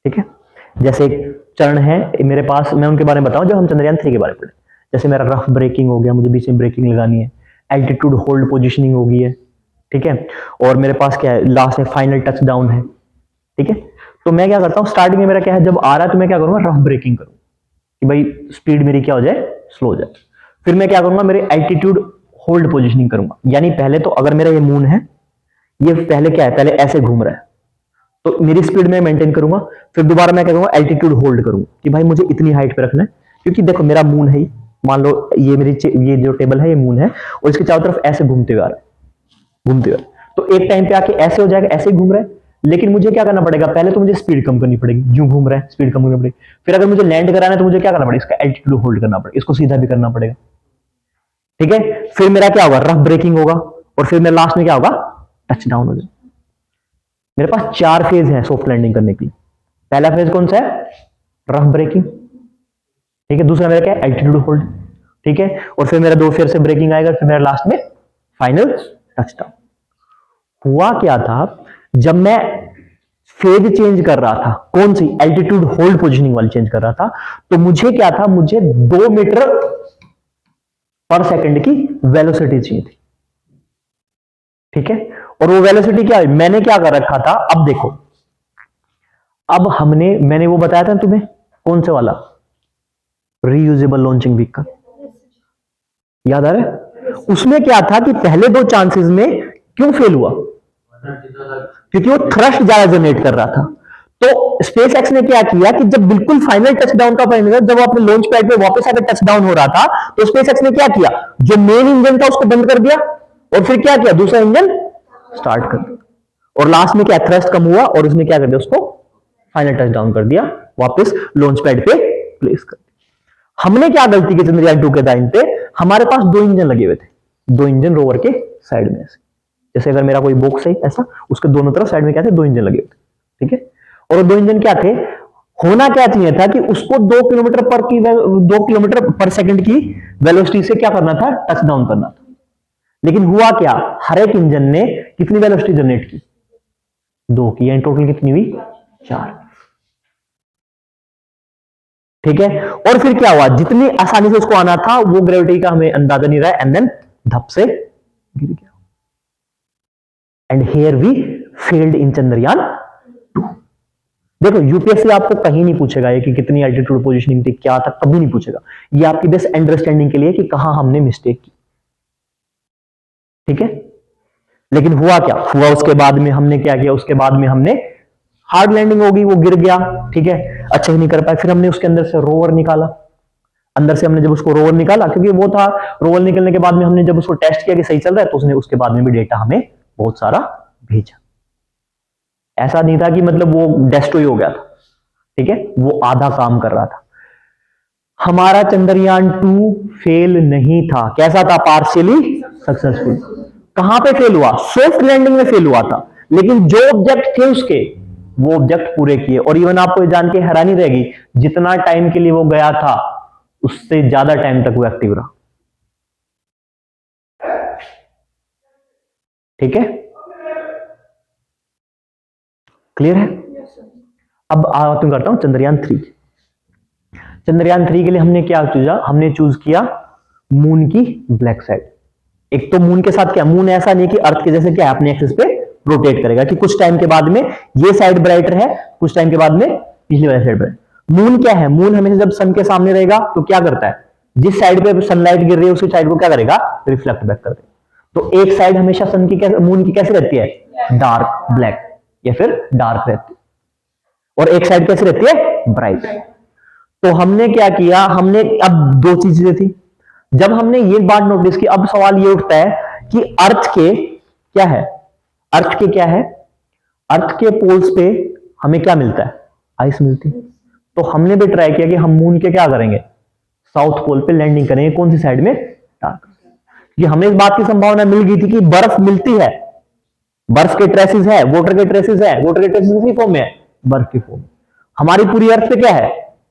ठीक है। जैसे एक चरण है मेरे पास, मैं उनके बारे में बताऊं जब हम चंद्रयान 3 के बारे में पढ़े। जैसे मेरा रफ ब्रेकिंग हो गया, मुझे बीच में ब्रेकिंग लगानी है, एल्टीट्यूड होल्ड पोजीशनिंग हो गई है, ठीक है। और मेरे पास क्या है, लास्ट में फाइनल टच डाउन है, ठीक है। तो मैं क्या करता हूं, स्टार्टिंग में मेरा क्या है, जब आ रहा है तो मैं क्या करूंगा, रफ ब्रेकिंग करूंगा कि भाई स्पीड मेरी क्या हो जाए, स्लो हो जाए। फिर मैं क्या करूंगा, मेरे एल्टीट्यूड होल्ड पोजीशनिंग करूंगा, यानी पहले तो अगर मेरा ये मून है, ये पहले क्या है, पहले ऐसे घूम रहा है, तो मेरी स्पीड में मेंटेन करूंगा। फिर दोबारा मैं क्या करूंगा, एल्टीट्यूड होल्ड करूंगा कि भाई मुझे इतनी हाइट पे रखना है, क्योंकि देखो मेरा मून है, मान लो ये मेरी ये जो टेबल है ये मून है, और इसके चारों तरफ ऐसे घूमते हुए आ रहा है, घूमते हुए, तो एक टाइम पे आके ऐसे हो जाएगा, ऐसे घूम रहा है। लेकिन मुझे क्या करना पड़ेगा, पहले तो मुझे स्पीड कम करनी पड़ेगी, यूं घूम रहा है स्पीड कम करनी पड़ेगी। फिर अगर मुझे लैंड कराना है तो मुझे क्या करना पड़ेगा, इसका एल्टीट्यूड होल्ड करना पड़ेगा, इसको सीधा भी करना पड़ेगा। ठीक है, फिर मेरा क्या होगा, रफ ब्रेकिंग होगा, और फिर मेरा लास्ट में क्या होगा, टच डाउन हो जाएगा। मेरे पास 4 फेज है सॉफ्ट लैंडिंग करने के लिए। पहला फेज कौन सा है, रफ ब्रेकिंग, ठीक है। दूसरा मेरा क्या है, एल्टीट्यूड होल्ड, ठीक है। और फिर मेरा 2 फेज से ब्रेकिंग आएगा, फिर मेरा लास्ट में फाइनल टच डाउन। हुआ क्या था, जब मैं फेज चेंज कर रहा था, कौन सी, एल्टीट्यूड होल्ड पोजीशनिंग वाली चेंज कर रहा था, तो मुझे क्या था, मुझे 2 मीटर पर सेकंड की वेलोसिटी चाहिए थी, ठीक है। और वो वेलोसिटी क्या है, मैंने क्या कर रखा था, अब देखो, अब मैंने वो बताया था तुम्हें, कौन से वाला, रीयूजेबल लॉन्चिंग व्हीकल, याद आ रहा है। उसमें क्या था कि पहले 2 चांसेस में क्यों फेल हुआ, क्योंकि वो थ्रस्ट ज्यादा जनरेट कर रहा था। तो स्पेस एक्स ने क्या किया कि जब बिल्कुल फाइनल टच डाउन का पॉइंट था, जब वो अपने लॉन्च पैड पे वापस आकर टच डाउन हो रहा था, तो स्पेस एक्स ने क्या किया, जो मेन इंजन था उसको बंद कर दिया, और फिर क्या किया, दूसरा इंजन स्टार्ट कर दिया, और लास्ट में क्या, थ्रस्ट कम हुआ, और उसने क्या कर दिया, उसको फाइनल टच डाउन कर दिया, वापस लॉन्च पैड पे प्लेस कर दिया। हमने क्या गलती की चंद्रयान 2 के टाइम पे, हमारे पास 2 इंजन लगे हुए थे, 2 इंजन रोवर के साइड में ऐसे, जैसे अगर मेरा कोई बॉक्स है ऐसा, उसके दोनों तरफ साइड में क्या थे, 2 इंजन लगे हुए थे, ठीक है। और 2 इंजन क्या थे, होना क्या चाहिए था कि उसको 2 किलोमीटर पर सेकंड की वेलोसिटी से क्या करना था, टच डाउन करना था। लेकिन हुआ क्या, हर एक इंजन ने कितनी वेलोसिटी जनरेट की, 2 की, यानी टोटल कितनी हुई, 4, ठीक है। और फिर क्या हुआ, जितनी आसानी से उसको आना था, वो ग्रेविटी का हमें अंदाजा नहीं रहा, एंड देन धप से गिर गया, and here we failed in Chandrayaan 2। देखो, यूपीएससी आपको कहीं नहीं पूछेगा ये कि कितनी एल्टीट्यूड पोजीशनिंग थी, क्या था, कभी नहीं पूछेगा। ये आपकी बेस्ट अंडरस्टैंडिंग के लिए कि कहां हमने मिस्टेक की, ठीक है। लेकिन हुआ क्या, हुआ उसके बाद में हमने क्या किया, उसके बाद में हमने हार्ड लैंडिंग होगी, वो गिर गया, ठीक है, अच्छा ही नहीं कर पाया। फिर हमने उसके अंदर से रोवर निकाला, अंदर से हमने जब उसको रोवर निकाला, क्योंकि वो था, रोवर निकलने के बाद में हमने जब उसको टेस्ट किया कि सही चल रहा है, तो उसने उसके बाद में भी डेटा हमें बहुत सारा भेजा। ऐसा नहीं था कि मतलब वो डेस्ट्रॉय हो गया था, ठीक है, वो आधा काम कर रहा था। हमारा चंद्रयान 2 फेल नहीं था, कैसा था, पार्शियली सक्सेसफुल। कहां पे फेल हुआ, सॉफ्ट लैंडिंग में फेल हुआ था, लेकिन जो ऑब्जेक्ट थे उसके, वो ऑब्जेक्ट पूरे किए। और इवन आपको जान के हैरानी रहेगी, जितना टाइम के लिए वो गया था, उससे ज्यादा टाइम तक वो एक्टिव रहा, ठीक है, क्लियर है। अब बात करता हूं चंद्रयान 3। चंद्रयान 3 के लिए हमने क्या चूजा, हमने चूज किया मून की ब्लैक साइड। एक तो मून के साथ क्या, मून ऐसा नहीं कि अर्थ के जैसे क्या अपने एक्सिस पे रोटेट करेगा, कि कुछ टाइम के बाद में ये साइड ब्राइटर है, कुछ टाइम के बाद में पिछली वाली साइड ब्राइट। मून क्या है, मून हमेशा जब सन के सामने रहेगा तो क्या करता है, जिस साइड पे सनलाइट गिर रही है उसी साइड को क्या करेगा, रिफ्लेक्ट बैक कर देगा। तो एक साइड हमेशा सन की, मून की कैसे रहती है, डार्क ब्लैक या फिर डार्क रहती है, और एक साइड कैसे रहती है, ब्राइट। तो हमने क्या किया, हमने अब 2 चीजें थी। जब हमने ये बात नोटिस की, अब सवाल ये उठता है कि अर्थ के क्या है, अर्थ के क्या है, अर्थ के पोल्स पे हमें क्या मिलता है, आइस मिलती है। तो हमने भी ट्राई किया कि हम मून के क्या करेंगे, साउथ पोल पे लैंडिंग करेंगे, कौन सी साइड में, डार्क। कि हमें इस बात की संभावना मिल गई थी कि बर्फ मिलती है, बर्फ के ट्रेसेस है, वाटर के ट्रेसेस है, वाटर के ट्रेसेस किस फॉर्म में है, बर्फ की फॉर्म। हमारी पूरी अर्थ पे क्या है,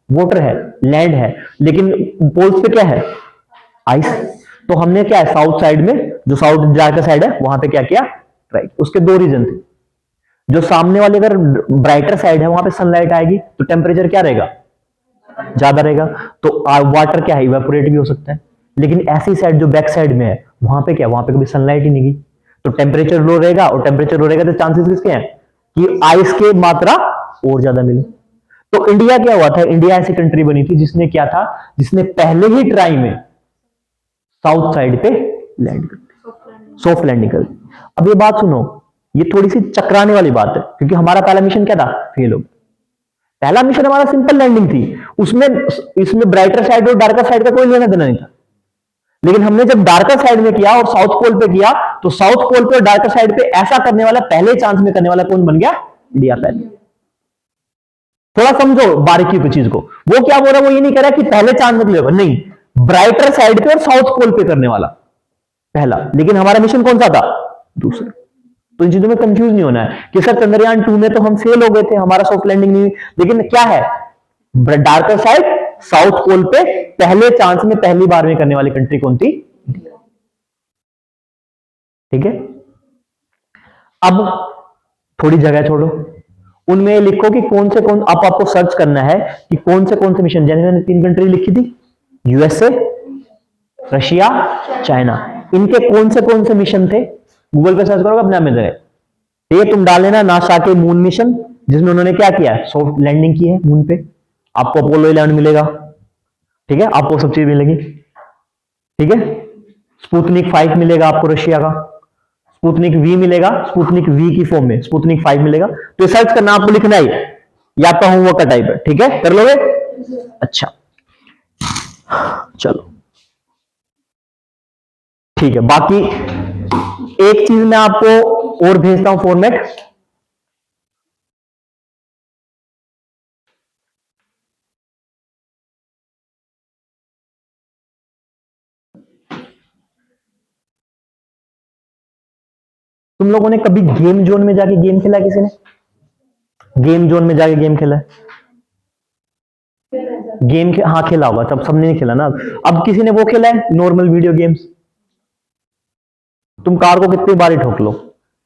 वाटर है, लैंड है, लेकिन पोल्स पे क्या है, आइस। तो हमने क्या है, साउथ साइड में, जो साउथ डार्क साइड है, वहां पे क्या किया, राइट। उसके 2 रीजन थे। जो सामने वाली अगर ब्राइटर साइड है, वहां पे सनलाइट आएगी तो टेम्परेचर क्या रहेगा, ज्यादा रहेगा, तो वाटर क्या है, इवेपोरेट भी हो सकता है। लेकिन ऐसी साइड जो बैक साइड में है, वहां पे क्या, वहां पे कभी सनलाइट ही नहीं गई, तो टेम्परेचर लो रहेगा, और टेम्परेचर लो रहेगा तो चांसेस किसके हैं कि आइस की मात्रा और ज्यादा मिले। तो इंडिया क्या हुआ था, इंडिया ऐसी कंट्री बनी थी जिसने क्या था, जिसने पहले ही ट्राई में साउथ साइड पे लैंड कर दी, सॉफ्ट लैंडिंग कर दी। अब ये बात सुनो, ये थोड़ी सी चकराने वाली बात है, क्योंकि हमारा पहला मिशन क्या था, फेल हो गया। पहला मिशन हमारा सिंपल लैंडिंग थी, उसमें इसमें ब्राइटर साइड और डार्कर साइड का कोई लेना देना नहीं था। लेकिन हमने जब डार्कर साइड में किया और साउथ पोल पे किया, तो साउथ पोल पे और डार्कर साइड पे ऐसा करने वाला, पहले चांस में करने वाला कौन बन गया, इंडिया पहले। थोड़ा समझो बारीकी की चीज को, वो क्या बोल रहा है, वो ये नहीं कह रहा कि पहले चांस में क्लियर, नहीं, ब्राइटर साइड पे और साउथ पोल पे करने वाला पहला, लेकिन हमारा मिशन कौन सा था? दूसरा। तो इन चीजों में कंफ्यूज नहीं होना है कि सर चंद्रयान 2 में तो हम फेल हो गए थे, हमारा सॉफ्ट लैंडिंग नहीं हुई, लेकिन क्या है, डार्कर साइड साउथ पोल पे पहले चांस में पहली बार में करने वाली कंट्री कौन थी? ठीक है। अब थोड़ी जगह छोड़ो, उनमें लिखो कि कौन से कौन, अब आपको सर्च करना है कि कौन से मिशन, जैसे मैंने 3 कंट्री लिखी थी, यूएसए, रशिया, चाइना, इनके कौन से मिशन थे, गूगल पे सर्च करोगे अपने आप मिल जाएगा। ये तुम डाल लेना नासा के मून मिशन, जिसमें उन्होंने क्या किया, सॉफ्ट लैंडिंग की है मून पे, आपको अपोलो 11 मिलेगा। ठीक है, आपको सब चीज मिलेगी। ठीक है, स्पुतनिक 5 मिलेगा आपको रशिया का, स्पुतनिक वी मिलेगा, स्पुतनिक वी की फॉर्म में स्पुतनिक 5 मिलेगा। तो सर्च करना, आपको लिखना ही, या आपका होमवर्क का टाइप है। ठीक है, कर लोगे? अच्छा चलो ठीक है। बाकी एक चीज मैं आपको और भेजता हूं फॉर्मेट, तुम लोगों ने कभी गेम जोन में जाके गेम खेला है? किसी ने गेम जोन में जाके गेम खेला है? हाँ खेला होगा, तब सबने नहीं खेला ना। अब किसी ने वो खेला है नॉर्मल वीडियो गेम्स? तुम कार को कितनी बार ही ठोक लो।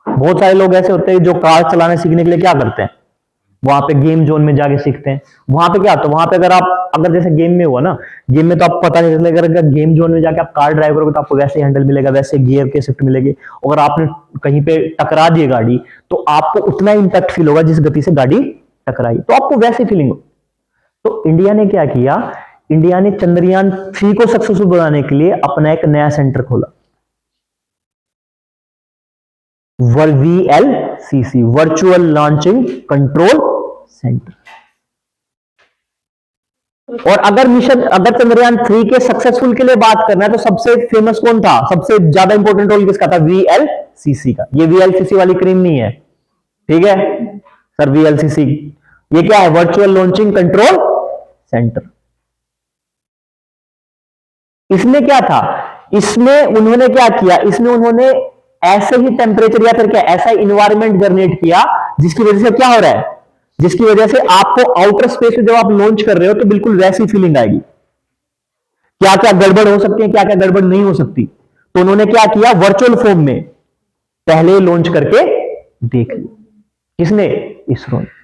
बहुत सारे लोग ऐसे होते हैं जो कार चलाने सीखने के लिए क्या करते हैं, वहां पे गेम जोन में जाके सीखते हैं। वहां पे क्या होता है, वहां पे अगर जैसे गेम में हुआ ना, गेम में तो आपको पता नहीं चलेगा, अगर गेम जोन में जाके आप कार ड्राइव करोगे तो आपको वैसे हैंडल मिलेगा, वैसे गियर के शिफ्ट मिलेगी। अगर आपने कहीं पे टकरा दी गाड़ी तो आपको उतना इंपैक्ट फील होगा जिस गति से गाड़ी टकराई, तो आपको वैसे फीलिंग हो। तो इंडिया ने क्या किया, इंडिया ने चंद्रयान 3 को सक्सेसफुल बनाने के लिए अपना एक नया सेंटर खोला, VLCC, virtual launching control centre. और अगर चंद्रयान 3 के सक्सेसफुल के लिए बात करना है तो सबसे फेमस कौन था, सबसे ज्यादा इंपॉर्टेंट रोल किसका था? VLCC का। ये VLCC वाली क्रीम नहीं है, ठीक है सर, VLCC ये क्या है? Virtual launching control centre. इसमें क्या था, इसमें उन्होंने क्या किया, इसमें उन्होंने ऐसे ही टेम्परेचर या फिर क्या ऐसा इन्वायरमेंट जनरेट किया जिसकी वजह से क्या हो रहा है, जिसकी वजह से आपको आउटर स्पेस में जब आप लॉन्च कर रहे हो तो बिल्कुल वैसी फीलिंग आएगी। क्या क्या गड़बड़ हो सकती है, क्या क्या गड़बड़ नहीं हो सकती, तो उन्होंने क्या किया, वर्चुअल फॉर्म में पहले लॉन्च करके देख लिया। किसने? इसरो ने।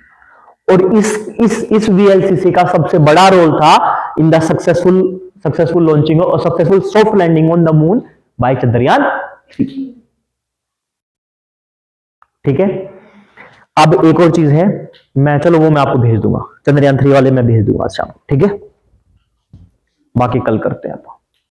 और इस VLCC का सबसे बड़ा रोल था इन द सक्सेसफुल लॉन्चिंग और successful soft landing on the moon by Chandrayaan 3। ठीक है, अब एक और चीज है, चलो वो मैं आपको भेज दूंगा, चंद्रयान 3 वाले मैं भेज दूंगा आज शाम। ठीक है, बाकी कल करते हैं आप।